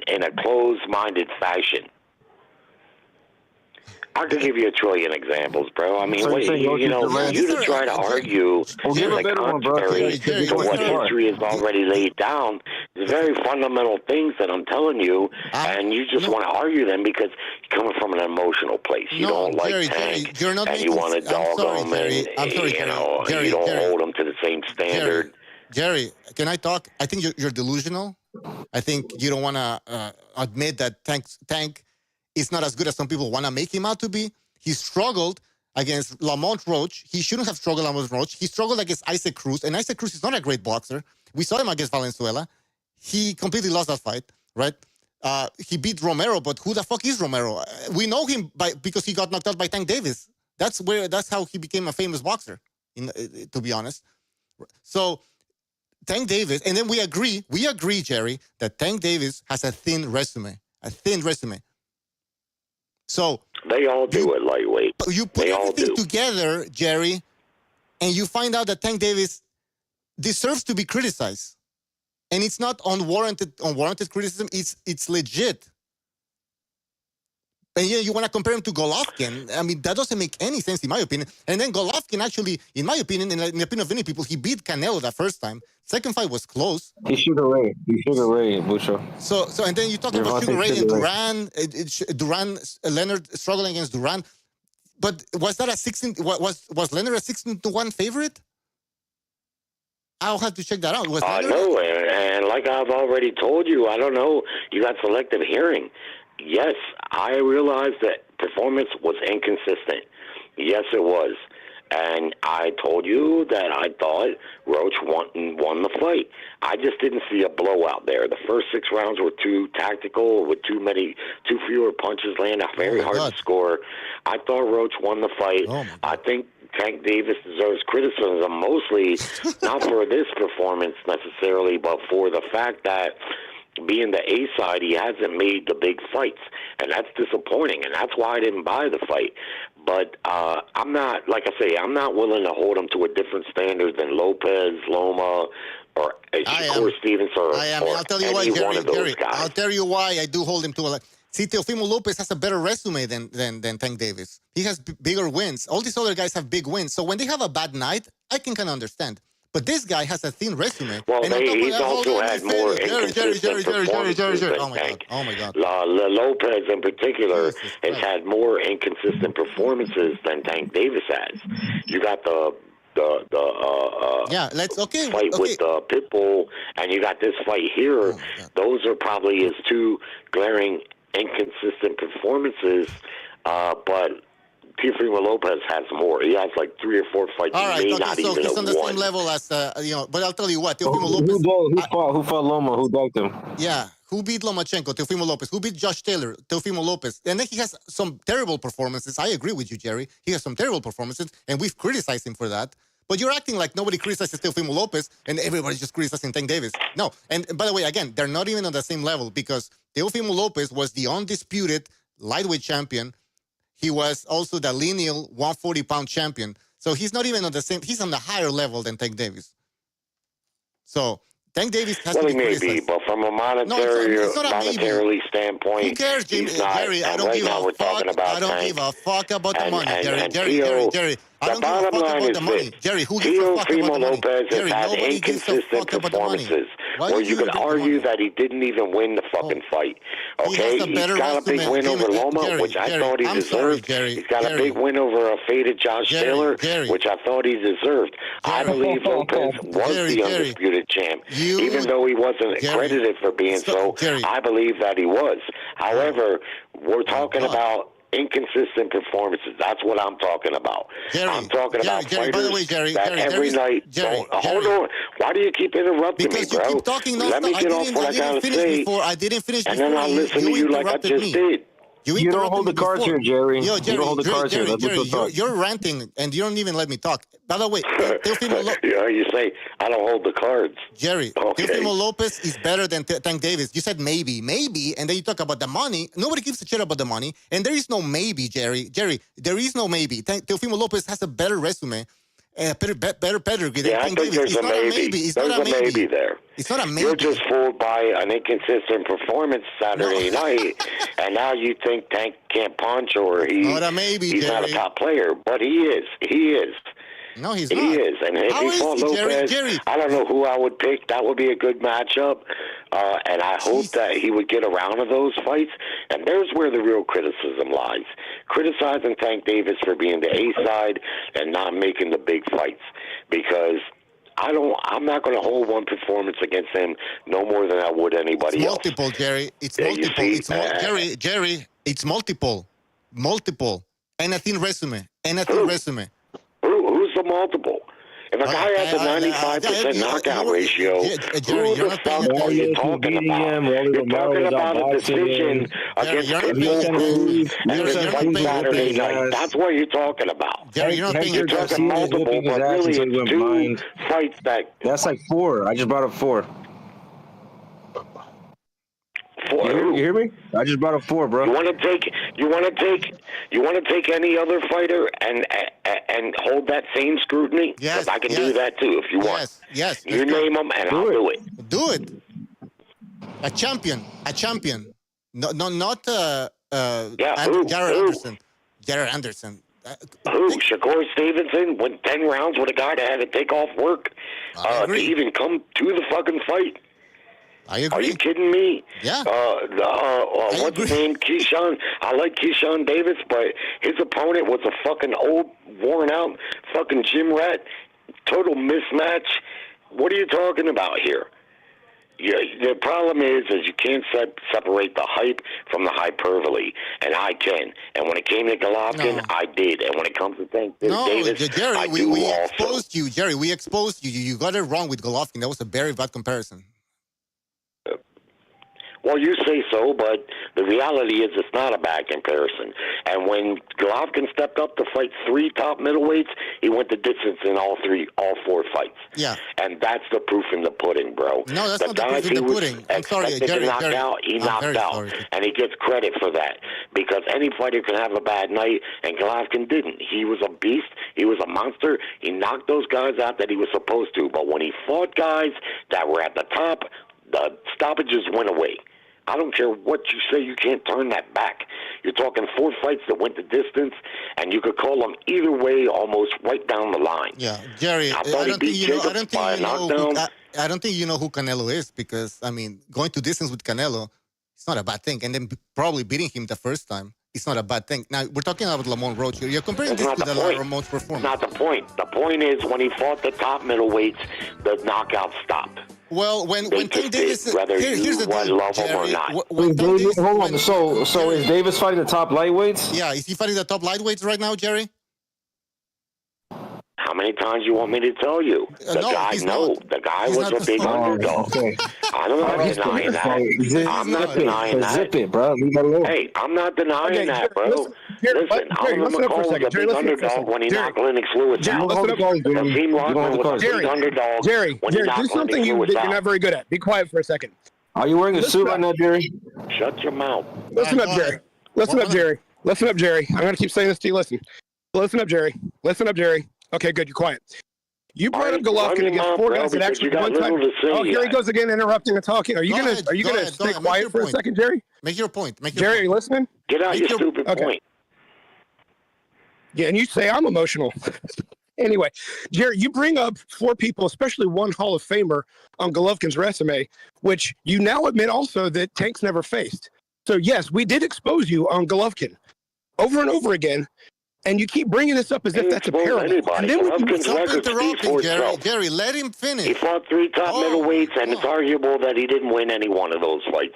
in a closed-minded fashion. I could give you a trillion examples, bro. I mean, you to try to argue the contrary to what history has already laid down is very fundamental things that I'm telling you, and you just want to argue them because you're coming from an emotional place. You don't like Tank, and you want to dog them, and you don't hold them to the same standard. Jerry, can I talk? I think you're delusional. I think you don't want to admit that Tank is not as good as some people want to make him out to be. He struggled against Lamont Roach. He shouldn't have struggled Lamont Roach. He struggled against Isaac Cruz, and Isaac Cruz is not a great boxer. We saw him against Valenzuela. He completely lost that fight, right? He beat Romero, but who the fuck is Romero? We know him because he got knocked out by Tank Davis. That's how he became a famous boxer, to be honest. So Tank Davis, and then we agree, Jerry, that Tank Davis has a thin resume. So they all do it lightweight. You put everything together, Jerry, and you find out that Tank Davis deserves to be criticized. And it's not unwarranted criticism, it's legit. And you want to compare him to Golovkin. I mean, that doesn't make any sense in my opinion. And then Golovkin actually, in my opinion, in the opinion of many people, he beat Canelo that first time. Second fight was close. He Sugar Ray, Bucho. So and then you talk about Sugar Ray and Duran, Leonard struggling against Duran. But was that a 16? Was Leonard a 16-1 favorite? I'll have to check that out. No, and like I've already told you, I don't know. You got selective hearing. Yes, I realized that performance was inconsistent. Yes, it was. And I told you that I thought Roach won the fight. I just didn't see a blowout there. The first 6 rounds were too tactical, with too fewer punches landed, very hard to score. I thought Roach won the fight. I think Tank Davis deserves criticism, mostly not for this performance necessarily, but for the fact that being the A side, he hasn't made the big fights, and that's disappointing, and that's why I didn't buy the fight. But I'm not, like I say, I'm not willing to hold him to a different standard than Lopez, Loma, or Shakur Stevens, or I'll tell you why, any one of those guys. I'll tell you why I do hold him to a. See, Teofimo Lopez has a better resume than Tank Davis. He has bigger wins. All these other guys have big wins. So when they have a bad night, I can kind of understand. But this guy has a thin resume. Well, he's also had more inconsistent performances than Tank. Oh, my God. Lopez, in particular, has had more inconsistent performances than Tank Davis has. You got the fight with the Pitbull, and you got this fight here. Those are probably his 2 glaring inconsistent performances, but Teofimo Lopez has more. He has like 3 or 4 fights. All right, so he's on the same level as But I'll tell you what, Teofimo Lopez. Who fought Loma? Who dogged him? Yeah, who beat Lomachenko? Teofimo Lopez. Who beat Josh Taylor? Teofimo Lopez. And then he has some terrible performances. I agree with you, Jerry. He has some terrible performances, and we've criticized him for that. But you're acting like nobody criticizes Teofimo Lopez, and everybody's just criticizing Tank Davis. No, and by the way, again, they're not even on the same level because Teofimo Lopez was the undisputed lightweight champion. He was also the lineal 140-pound champion. So he's not even on the same. He's on the higher level than Tank Davis. So Tank Davis has to be criticized. Well, he may be, but from a monetarily standpoint, who cares, Jerry? I don't give a fuck. I don't give a fuck about the money, Jerry. I don't give a fuck about the money. Jerry, who gives a fuck about the money? Lopez has had inconsistent performances where you could argue that he didn't even win the fucking fight. Okay? He's got a big win over Loma, which I thought he deserved. He's got a big win over a faded Josh Taylor, which I thought he deserved. I believe Lopez was the undisputed champ. Even though he wasn't credited for being so, I believe that he was. However, we're talking about inconsistent performances. That's what I'm talking about. I'm talking about fighters that every night don't... Hold on. Why do you keep interrupting me, bro? You keep talking Let me get off what I gotta say. I didn't finish before. And then I'll listen to you like I just did. You don't hold the cards here, Jerry. Yo, Jerry, you don't hold the cards here. That's what Jerry, you're ranting, and you don't even let me talk. By the way, Teofimo Yeah, you say, I don't hold the cards. Jerry, Okay. Teofimo Lopez is better than Tank Davis. You said maybe, and then you talk about the money. Nobody gives a shit about the money, and there is no maybe, Jerry. Jerry, there is no maybe. Teofimo Lopez has a better resume, better pedigree than Yeah, I Tank think Davis. there's a maybe. It's There's not a maybe there. It's not a maybe. You're just fooled by an inconsistent performance Saturday night, and now you think Tank can't punch or he's not a top player, but he is. He is. No, he's not. He is. And if he fought Lopez, I don't know who I would pick. That would be a good matchup. And I hope that he would get around to those fights. And there's where the real criticism lies. Criticizing Tank Davis for being the A side and not making the big fights. Because I'm not going to hold one performance against him no more than I would anybody else. Multiple, Jerry. It's multiple. Jerry, it's multiple. Anything resume. Who's the multiple? If a guy has a 95% knockout ratio, who the fuck are you talking about? You're talking about a decision against Cruz and this fight Saturday night. That's what you're talking about. You're talking multiple, but really it's two fights that... That's like 4. I just brought up 4. You hear me? I just brought up 4, bro. You want to take any other fighter and hold that same scrutiny? Yes, I can do that too if you want. Yes. You name them and I'll do it. Do it. A champion. No, not Jared Anderson. Jared Anderson. Who? Shakur Stevenson went 10 rounds with a guy that had to take off work to even come to the fucking fight. I agree. Are you kidding me? Yeah. What's his name? Keyshawn. I like Keyshawn Davis, but his opponent was a fucking old, worn-out fucking gym rat. Total mismatch. What are you talking about here? The problem is you can't separate the hype from the hyperbole, and I can. And when it came to Golovkin, I did. And when it comes to Davis, Jerry, I do we also. Exposed you, Jerry. We exposed you. You got it wrong with Golovkin. That was a very bad comparison. Well, you say so, but the reality is it's not a bad comparison. And when Golovkin stepped up to fight 3 top middleweights, he went the distance in all 4 fights. Yeah. And that's the proof in the pudding, bro. No, that's not the proof in the pudding. I'm sorry, Jerry. He knocked out. And he gets credit for that. Because any fighter can have a bad night, and Golovkin didn't. He was a beast. He was a monster. He knocked those guys out that he was supposed to. But when he fought guys that were at the top, the stoppages went away. I don't care what you say, you can't turn that back. You're talking 4 fights that went the distance, and you could call them either way, almost right down the line. Yeah, Jerry, I don't think you know who Canelo is, because, I mean, going to distance with Canelo, it's not a bad thing. And then probably beating him the first time, it's not a bad thing. Now, we're talking about Lamont Roach here. You're comparing this to the Ramon's performance. Not the point. The point is, when he fought the top middleweights, the knockout stopped. Well, when Tank Davis, here's the thing, love him or not. Hold on. So is Davis fighting the top lightweights? Yeah, is he fighting the top lightweights right now, Jerry? How many times you want me to tell you? The guy was a big underdog. I'm not denying that. I'm not denying that. Zip it, bro. Leave it alone. Hey, I'm not denying that, bro. Listen, Alvin McCall was a big underdog when he knocked Lennox Lewis out. Team Rockman was a big underdog when he knocked something Lennox Lewis you're not very good at. Be quiet for a second. Are you wearing a suit right now, Jerry? Shut your mouth. Listen up, Jerry. Listen up, Jerry. I'm going to keep saying this to you. Listen up, Jerry. Okay, good. You're quiet. You brought up Golovkin against 4 guys that actually one time. Oh, here he goes again, interrupting and talking. Are you gonna stay quiet for a second, Jerry? Make your point. Jerry, are you listening? Get out your stupid point. Yeah, and you say I'm emotional. Anyway, Jerry, you bring up 4 people, especially one Hall of Famer on Golovkin's resume, which you now admit also that Tank's never faced. So yes, we did expose you on Golovkin over and over again. And you keep bringing this up as if that's a parallel. And then Jerry, let him finish. He fought 3 top middleweights, and it's arguable that he didn't win any one of those fights.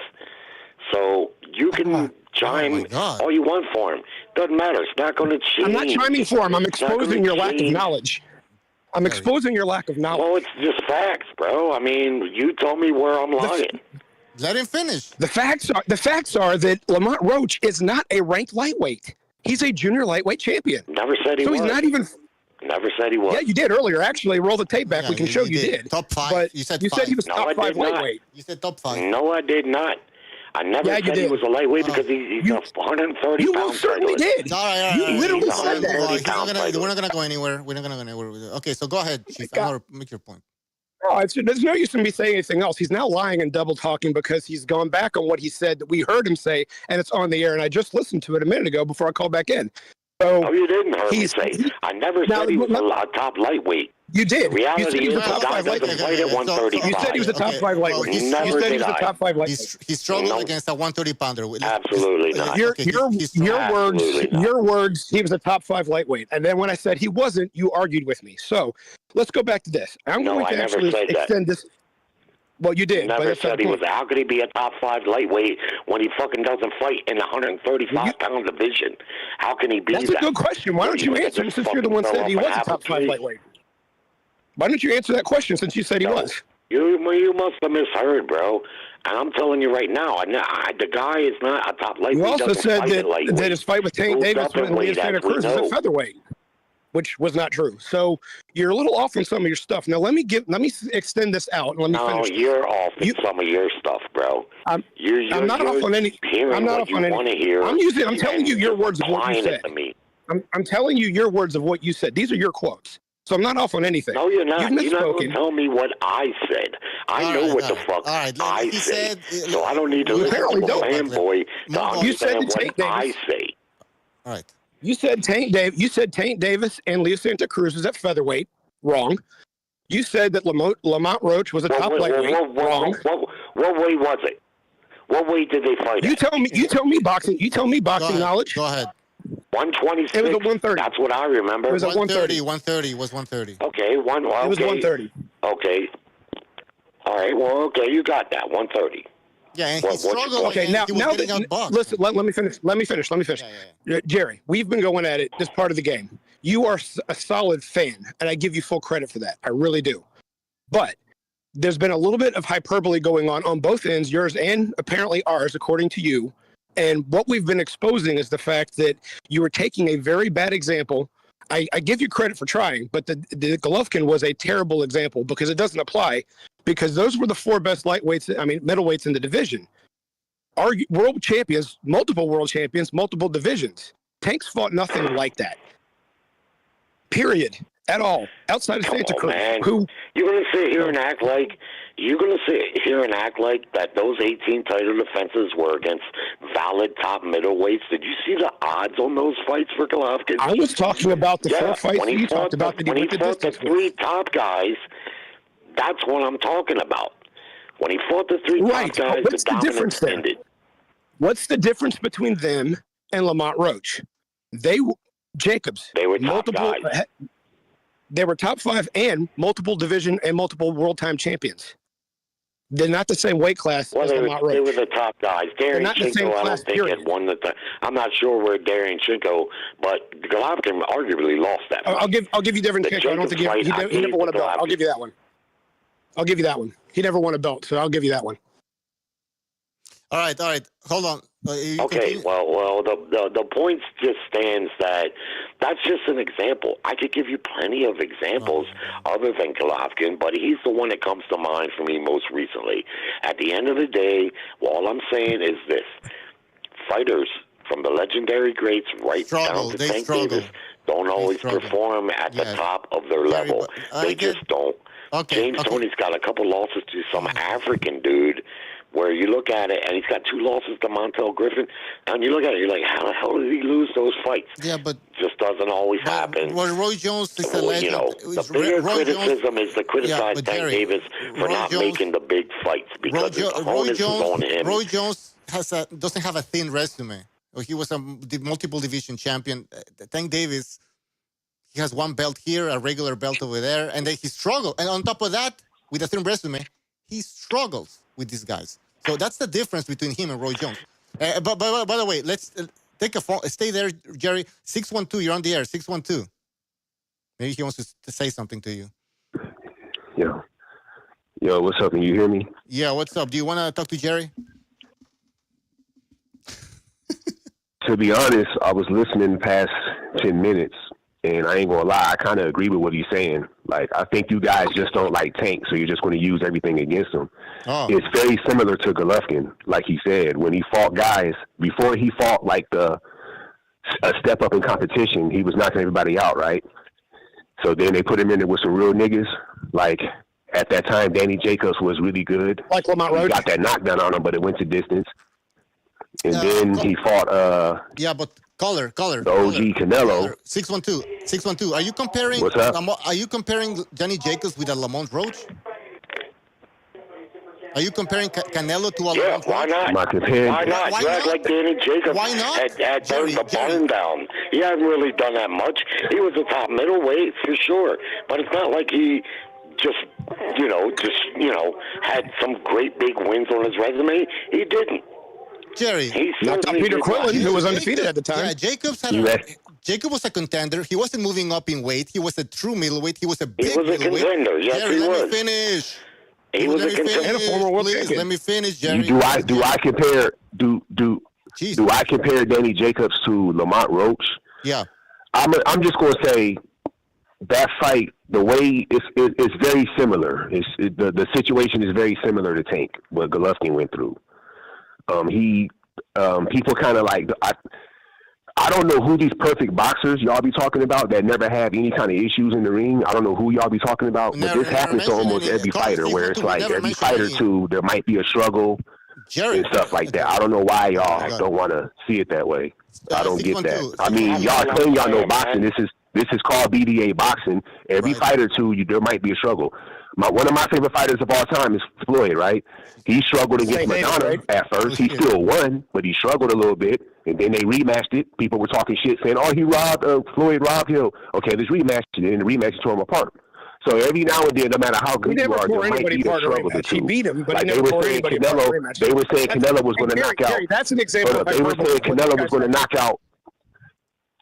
So you can chime all you want for him. Doesn't matter. It's not going to change. I'm not chiming for him. I'm exposing your lack of knowledge. I'm exposing your lack of knowledge. Well, it's just facts, bro. I mean, you told me where I'm lying. Let him finish. The facts are that Lamont Roach is not a ranked lightweight. He's a junior lightweight champion. Never said he was. So he's not even. Never said he was. Yeah, you did earlier. Actually, roll the tape back. Yeah, we can show you did. Top 5. But you said he was top 5 lightweight. You said top 5. No, I did not. I never said he was a lightweight because he's a 130 You pound most certainly did. All right. You literally said that. We're not going to go anywhere. We're not going to go anywhere. Okay, so go ahead, Chief. I'm going to make your point. Oh, there's no use in me saying anything else. He's now lying and double talking because he's gone back on what he said that we heard him say, and it's on the air. And I just listened to it a minute ago before I called back in. So no, you didn't hear me say. I never said he was a top lightweight. You did. The reality you said he was is a top the guy 5 doesn't fight at 135. You said he was a top 5 lightweight. Well, you said he was a top 5 lightweight. He struggled against a 130 pounder. Absolutely not. Your words, he was a top 5 lightweight. And then when I said he wasn't, you argued with me. So let's go back to this. I'm going to actually extend this. Well, you did. Never said he was. How could he be a top 5 lightweight when he fucking doesn't fight in the 135-pound division? How can he be that? That's a good question. Why don't you answer since you're the one that said he was a top 5 lightweight? Why don't you answer that question since you said he was? You must have misheard, bro. And I'm telling you right now, the guy is not a top lightweight. You also said that his fight with Tank Davis and Leo Santa Cruz is a featherweight, which was not true. So you're a little off on some of your stuff. Now let me extend this out and let me finish. No, you're off on some of your stuff, bro. I'm not off on any. I'm not off on any. I'm telling you your words of what you said. I'm telling you your words of what you said. These are your quotes. So I'm not off on anything. No, you're not. You're not going to tell me what I said. I know what the fuck I said. So I don't need to listen to a fanboy to understand what I say. All right. You said Tank Davis and Leo Santa Cruz was at featherweight. Wrong. You said that Lamont Roach was a top lightweight. Wrong. What weight was it? What weight did they fight? You tell me boxing. You tell me boxing knowledge. Go ahead. 126. It was a 130. That's what I remember. It was a 130. 130 was 130. Okay, It was 130. Okay. All right. Well, okay, you got that 130. Yeah, and he struggled. Okay, now listen. Let me finish. Yeah. Jerry, we've been going at it this part of the game. You are a solid fan, and I give you full credit for that. I really do. But there's been a little bit of hyperbole going on both ends, yours and apparently ours, according to you. And what we've been exposing is the fact that you were taking a very bad example. I give you credit for trying, but the Golovkin was a terrible example because it doesn't apply, because those were the 4 best middleweights in the division. Our world champions, multiple divisions. Tank's fought nothing like that. Period. At all. Outside of Santa Cruz. Who you're gonna sit here and act like that those 18 title defenses were against valid top middleweights. Did you see the odds on those fights for Golovkin? I was talking about the 4 fights you talked about that he went the distance with. 3 top guys, that's what I'm talking about. When he fought the 3 top guys, what's the difference ended. What's the difference between them and Lamont Roach? They were top guys. They were top 5 and multiple division and multiple world time champions. They're not the same weight class as Lamont Roach. They were the top guys. Darren Chinko, I don't think had won I'm not sure where Darren Chinko, but Golovkin arguably lost that fight. I'll give you Devin Chinko. I don't think he never won a belt. I'll give you that one. He never won a belt, so I'll give you that one. All right. Hold on. Okay, well, the point just stands that that's just an example. I could give you plenty of examples other than Golovkin, but he's the one that comes to mind for me most recently. At the end of the day, all I'm saying is this. Fighters from the legendary greats down to Tank Davis don't always perform at the top of their level. They just don't. James Toney's got a couple losses to some African dude where you look at it, and he's got 2 losses to Montel Griffin, and you look at it, you're like, how the hell did he lose those fights? Yeah, but just doesn't always happen. Well, Roy Jones is a legend. The bigger criticism is to criticize Tank Davis for not making the big fights because his opponents is on him. Roy Jones doesn't have a thin resume. He was a multiple division champion. Tank Davis, he has 1 belt here, a regular belt over there, and then he struggled. And on top of that, with a thin resume, he struggles with these guys. So that's the difference between him and Roy Jones. But by the way, let's take a phone. Stay there, Jerry. 612, you're on the air. 612. Maybe he wants to say something to you. Yo, what's up? Can you hear me? Yeah, what's up? Do you want to talk to Jerry? To be honest, I was listening past 10 minutes, and I ain't gonna lie, I kind of agree with what he's saying. Like, I think you guys just don't like Tank, so you're just going to use everything against him. Oh. It's very similar to Golovkin, like he said. When he fought guys, before he fought like a step up in competition, he was knocking everybody out, right? So then they put him in there with some real niggas. Like, at that time, Danny Jacobs was really good. Like Lamont He Roach. got that knockdown on him, but it went to distance. And then he fought Yeah, but caller, the OG Canelo. 612. Are you comparing? What's up? Are you comparing Danny Jacobs with a Lamont Roach? Are you comparing Canelo to a Yeah, Lamont why Roach? not? Am I comparing? Why not? Why You act not? like Danny Jacobs Why not? had Jerry, burned the Jerry. barn down. He hadn't really done that much. He was a top middleweight for sure, but it's not like he just had some great big wins on his resume. He didn't. Jerry. He Knocked out certainly Peter did Quinlan, not. who was undefeated at the time. Yeah, Jacobs was a contender. He wasn't moving up in weight. He was a true middleweight. He was a big He was a middleweight. contender. Yes, Jerry, he let was. me finish. He was a contender. And a former world Please, champion. let me finish, Jerry. Do I compare do I compare Danny Jacobs to Lamont Roach? Yeah. I'm just gonna say that fight, the way it's very similar. The situation is very similar to Tank, what Golovkin went through. People kind of like I don't know who these perfect boxers y'all be talking about that never have any kind of issues in the ring. I don't know who y'all be talking about, but this happens to almost every fighter, where it's like every fight or two there might be a struggle and stuff like that. I don't know why y'all don't want to see it that way. I don't get that. I mean, y'all claim y'all know boxing. This is called BDA boxing. Every fight or two, there might be a struggle. One of my favorite fighters of all time is Floyd, right? He struggled against Madonna at first. He still won, but he struggled a little bit. And then they rematched it. People were talking shit saying, oh, Floyd robbed him. Okay, let's rematch it. And the rematch tore him apart. So every now and then, no matter how good you are, there might be a struggle or two. He beat him, but like he never tore anybody apart in a rematch. They were saying Canelo was going to knock out. Jerry, that's an example. They were saying Canelo was going to knock out.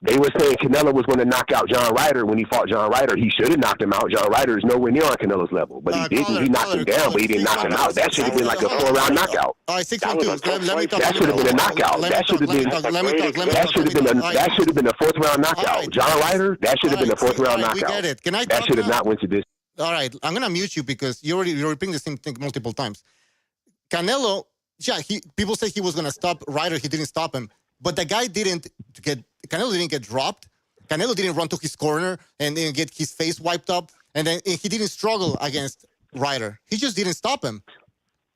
They were saying Canelo was going to knock out John Ryder when he fought John Ryder. He should have knocked him out. John Ryder is nowhere near on Canelo's level, but he didn't. He knocked him down, but he didn't knock him out. That should have been like a 4-round knockout. All right, 612. Let me talk. That should have been a knockout. That should have been. That should have been a 4th-round knockout. John Ryder. That should have been a 4th-round knockout. We get it. Can I that should have not went to this. All right, I'm gonna mute you because you're repeating the same thing multiple times. Canelo, people say he was gonna stop Ryder. He didn't stop him, but the guy Canelo didn't get dropped. Canelo didn't run to his corner and then get his face wiped up, and then he didn't struggle against Ryder. He just didn't stop him,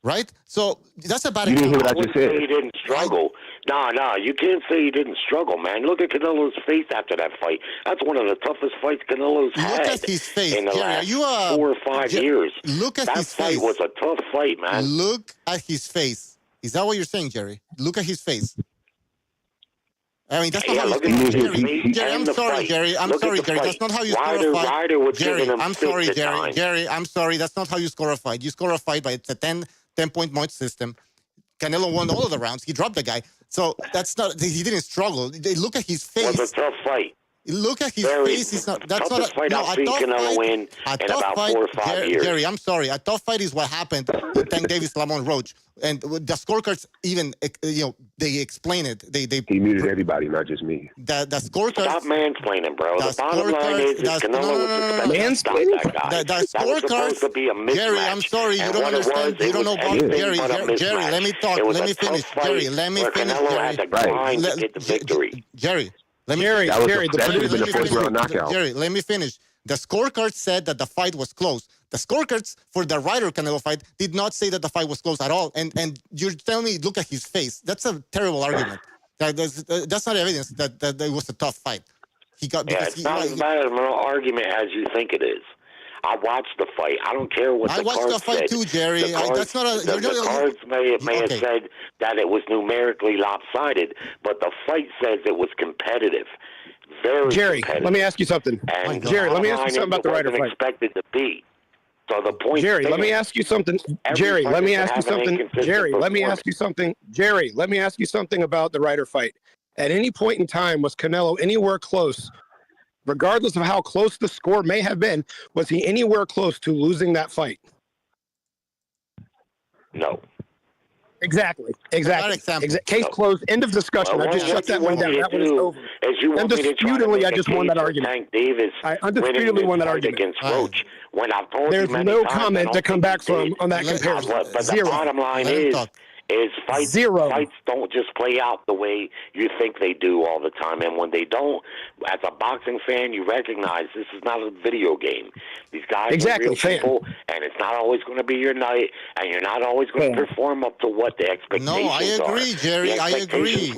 right? So that's a bad example. You didn't hear what I just said. He didn't struggle. No, you can't say he didn't struggle, man. Look at Canelo's face after that fight. That's one of the toughest fights Canelo's had. Look at his face. In the last 4 or 5 years. Look at his face. That fight was a tough fight, man. Look at his face. Is that what you're saying, Jerry? Look at his face. I mean, that's not how you score a fight. Jerry, I'm sorry, Jerry. I'm sorry, Jerry. That's not how you score a fight. Ryder was Jerry, him I'm sorry, fits at Jerry. times. Jerry, I'm sorry. That's not how you score a fight. You score a fight by it's a 10-point point system. Canelo won all of the rounds. He dropped the guy. So that's not. He didn't struggle. Look at his face. It was a tough fight. Look at his face. It's not. That's not a fight no. I've A seen tough Canelo fight. win A in tough about fight. 4 or 5 years. Jerry, I'm sorry. A tough fight is what happened with Tank Davis, Lamont Roach, and the scorecards even they explain it. He muted everybody, not just me. The scorecards. Stop mansplaining, bro. The bottom line is Canelo was expected to stop that guy. The That was supposed to be a mismatch. Jerry, I'm sorry, you And don't what it understand. was, You don't know about Jerry. Jerry, let me talk. It was Let me a tough finish. fight Jerry, let me where finish. Canelo Jerry, had to grind to get the victory. Jerry, let me. Jerry, that Jerry, should have been a 4th-round knockout. Jerry, let me finish. The scorecard said that the fight was close. The scorecards for the Ryder Canelo fight did not say that the fight was close at all. And you're telling me, look at his face. That's a terrible argument. That's not evidence that it was a tough fight. It's not as bad of an argument as you think it is. I watched the fight. I don't care what the cards said. I watched the fight too, Jerry. That's not a. The cards may have said that it was numerically lopsided, but the fight says it was competitive. Very Jerry, competitive. let me ask you something. And Jerry, let me ask you something about the Ryder fight. Expected to be. So the point. Jerry, let me ask you something. Jerry, let me ask you something. Jerry, let me ask you something. Jerry, let me ask you something about the Ryder fight. At any point in time, was Canelo anywhere close? Regardless of how close the score may have been, was he anywhere close to losing that fight? No. Exactly. Case No. closed. End of discussion. Well, I just shut that one down. That one is over. Undisputedly, I just won that argument. Tank Davis I undisputedly won that argument against Roach. When I've told There's you many no times, comment to come back from on that comparison. But Zero. the bottom line is fights don't just play out the way you think they do all the time. And when they don't, as a boxing fan, you recognize this is not a video game. These guys are real people, and it's not always going to be your night, and you're not always going to perform up to what the expectations are. No, I agree, Jerry. The expectations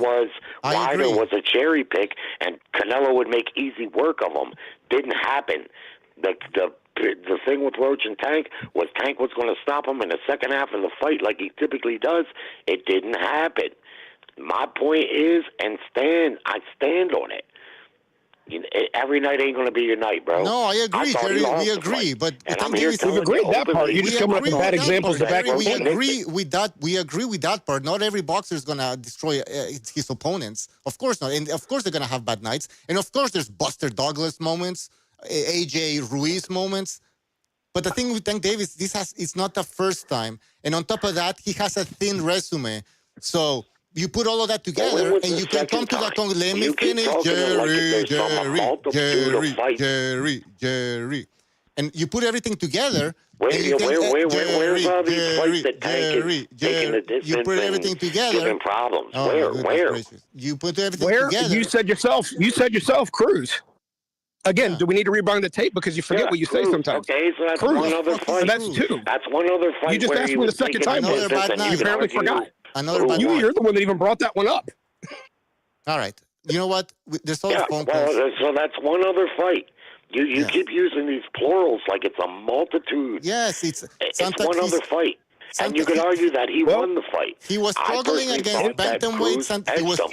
I agree. Ryder was a cherry pick, and Canelo would make easy work of him. Didn't happen. The thing with Roach and Tank was going to stop him in the second half of the fight like he typically does. It didn't happen. My point is, I stand on it. Every night ain't going to be your night, bro. No, I agree, Jerry. We agree, but we've agreed that part. You just come up with bad examples to back up. We agree with that. We agree with that part. Not every boxer is going to destroy his opponents. Of course not. And of course they're going to have bad nights. And of course there's Buster Douglas moments, AJ Ruiz moments. But the thing with Tank Davis, it's not the first time. And on top of that, he has a thin resume. So you put all of that together, and you can come to that conclusion. Let me finish, Jerry. And you put everything together. Where's all these fights that Tank is taking the distance? You put everything together. Giving problems. Oh, where? You put everything together. You said yourself, Cruz. Again, do we need to rewind the tape because you forget what you say sometimes? Okay, so that's one other fight. That's two. That's one other fight. You just asked me the second time. You apparently forgot. You're the one that even brought that one up. All right. You know what? There's all phone calls. So that's one other fight. You keep using these plurals like it's a multitude. Yes, it's one other fight. And you could argue that he won the fight. He was struggling against bantamweight.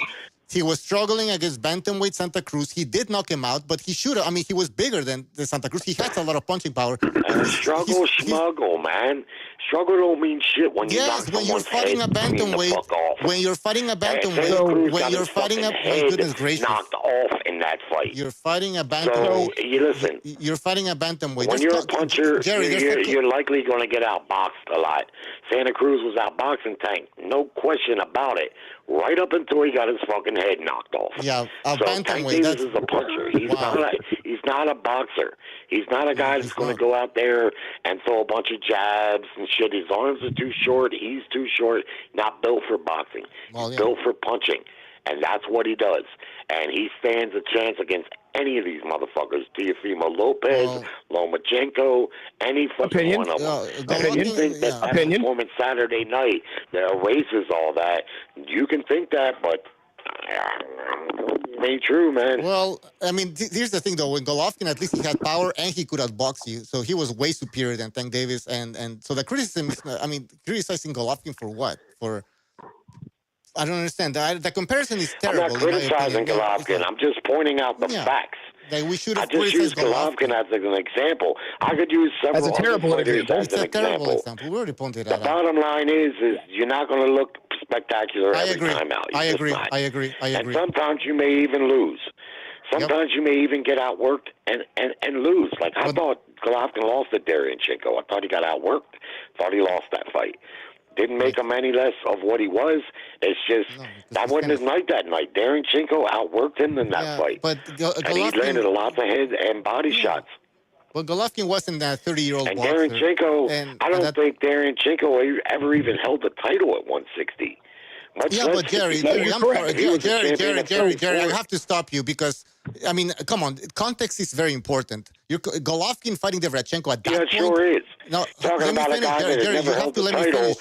He was struggling against bantamweight Santa Cruz. He did knock him out, but he should have. I mean, he was bigger than the Santa Cruz. He had a lot of punching power. Smuggle, man. Struggle don't mean shit when you knock someone's head bantamweight. When you're fighting a bantamweight, my goodness gracious, knocked off in that fight. You're fighting a bantamweight. So you listen. You're fighting a bantamweight. When you're a puncher, you're likely going to get outboxed a lot. Santa Cruz was outboxing Tank, no question about it. Right up until he got his fucking head knocked off. Yeah, Tank Davis is a puncher. He's not a boxer. He's not a guy that's going to go out there and throw a bunch of jabs and shit. His arms are too short. He's too short. Not built for boxing. He's built for punching. And that's what he does. And he stands a chance against any of these motherfuckers. Teofimo Lopez, Lomachenko, any fucking one of them. And you think that performance Saturday night that erases all that, you can think that, but it ain't true, man. Well, I mean, here's the thing, though. When Golovkin, at least he had power and he could outbox you. So he was way superior than Tank Davis. And so the criticism is, criticizing Golovkin for what? I don't understand. The comparison is terrible. I'm not criticizing Golovkin. I'm just pointing out the facts. I just used Golovkin as an example. I could use several other fighters as an example. We already pointed that out. The bottom line is you're not going to look spectacular every time out. I agree. And sometimes you may even lose. Sometimes you may even get outworked and lose. Like I thought Golovkin lost to Derevyanchenko. I thought he got outworked. Thought he lost that fight. Didn't make him any less of what he was. It's just that wasn't his night that night. Derevyanchenko outworked him in that fight. But and he landed a lot of head and body shots. Well, Golovkin wasn't that 30-year-old and boxer. Derevyanchenko, I don't think Derevyanchenko ever even held the title at 160. But Jerry, I'm sorry. Jerry, I have to stop you because, I mean, come on. Context is very important. Golovkin fighting Derevyanchenko at that point. Yeah, sure is. No, talking about a guy that never held the title,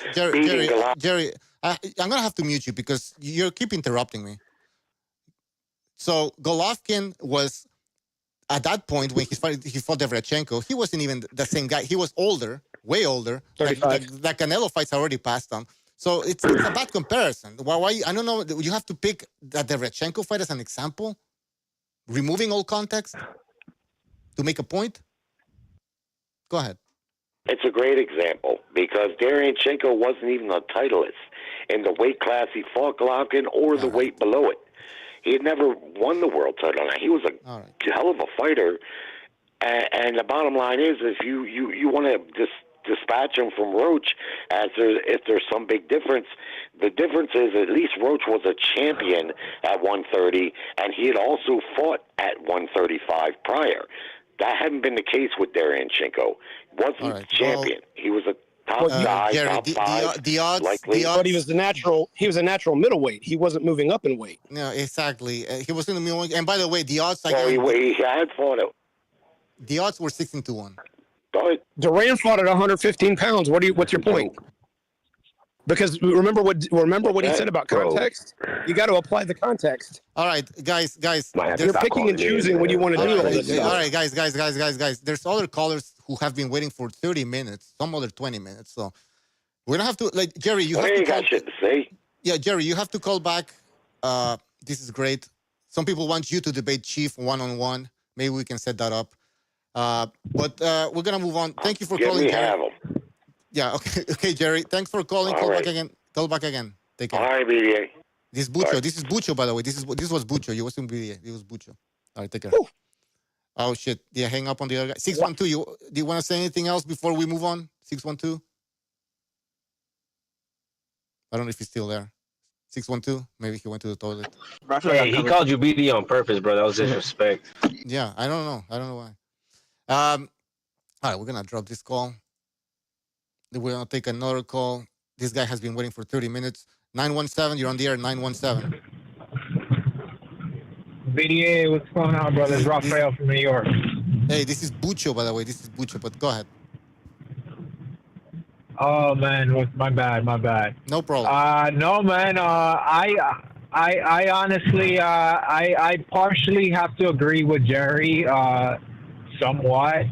Jerry, I'm going to have to mute you because you keep interrupting me. So Golovkin was, at that point, when he fought Derevyanchenko, he wasn't even the same guy. He was older, way older. The Canelo fights already passed on. So it's a bad comparison. Why? I don't know. You have to pick the Derevyanchenko fight as an example, removing all context to make a point. Go ahead. It's a great example because Derevyanchenko wasn't even a titleist in the weight class he fought Golovkin or the weight below it. He had never won the world title. Now, he was a hell of a fighter. And the bottom line is you want to just dispatch him from Roach as if there's some big difference. The difference is at least Roach was a champion at 130, and he had also fought at 135 prior. That hadn't been the case with Derevyanchenko. Wasn't right, champion. He was a top guy, Jerry, top five. the odds, likely. But he was a natural middleweight. He wasn't moving up in weight. No, exactly. He was in the middleweight. And by the way, the odds. Well, he had fought it. The odds were 16-1. Duran fought at 115 pounds. What's your point? Because remember what he said about context. You got to apply the context. All right, guys. You're picking and choosing when you want to do all this stuff. All right, guys. There's other callers who have been waiting for 30 minutes. Some other 20 minutes. So we're gonna have to Jerry. You have to got shit to say. Yeah, Jerry, you have to call back. This is great. Some people want you to debate Chief one-on-one. Maybe we can set that up. But we're gonna move on. Thank you for calling, Jerry. Yeah, okay, Jerry. Thanks for calling. Call back again. Take care. All right, BDA. This is Bucho. Right. This is Bucho, by the way. This was Bucho. You wasn't BDA. It was Bucho. All right, take care. Woo. Oh shit! Yeah, hang up on the other guy. 612. Do you want to say anything else before we move on? 612. I don't know if he's still there. 612. Maybe he went to the toilet. Hey, he called you BD on purpose, bro. That was disrespect. Yeah, I don't know why. All right, we're gonna drop this call. We're gonna take another call. This guy has been waiting for 30 minutes. 917, you're on the air. 917. BDA, what's going on, brother? It's Rafael from New York. Hey, this is Bucho, by the way. This is Bucho, but go ahead. Oh man, my bad. No problem. No man. I honestly, I partially have to agree with Jerry, somewhat.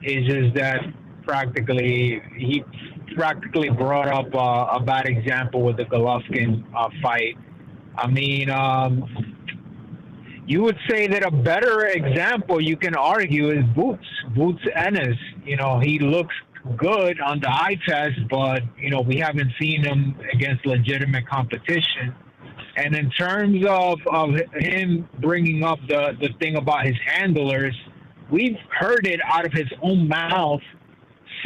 It's just that he practically brought up a bad example with the Golovkin fight. I mean, you would say that a better example you can argue is Boots Ennis. You know, he looks good on the eye test, but we haven't seen him against legitimate competition. And in terms of him bringing up the thing about his handlers, we've heard it out of his own mouth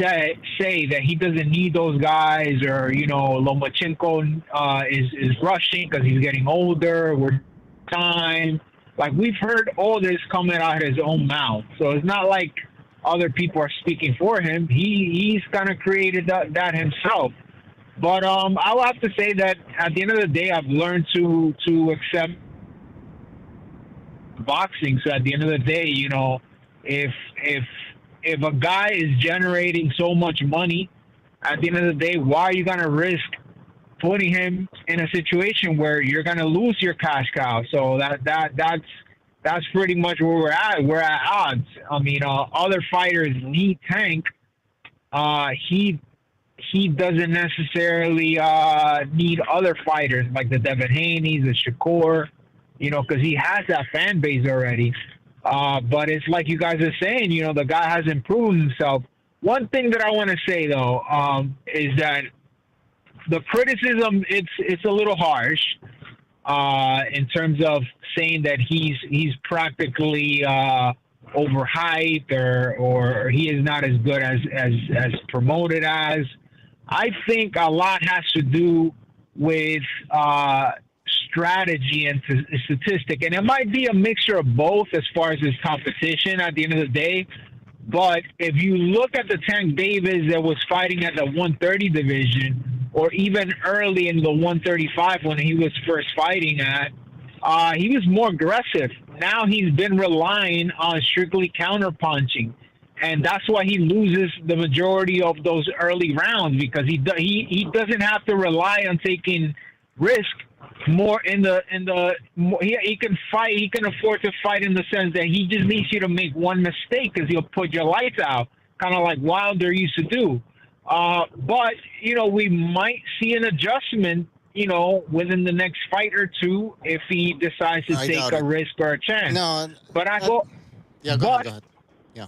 say that he doesn't need those guys, or Lomachenko is rushing because he's getting older. We're time. Like, we've heard all this coming out of his own mouth, so it's not like other people are speaking for him. He's kind of created that himself. But I'll have to say that at the end of the day, I've learned to accept boxing. So at the end of the day, if a guy is generating so much money, at the end of the day, why are you going to risk putting him in a situation where you're going to lose your cash cow? So that's pretty much where we're at. We're at odds. I mean, other fighters need Tank. He doesn't necessarily need other fighters like the Devin Haney, the Shakur, because he has that fan base already. But it's like you guys are saying, the guy has improved himself. One thing that I want to say, though, is that the criticism, it's a little harsh in terms of saying that he's practically overhyped or he is not as good as promoted as. I think a lot has to do with strategy and statistic, and it might be a mixture of both as far as his competition at the end of the day. But if you look at the Tank Davis that was fighting at the 130 division, or even early in the 135 when he was first fighting at, he was more aggressive. Now he's been relying on strictly counterpunching, and that's why he loses the majority of those early rounds, because he doesn't have to rely on taking risk more he can fight. He can afford to fight in the sense that he just needs you to make one mistake because he'll put your lights out, kind of like Wilder used to do. But we might see an adjustment, within the next fight or two if he decides to take a risk or a chance. No, but I go. Yeah, go ahead. Yeah,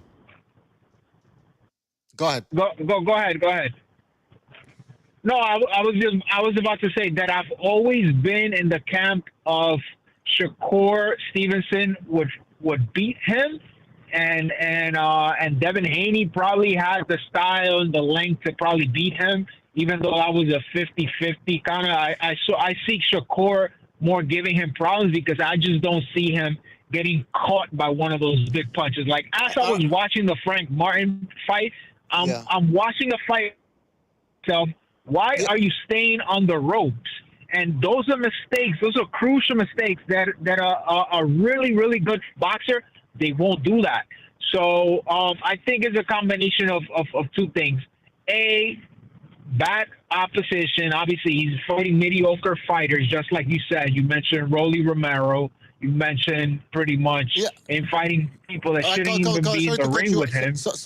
go ahead. Go ahead. No, I was about to say that I've always been in the camp of Shakur Stevenson would beat him, and Devin Haney probably has the style and the length to probably beat him, even though that was a 50-50 kind of. I see Shakur more giving him problems because I just don't see him getting caught by one of those big punches. Like as I was watching the Frank Martin fight, I'm watching a fight. So why are you staying on the ropes? And those are mistakes. Those are crucial mistakes that a really, really good boxer, they won't do that. So I think it's a combination of two things. A, bad opposition. Obviously, he's fighting mediocre fighters, just like you said. You mentioned Rolly Romero. You mentioned pretty much in fighting people that shouldn't even be in the ring with him. Sorry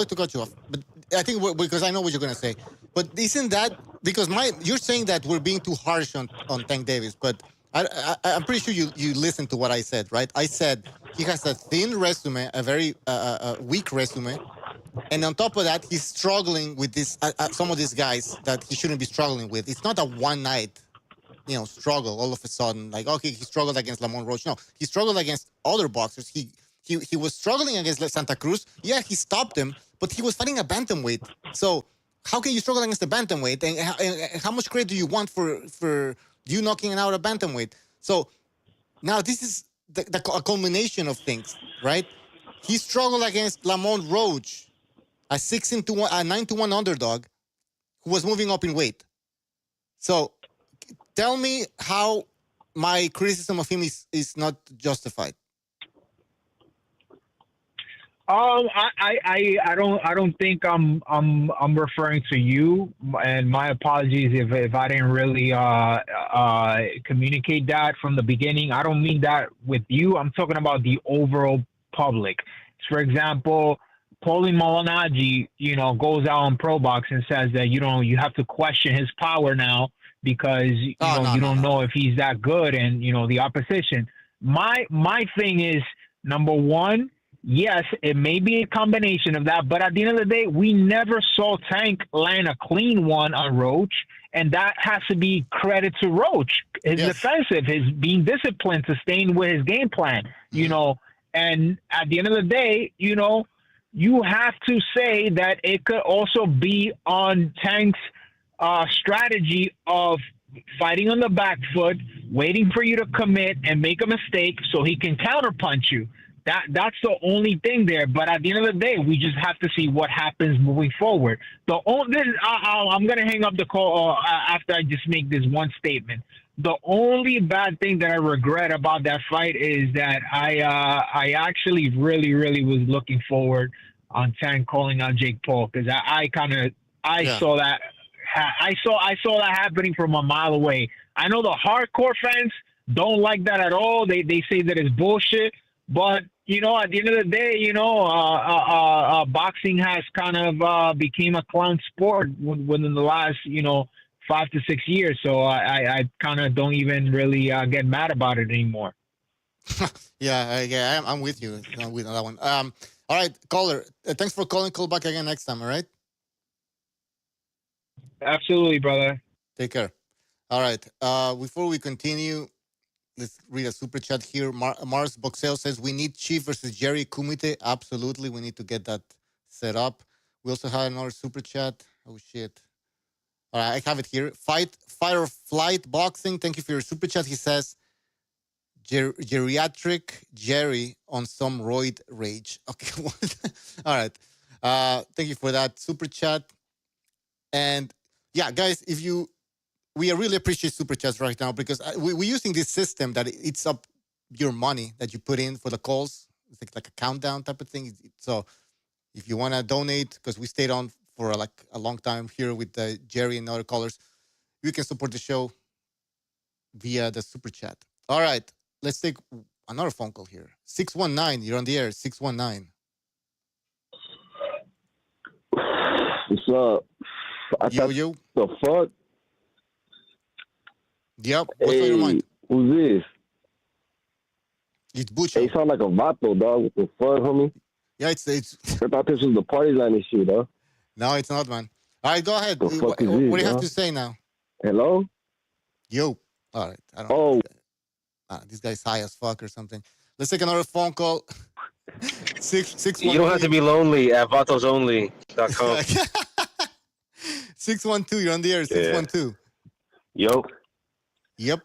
to cut you off. But I think because I know what you're going to say. But isn't that because you're saying that we're being too harsh on Tank Davis, but I'm pretty sure you listened to what I said, right? I said he has a thin resume, a very weak resume, and on top of that, he's struggling with this some of these guys that he shouldn't be struggling with. It's not a one night, struggle all of a sudden. Like, okay, he struggled against Lamont Roach. No, he struggled against other boxers. He was struggling against Santa Cruz. Yeah, he stopped him, but he was fighting a bantamweight. So how can you struggle against a bantamweight? And how much credit do you want for you knocking out a bantamweight? So now this is a culmination of things, right? He struggled against Lamont Roach, a 9-1 underdog who was moving up in weight. So tell me how my criticism of him is not justified. I don't think I'm referring to you, and my apologies if I didn't really communicate that from the beginning. I don't mean that with you. I'm talking about the overall public. For example, Paulie Malignaggi, goes out on Pro Box and says that you have to question his power now because you don't know if he's that good, and the opposition. My thing is, number one, yes, it may be a combination of that, but at the end of the day, we never saw Tank land a clean one on Roach, and that has to be credit to Roach. His defensive, his being disciplined to staying with his game plan, and at the end of the day, you have to say that it could also be on Tank's strategy of fighting on the back foot, waiting for you to commit and make a mistake so he can counterpunch you. That's the only thing there. But at the end of the day, we just have to see what happens moving forward. I'm going to hang up the call after I just make this one statement. The only bad thing that I regret about that fight is that I actually really, really was looking forward on Tank calling out Jake Paul, because I saw that. I saw that happening from a mile away. I know the hardcore fans don't like that at all. They say that it's bullshit. But, at the end of the day, boxing has kind of became a clown sport within the last, 5 to 6 years. So I kind of don't even really get mad about it anymore. I'm with you. I'm with you on that one. All right, caller. Thanks for calling. Call back again next time, all right? Absolutely, brother. Take care. All right. Before we continue, let's read a super chat here. Mars Boxel says, we need Chief versus Jerry Kumite. Absolutely. We need to get that set up. We also have another super chat. Oh, shit. All right, I have it here. Fight or Flight Boxing. Thank you for your super chat. He says, geriatric Jerry on some roid rage. Okay. All right. Thank you for that super chat. And yeah, guys, we really appreciate super chats right now, because we're using this system that it's up your money that you put in for the calls. It's like a countdown type of thing. So if you want to donate, because we stayed on for a long time here with Jerry and other callers, you can support the show via the super chat. All right, let's take another phone call here. 619, you're on the air. 619. What's up? Yo. The fuck? Yep. What's on your mind? Who's this? It's Bucho. Hey, you sound like a vato, dog. What the fuck, homie? Yeah, it's. I thought this was the party line and shit, huh? No, it's not, man. All right, go ahead. The fuck what is do you this, have to say now? Hello? Yo. All right. I don't know. This guy's high as fuck or something. Let's take another phone call. You don't have to be lonely at vatosonly.com. 612, you're on the air. 612. Yo. Yep.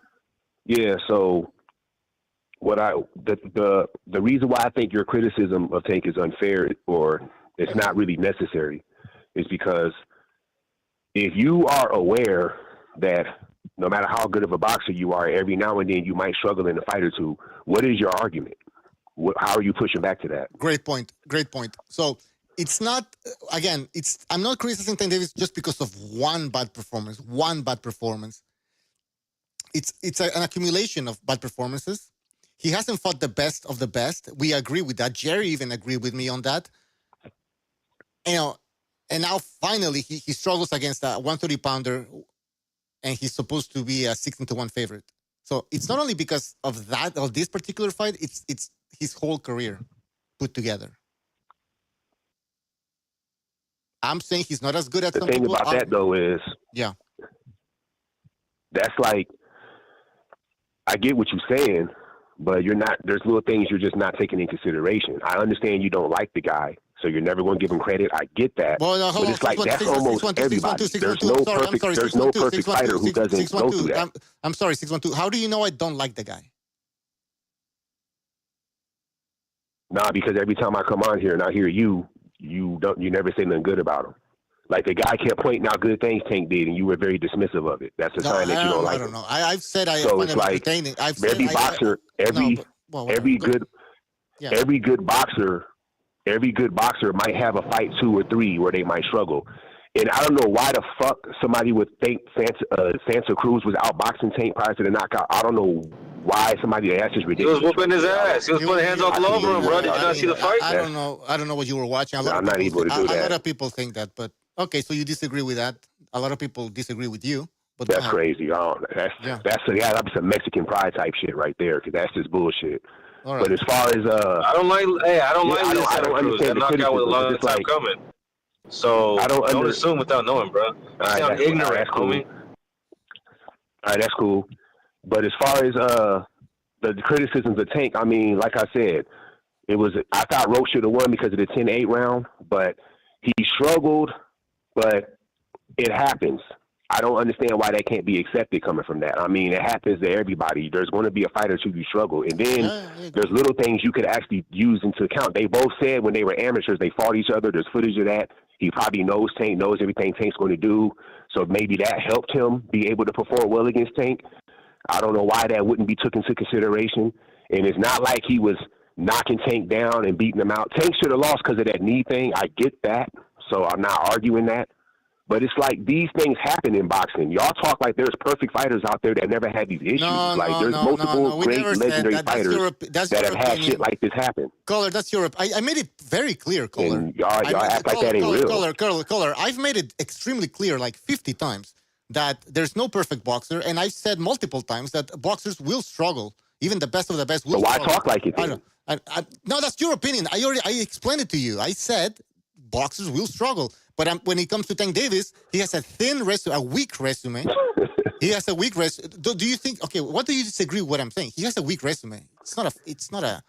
Yeah. So, the reason why I think your criticism of Tank is unfair or it's not really necessary is because if you are aware that no matter how good of a boxer you are, every now and then you might struggle in a fight or two, what is your argument? How are you pushing back to that? Great point. So it's not, again, I'm not criticizing Tank Davis just because of one bad performance. It's an accumulation of bad performances. He hasn't fought the best of the best. We agree with that. Jerry even agreed with me on that. And now finally he struggles against a 130-pounder, and he's supposed to be a 16-1 favorite. So it's not only because of that, of this particular fight, it's his whole career put together. I'm saying he's not as good as some people. The thing about that, though, is that's like, I get what you're saying, but you're not. There's little things you're just not taking into consideration. I understand you don't like the guy, so you're never going to give him credit. I get that. Well, but it's like that's almost everybody. There's no perfect fighter who doesn't go through that. I'm sorry, 612. How do you know I don't like the guy? Nah, because every time I come on here and I hear you never say nothing good about him. Like the guy kept pointing out good things Tank did, and you were very dismissive of it. That's a sign that you don't like him. I don't know. I've said I so find it's him like entertaining. Every good boxer might have a fight 2 or 3 where they might struggle. And I don't know why the fuck somebody would think Santa Cruz was outboxing Tank prior to the knockout. I don't know why somebody asked is ridiculous. He was whooping his ass. He was putting hands all over him, bro. Did you not see the fight? I don't know what you were watching. I'm not able to do that. A lot of people think that, but okay, so you disagree with that. A lot of people disagree with you. But that's crazy. That's some Mexican pride type shit right there, because that's just bullshit. Right. But as far as I don't understand the knockout with a lot of time like, coming. So don't assume without knowing, bro. I sound ignorant, that's cool. homie. All right, that's cool. But as far as the criticisms of Tank, I mean, like I said, I thought Roach should have won because of the 10-8 round, but he struggled, but it happens. I don't understand why that can't be accepted coming from that. I mean, it happens to everybody. There's going to be a fight or two you struggle. And then there's little things you could actually use into account. They both said when they were amateurs, they fought each other. There's footage of that. He probably knows Tank, knows everything Tank's going to do. So maybe that helped him be able to perform well against Tank. I don't know why that wouldn't be taken into consideration. And it's not like he was knocking Tank down and beating him out. Tank should have lost because of that knee thing. I get that. So I'm not arguing that. But it's like these things happen in boxing. Y'all talk like there's perfect fighters out there that never had these issues. There's multiple great legendary fighters that have had shit like this happen. Caller, that's Europe. I made it very clear, Caller. And y'all act like that ain't real. Caller, I've made it extremely clear like 50 times that there's no perfect boxer. And I've said multiple times that boxers will struggle. Even the best of the best will struggle. So why talk like it then? No, that's your opinion. I explained it to you. I said boxers will struggle. But when it comes to Tank Davis, he has a weak resume. He has a weak resume. Do you think? Okay, what do you disagree with what I'm saying? He has a weak resume. It's not a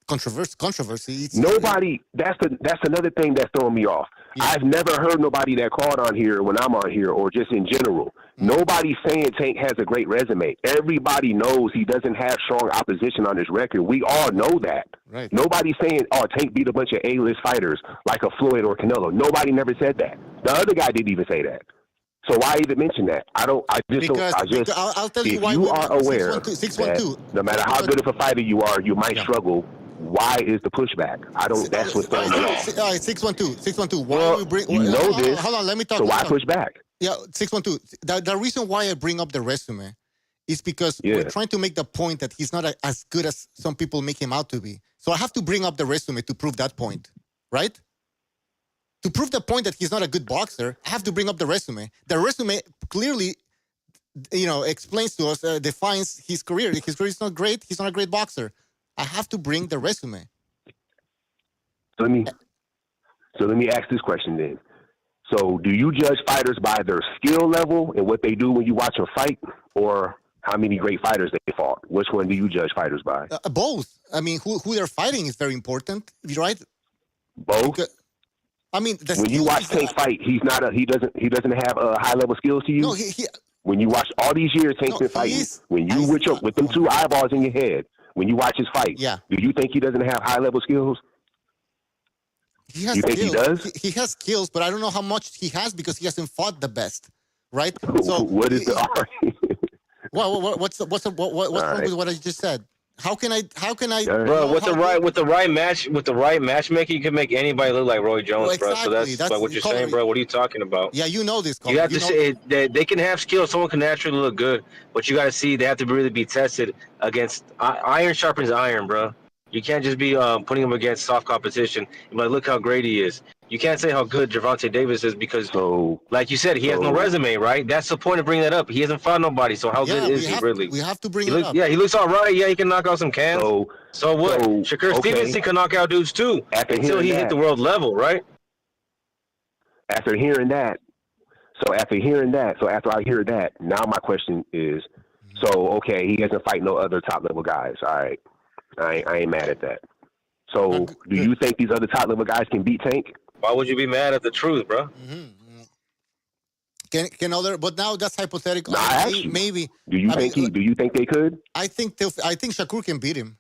controversy. Nobody. That's another thing that's throwing me off. Yeah. I've never heard nobody that called on here when I'm on here, or just in general. Nobody's saying Tank has a great resume. Everybody knows he doesn't have strong opposition on his record. We all know that. Right. Nobody's saying, Tank beat a bunch of A-list fighters like a Floyd or Canelo. Nobody never said that. The other guy didn't even say that. So why even mention that? I'll tell you why. If you are aware that no matter how good of a fighter you are, you might struggle. Why is the pushback? That's what's throwing me off. 612. Well, you know this. Hold on, let me talk. So why push back? Yeah, 612. The reason why I bring up the resume is because we're trying to make the point that he's not as good as some people make him out to be. So I have to bring up the resume to prove that point, right? To prove the point that he's not a good boxer, I have to bring up the resume. The resume clearly, explains to us, defines his career. His career is not great. He's not a great boxer. I have to bring the resume. So let me ask this question then. So do you judge fighters by their skill level and what they do when you watch a fight, or how many great fighters they fought. Which one do you judge fighters by? Both. I mean, who they're fighting is very important, right? Both. Because, I mean, when you watch Tank fight, he doesn't have high level skills to you. No, when you watch all these years Tank's been fighting, when you with them two eyeballs in your head, when you watch his fight, do you think he doesn't have high level skills? He has you think skills. he does? He has skills, but I don't know how much he has because he hasn't fought the best, right? So what is the what's wrong with what I just said? How can I? Bro, with the right matchmaking, you can make anybody look like Roy Jones, bro. So that's like what you're saying, bro. What are you talking about? Yeah, you know this. You have to say they can have skills. Someone can naturally look good, but you got to see they have to really be tested against iron sharpens iron, bro. You can't just be putting him against soft competition. You're like, look how great he is. You can't say how good Gervonta Davis is because, like you said, he has no resume, right? That's the point of bringing that up. He hasn't fought nobody, so how good is he really? We have to bring it up. Yeah, he looks all right. Yeah, he can knock out some cans. So what? Shakur Stevenson can knock out dudes too until he hit the world level, right? After hearing that, after I hear that, now my question is, okay, he hasn't fight no other top level guys. All right, I ain't mad at that. So do you think these other top level guys can beat Tank? Why would you be mad at the truth, bro? Can other? But now that's hypothetical. Maybe. Do you think they could? I think Shakur can beat him.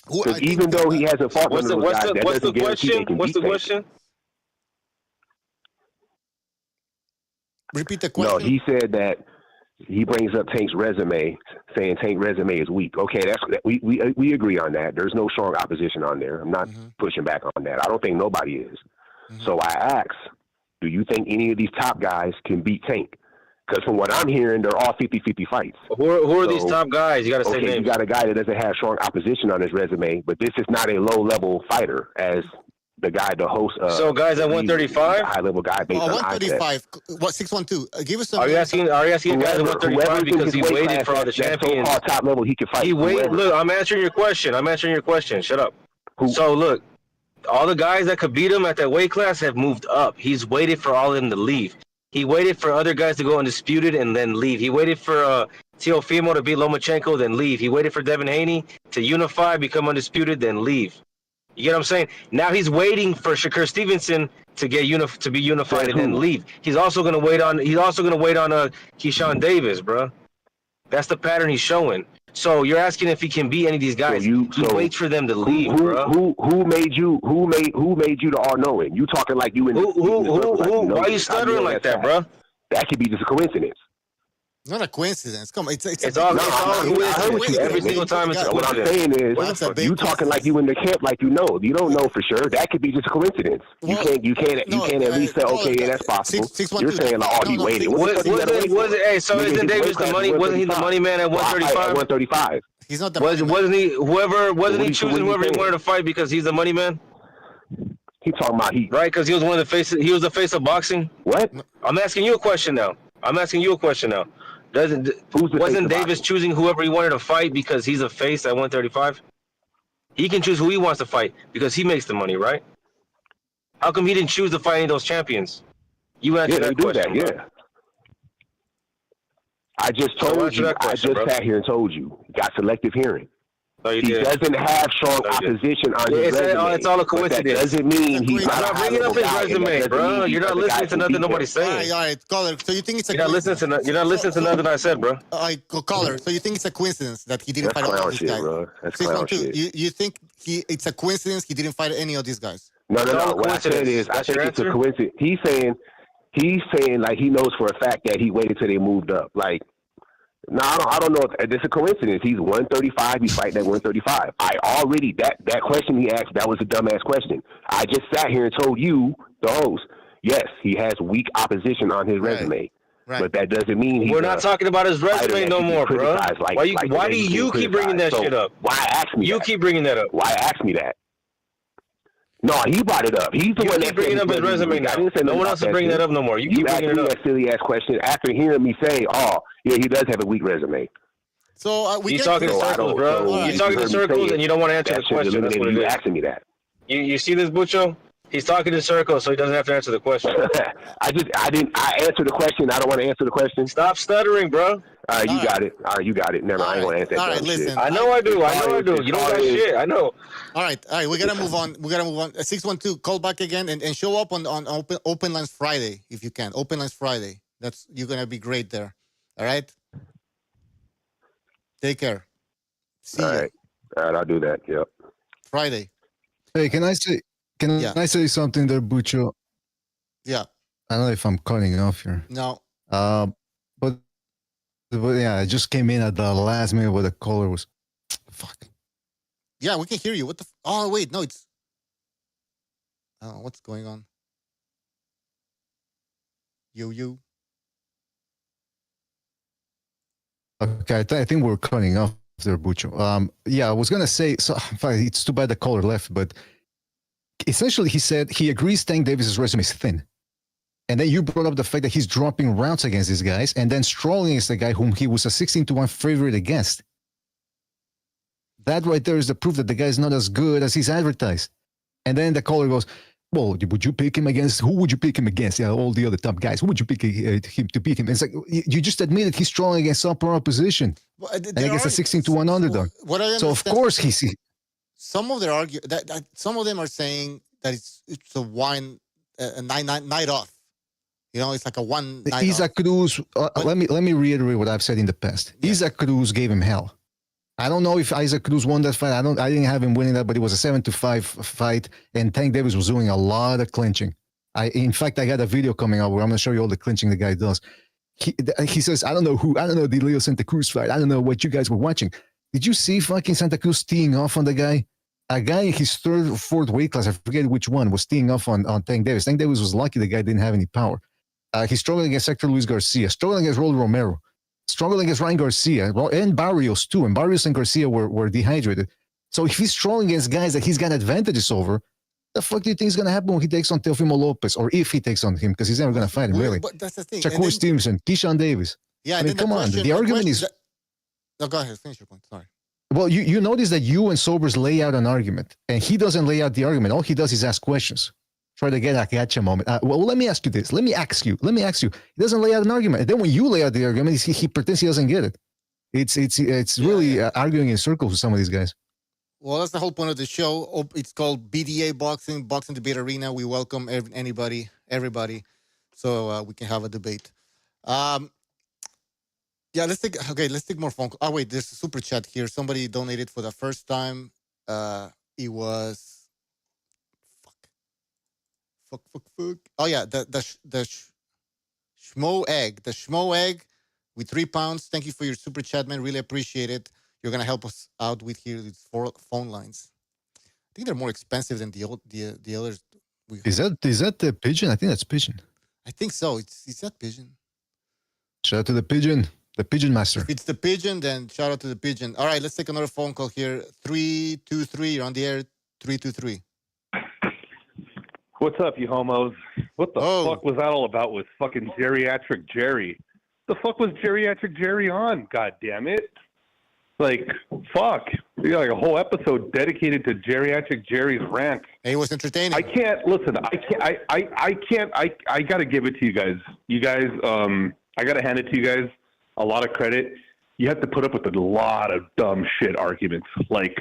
Because even though he hasn't fought one of those guys, that doesn't guarantee they can beat Tank. What's the question? Repeat the question. No, he said that he brings up Tank's resume, saying Tank's resume is weak. Okay, we agree on that. There's no strong opposition on there. I'm not pushing back on that. I don't think nobody is. So I ask, do you think any of these top guys can beat Tank? Because from what I'm hearing, they're all 50-50 fights. Who are these top guys? You got to say names. You got a guy that doesn't have strong opposition on his resume, but this is not a low-level fighter as the guy, the host. So guys at 135, high-level guy based on 135. What 612? Give us some. Are you asking guys at 135 because he waited for all the champions? Top level, he can fight. Look, I'm answering your question. Shut up. So look, all the guys that could beat him at that weight class have moved up. He's waited for all of them to leave. He waited for other guys to go undisputed and then leave. He waited for Teofimo to beat Lomachenko, then leave. He waited for Devin Haney to unify, become undisputed, then leave. You get what I'm saying? Now he's waiting for Shakur Stevenson to get to be unified and then leave. He's also going to wait on Keyshawn Davis, bro. That's the pattern he's showing. So you're asking if he can beat any of these guys. He waits for them to leave, bro. Who made you the all-knowing? You talking like you in why are you stuttering like that, bro? That could be just a coincidence. It's not a coincidence. Come on, it's all coincidence. Every single time it's a what coincidence. I'm saying is, you talking like you in the camp, like you know. You don't know for sure. That could be just a coincidence. You can't at least say, okay, yeah, that's possible. You're saying like, oh, he waited. Hey, so isn't Davis the money? Wasn't he the money man at 135? 135. He's not the wasn't he? Wasn't he choosing whoever he wanted to fight because he's the money man? He talking about right? Because he was one of the faces. He was the face of boxing. What? I'm asking you a question now. Wasn't Davis choosing whoever he wanted to fight because he's a face at 135? He can choose who he wants to fight because he makes the money, right? How come he didn't choose to fight any of those champions? You answer that question. Yeah. I just told you. I just sat here and told you. Got selective hearing. No, he doesn't have strong opposition on his resume. It's all a coincidence. That doesn't mean he's not bringing up his resume, bro. You're not listening to nothing nobody's saying. All right, caller. So you think it's a You're not listening to nothing I said, bro. All right, caller. So you think it's a coincidence that he didn't fight all of these guys? Bro. That's clown shit. You think it's a coincidence he didn't fight any of these guys? No. What I said is, I think it's a coincidence. He's saying like he knows for a fact that he waited till they moved up. Like, no, I don't know if it's a coincidence. He's 135. He's fighting at 135. That question he asked, that was a dumbass question. I just sat here and told you, the host, yes, he has weak opposition on his resume. Right. But that doesn't mean we're not talking about his resume no more, bro. Why do you keep bringing that shit up? Why ask me? You keep bringing that up. Why ask me that? No, he brought it up. He's the one that bringing up his resume now. No one else is bringing that up no more. You keep bringing it up. That silly ass question after hearing me say, "Oh, yeah, he does have a weak resume." So you're talking in circles, bro. You're talking in circles, and you don't want to answer the question. That's what you asking me that. You see this, Bucho? He's talking in circles, so he doesn't have to answer the question. I answered the question. I don't want to answer the question. Stop stuttering, bro. All right, you got it. All right, you got it. Never mind. I ain't going to answer that. All right, listen. Shit. I know I do. You don't got shit. I know. All right. We gotta move on. 612. Call back again and show up on Open Lines Friday if you can. Open Lines Friday. You're gonna be great there. All right. Take care. See you. All right, I'll do that. Yep. Friday. Hey, can I say something there, Bucho? Yeah. I don't know if I'm cutting off here. No. But yeah, I just came in at the last minute where the caller was. Fuck. Yeah, we can hear you. What the? Oh wait, no, it's. Oh, what's going on? You. Okay, I think we're cutting off there, Bucho. Yeah, I was gonna say. So it's too bad the caller left, but essentially he said he agrees Tank Davis's resume is thin. And then you brought up the fact that he's dropping rounds against these guys, and then Strolling is the guy whom he was a 16-1 favorite against. That right there is the proof that the guy is not as good as he's advertised. And then the caller goes, well, would you pick him against? Who would you pick him against? Yeah, all the other top guys. Who would you pick him to beat him? And it's like, you just admitted he's strong against upper opposition. Well, and against a 16-1 underdog. So of course he's... Some of some of them are saying that it's a night off. You know, it's like a one night Isaac off. Cruz, let me reiterate what I've said in the past. Yeah. Isaac Cruz gave him hell. I don't know if Isaac Cruz won that fight. I didn't have him winning that, but it was a 7-5 fight, and Tank Davis was doing a lot of clinching. In fact, I got a video coming out where I'm going to show you all the clinching the guy does. He says, I don't know the Leo Santa Cruz fight. I don't know what you guys were watching. Did you see fucking Santa Cruz teeing off on the guy? A guy in his third or fourth weight class, I forget which one, was teeing off on Tank Davis. Tank Davis was lucky the guy didn't have any power. He's struggling against Hector Luis Garcia, struggling against Rolly Romero, struggling against Ryan Garcia, and Barrios too. And Barrios and Garcia were dehydrated. So if he's struggling against guys that he's got advantages over, the fuck do you think is going to happen when he takes on Teofimo Lopez, or if he takes on him, because he's never going to fight him, really? But that's the thing. Shakur Stevenson, Keyshawn Davis. Yeah, I mean, come on. The argument is... No, go ahead. Finish your point. Sorry. Well, you notice that you and Sobers lay out an argument, and he doesn't lay out the argument. All he does is ask questions. Try to get a gotcha moment. Well, let me ask you this. Let me ask you. He doesn't lay out an argument. And then when you lay out the argument, he pretends he doesn't get it. It's really arguing in circles with some of these guys. Well, that's the whole point of the show. It's called BDA Boxing Debate Arena. We welcome everybody, so we can have a debate. Yeah, let's take more phone calls. Oh, wait, there's a super chat here. Somebody donated for the first time. It was... Fuck. Oh, yeah, the Schmo Egg with £3. Thank you for your super chat, man. Really appreciate it. You're going to help us out with these 4 phone lines. I think they're more expensive than the others. Is that the Pigeon? I think that's Pigeon. I think so. It's that Pigeon. Shout out to the Pigeon. The Pigeon Master. If it's the Pigeon, then shout out to the Pigeon. All right, let's take another phone call here. 323, you're on the air. 323. What's up, you homos? What the fuck was that all about with fucking Geriatric Jerry? The fuck was Geriatric Jerry on? God damn it. Like, fuck. We got like a whole episode dedicated to Geriatric Jerry's rant. It was entertaining. I gotta give it to you guys. You guys, I gotta hand it to you guys. A lot of credit. You have to put up with a lot of dumb shit arguments. Like,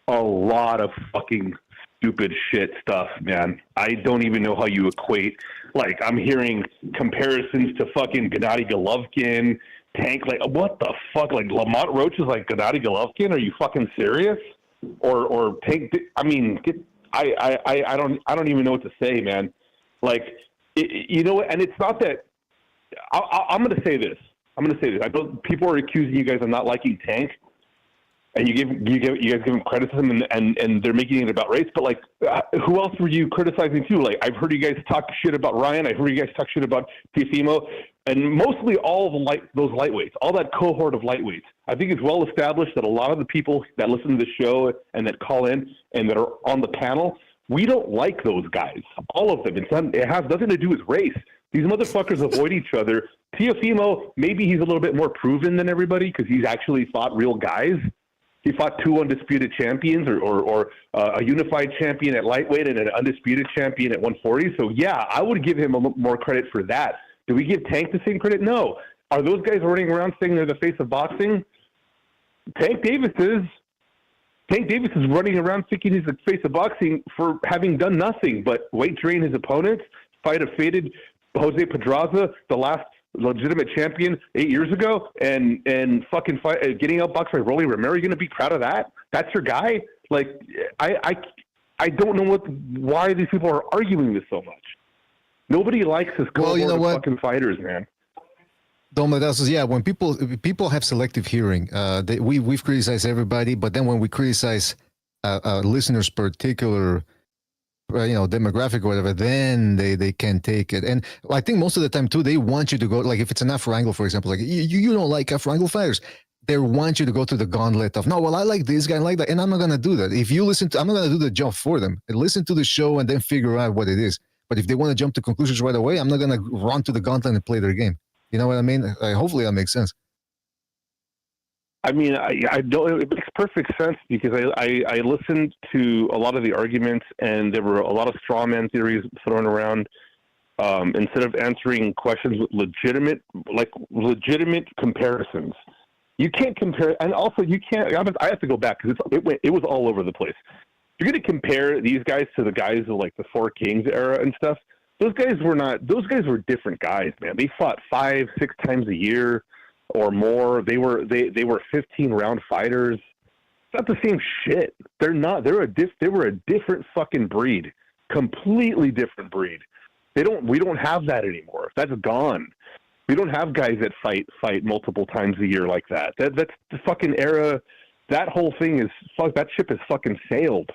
a lot of fucking stupid shit stuff, man. I don't even know how you equate. Like, I'm hearing comparisons to fucking Gennady Golovkin, Tank. Like, what the fuck? Like, Lamont Roach is like Gennady Golovkin? Are you fucking serious? Or Tank? I mean, I don't even know what to say, man. Like, you know what? And it's not that. I'm going to say this. I know people are accusing you guys of not liking Tank. And you guys give him criticism, and they're making it about race. But like, who else were you criticizing too? Like, I've heard you guys talk shit about Ryan. I've heard you guys talk shit about Teofimo, and mostly all of those lightweights, all that cohort of lightweights. I think it's well established that a lot of the people that listen to the show and that call in and that are on the panel, we don't like those guys. All of them. It has nothing to do with race. These motherfuckers avoid each other. Teofimo, maybe he's a little bit more proven than everybody because he's actually fought real guys. He fought 2 undisputed champions, or a unified champion at lightweight and an undisputed champion at 140. So yeah, I would give him more credit for that. Do we give Tank the same credit? No. Are those guys running around saying they're the face of boxing? Tank Davis is. Tank Davis is running around thinking he's the face of boxing for having done nothing but weight drain his opponents, fight a faded Jose Pedraza, the last legitimate champion 8 years ago, and fucking fight, getting outboxed by Rolly Romero. You're going to be proud of that? That's your guy? Like, I don't know why these people are arguing this so much. Nobody likes this cohort of fucking fighters, man. Yeah, when people have selective hearing, we've criticized everybody, but then when we criticize a listener's particular demographic or whatever, then they can't take it. And I think most of the time too, they want you to go, like if it's an Afro Angle, for example, like you don't like Afro Angle fighters, they want you to go through the gauntlet of, no, well, I like this guy, I like that, and I'm not going to do that. If you listen to, I'm not going to do the job for them. Listen to the show and then figure out what it is. But if they want to jump to conclusions right away, I'm not going to run to the gauntlet and play their game. You know what I mean? Hopefully that makes sense. I mean, I don't. It makes perfect sense because I listened to a lot of the arguments, and there were a lot of straw man theories thrown around. Instead of answering questions with legitimate comparisons, you can't compare. And also, you can't. I have to go back because it was all over the place. You're going to compare these guys to the guys of like the Four Kings era and stuff. Those guys were different guys, man. They fought 5-6 times a year or more. They were 15-round fighters. It's not the same shit. They're not. They were a different fucking breed. Completely different breed. We don't have that anymore. That's gone. We don't have guys that fight multiple times a year like that. That's the fucking era. That whole thing is that ship has fucking sailed.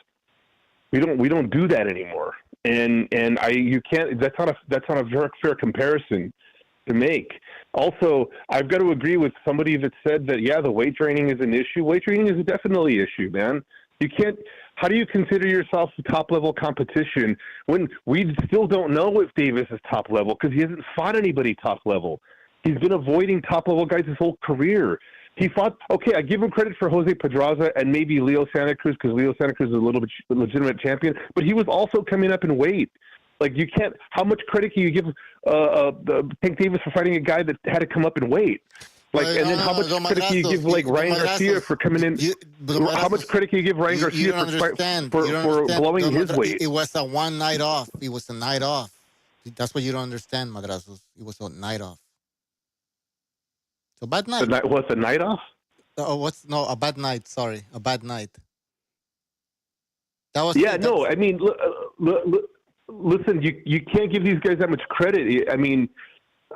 We don't do that anymore. And you can't. That's not a very fair comparison to make. Also, I've got to agree with somebody that said that the weight training is an issue. Weight training is definitely an issue, man. You can't. How do you consider yourself top level competition when we still don't know if Davis is top level because he hasn't fought anybody top level? He's been avoiding top level guys his whole career. He fought. Okay, I give him credit for Jose Pedraza and maybe Leo Santa Cruz because Leo Santa Cruz is a little bit legitimate champion, but he was also coming up in weight. Like you can't. How much credit can you give Tank Davis for fighting a guy that had to come up in weight? Like, and then how much credit can you give like Ryan Garcia for coming in? How much credit can you give Ryan Garcia for blowing his weight? It was a one night off. It was a night off. That's what you don't understand, Madrazos. It was a night off. A bad night. What's a night off? A bad night. Sorry, a bad night. That was. Yeah, no. I mean, listen. You can't give these guys that much credit. I mean,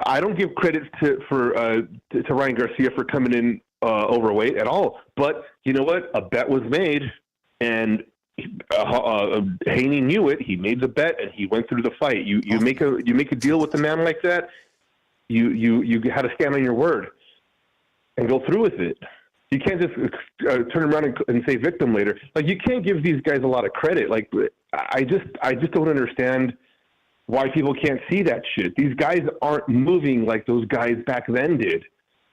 I don't give credit to Ryan Garcia for coming in overweight at all. But you know what? A bet was made, and Haney knew it. He made the bet, and he went through the fight. You make a deal with a man like that. You had to stand on your word and go through with it. You can't just turn around and say victim later. Like you can't give these guys a lot of credit. Like I just don't understand why people can't see that shit. These guys aren't moving like those guys back then did.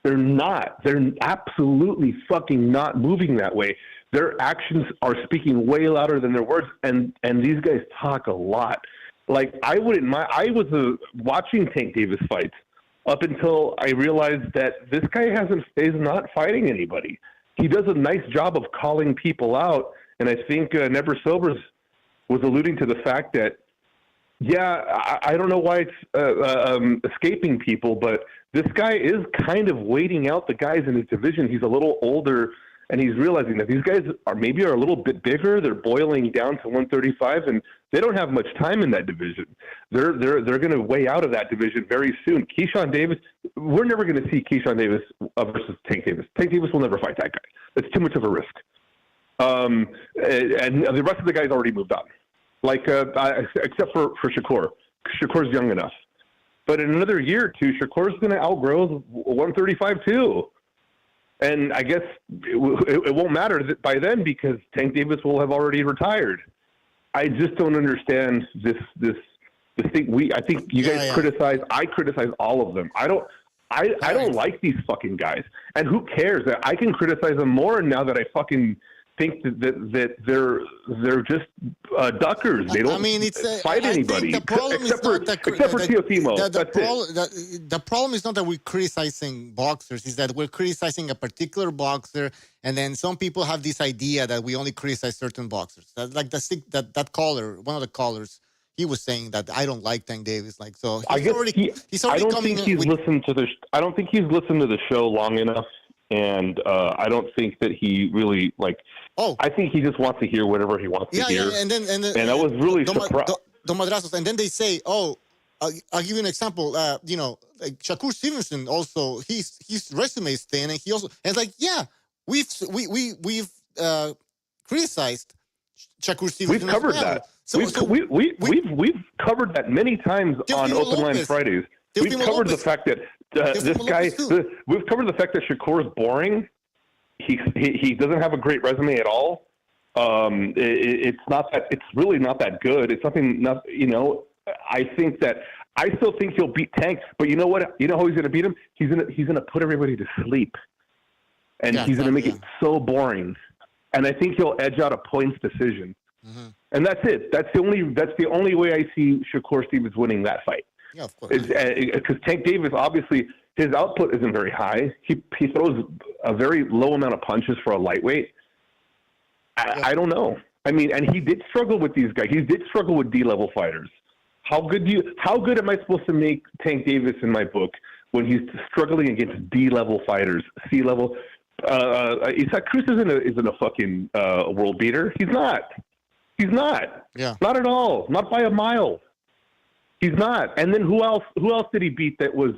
They're not. They're absolutely fucking not moving that way. Their actions are speaking way louder than their words, and these guys talk a lot. Like I was watching Tank Davis fights up until I realized that this guy is not fighting anybody. He does a nice job of calling people out, and I think Never Sobers was alluding to the fact that, I don't know why it's escaping people, but this guy is kind of waiting out the guys in his division. He's a little older, and he's realizing that these guys are a little bit bigger. They're boiling down to 135, and they don't have much time in that division. They're going to weigh out of that division very soon. Keyshawn Davis, we're never going to see Keyshawn Davis versus Tank Davis. Tank Davis will never fight that guy. It's too much of a risk. And the rest of the guys already moved on. Like except for Shakur. Shakur's young enough. But in another year or two, Shakur's going to outgrow 135 too. And I guess it won't matter by then because Tank Davis will have already retired. I just don't understand this thing. I think you guys criticize. I criticize all of them. I don't like these fucking guys. And who cares? I can criticize them more now that I fucking think that they're just duckers. They don't fight anybody except for Teofimo. The problem is not that we're criticizing boxers; is that we're criticizing a particular boxer, and then some people have this idea that we only criticize certain boxers. Like that caller, one of the callers, he was saying that I don't like Tank Davis. Like so, I don't think he's listened to the show long enough. And I don't think that he really I think he just wants to hear whatever he wants to hear. And I was really surprised. The madrazos, and then they say, "Oh, I'll give you an example. Like Shakur Stevenson, also his resume is thin, and he also and it's like, yeah, we've criticized Shakur Stevenson. We've covered that. We've covered that many times on Open Line Fridays. We've covered the fact that we've covered the fact that Shakur is boring. He doesn't have a great resume at all. It's really not that good. It's something not, I still think he'll beat Tank, but you know what? You know how he's going to beat him? He's going to put everybody to sleep, and he's going to make it so boring. And I think he'll edge out a points decision. Mm-hmm. And that's it. That's the only way I see Shakur Stevens winning that fight. Yeah, of course. Because Tank Davis, obviously, his output isn't very high. He throws a very low amount of punches for a lightweight. I don't know. I mean, and he did struggle with these guys. He did struggle with D-level fighters. How good am I supposed to make Tank Davis in my book when he's struggling against D-level fighters, C-level? Isaac Cruz isn't a fucking world beater. He's not. Yeah. Not at all. Not by a mile. He's not. And then who else did he beat that was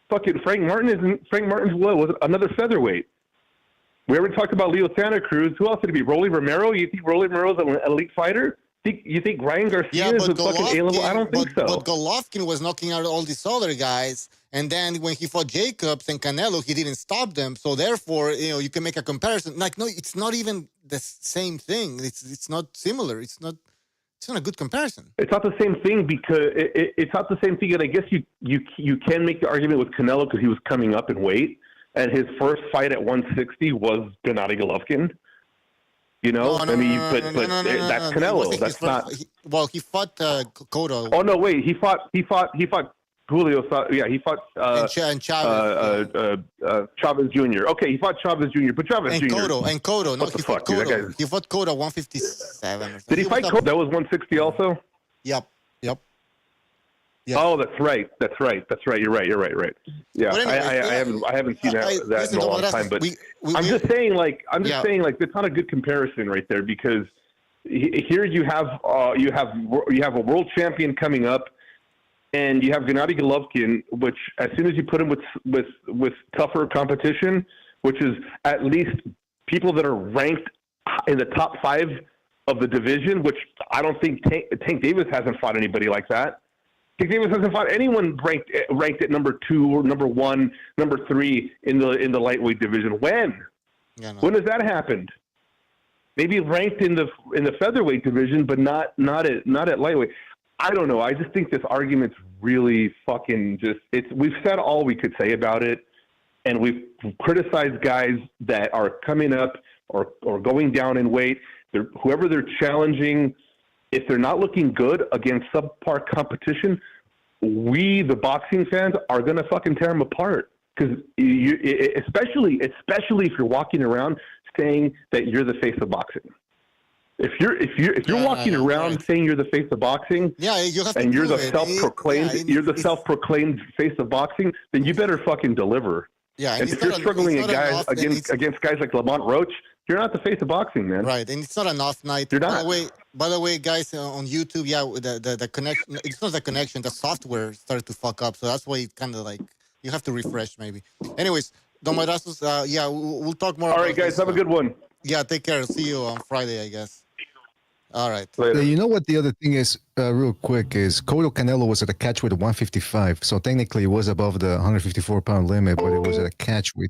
fucking Frank Martin? Frank Martin's was another featherweight. We already talked about Leo Santa Cruz. Who else did he beat? Rolly Romero? You think Rolly Romero's an elite fighter? You think Ryan Garcia is a fucking A-level? I don't think so. But Golovkin was knocking out all these other guys. And then when he fought Jacobs and Canelo, he didn't stop them. So therefore, you can make a comparison. Like, no, it's not even the same thing. It's not similar. It's not a good comparison. It's not the same thing because it's not the same thing. And I guess you can make the argument with Canelo because he was coming up in weight, and his first fight at 160 was Gennady Golovkin. That's Canelo. That's not. He fought Cotto. Oh no, wait. He fought Julio. Yeah, he fought and Chavez. Chavez Jr. Okay, he fought Chavez Jr. But Chavez Jr. And Cotto. No, he fought Cotto. He fought Cotto 157. Did he fight Cotto? That was 160 also. Yep. Oh, that's right. You're right. Yeah, anyway, I haven't seen that in a long time. But I'm just saying, that's not a good comparison right there because here you have a world champion coming up, and you have Gennady Golovkin, which as soon as you put him with tougher competition, which is at least people that are ranked in the top 5 of the division, which I don't think Tank Davis hasn't fought anybody like that. Tank Davis hasn't fought anyone ranked at number 2 or number 1, number 3 in the lightweight division. When? When has that happened? Maybe ranked in the featherweight division, but not at lightweight. I don't know. I just think this argument's really fucking we've said all we could say about it, and we've criticized guys that are coming up or going down in weight. Whoever they're challenging, if they're not looking good against subpar competition, we, the boxing fans, are going to fucking tear them apart. Because especially if you're walking around saying that you're the face of boxing. If you're walking around saying you're the face of boxing, you have to and you're the self-proclaimed face of boxing, then you better fucking deliver. Yeah, and if you're struggling against guys like Lamont Roach, you're not the face of boxing, man. Right, and it's not an off night. You're not. By the way, guys, on YouTube, the connection. It's not the connection. The software started to fuck up, so that's why it kind of like you have to refresh maybe. Anyways, Don Madrazos, we'll talk more. All right, guys, have a good one. Yeah, take care. See you on Friday, I guess. All right. Later. You know what the other thing is, real quick, is Cotto Canelo was at a catch weight of 155. So technically it was above the 154-pound limit, but it was at a catch weight.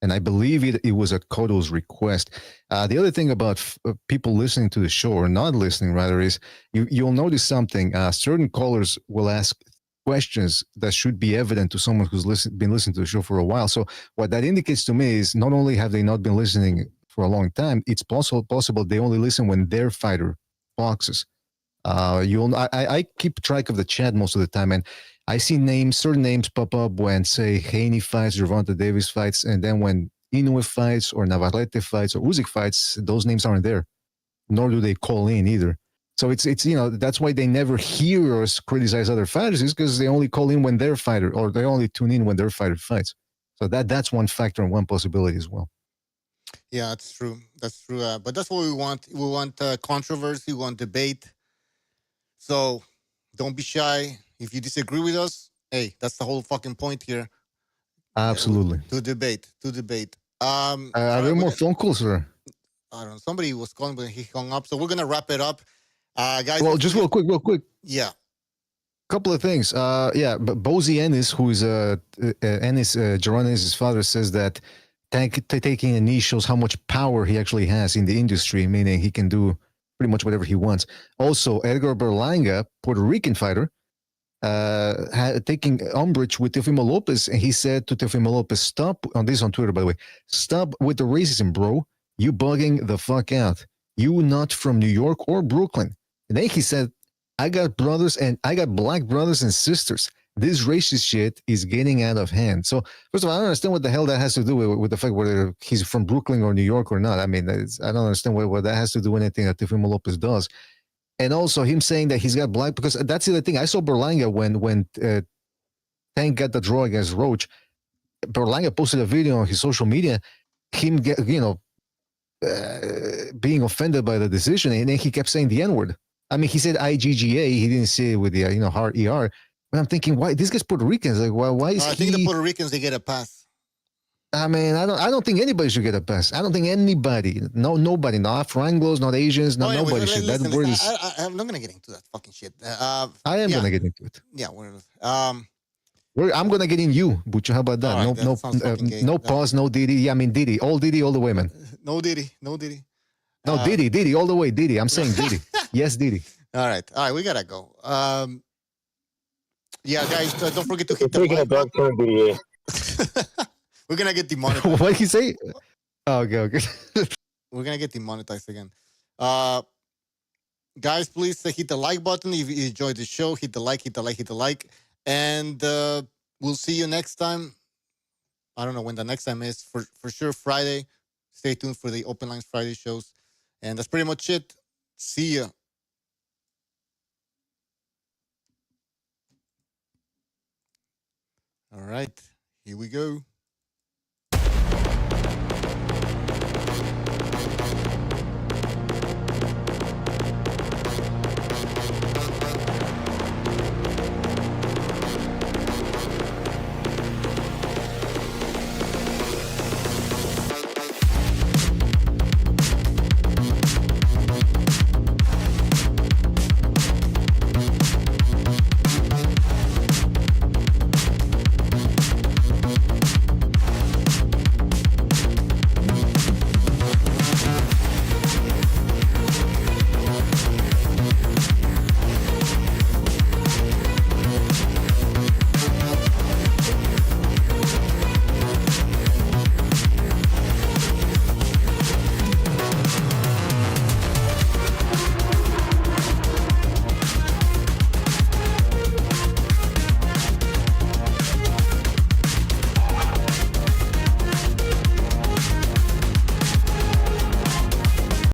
And I believe it was at Cotto's request. The other thing about people listening to the show, or not listening rather, is you'll notice something. Certain callers will ask questions that should be evident to someone who's been listening to the show for a while. So what that indicates to me is not only have they not been listening for a long time, it's possible they only listen when their fighter boxes. I keep track of the chat most of the time, and I see certain names pop up when, say, Haney fights, Gervonta Davis fights, and then when Inoue fights or Navarrete fights or Usyk fights, those names aren't there, nor do they call in either. So it's that's why they never hear us criticize other fighters, is because they only call in when their fighter, or they only tune in when their fighter fights. So that's one factor and one possibility as well. Yeah, that's true. That's true. But that's what we want. We want controversy. We want debate. So don't be shy. If you disagree with us, hey, that's the whole fucking point here. Absolutely. To debate. Are there more phone calls, or? I don't know. Somebody was calling, but he hung up. So we're gonna wrap it up, guys. Well, just real quick. Yeah. Couple of things. But Bozy Ennis, who is Jaron Ennis' father, says that taking a knee shows how much power he actually has in the industry, meaning he can do pretty much whatever he wants. Also, Edgar Berlanga, Puerto Rican fighter, taking umbrage with Teofimo Lopez, and he said to Teofimo Lopez, "Stop on Twitter, by the way. Stop with the racism, bro. You bugging the fuck out. You not from New York or Brooklyn." And then he said, "I got brothers and I got black brothers and sisters. This racist shit is getting out of hand." So first of all, I don't understand what the hell that has to do with the fact whether he's from Brooklyn or New York or not. I mean, I don't understand what that has to do with anything that Teofimo Lopez does. And also him saying that he's got black, because that's the other thing. I saw Berlanga when Tank got the draw against Roach. Berlanga posted a video on his social media, him being offended by the decision, and then he kept saying the N-word. I mean, he said IGGA. He didn't say it with the hard ER. But I'm thinking, why this guy's Puerto Rican? Like, why is he? I think the Puerto Ricans, they get a pass. I mean, I don't think anybody should get a pass. I don't think anybody, nobody, not Afro-Anglos, not Asians, nobody should. Listen, that word is. I'm not gonna get into that fucking shit. I am gonna get into it. Yeah, I'm gonna get in you, Bucho. How about that? Right, no pause, no Diddy. Yeah, I mean Diddy all the way, man. No Diddy. No Diddy all the way. Diddy. I'm saying Diddy. Yes, Diddy. All right, we gotta go. Yeah, guys, don't forget to hit the like button. We're gonna get demonetized. What did he say? Oh, okay. We're gonna get demonetized again. Guys, please hit the like button if you enjoyed the show. Hit the like, and we'll see you next time. I don't know when the next time is. For sure, Friday. Stay tuned for the Open Lines Friday shows, and that's pretty much it. See ya. All right, here we go.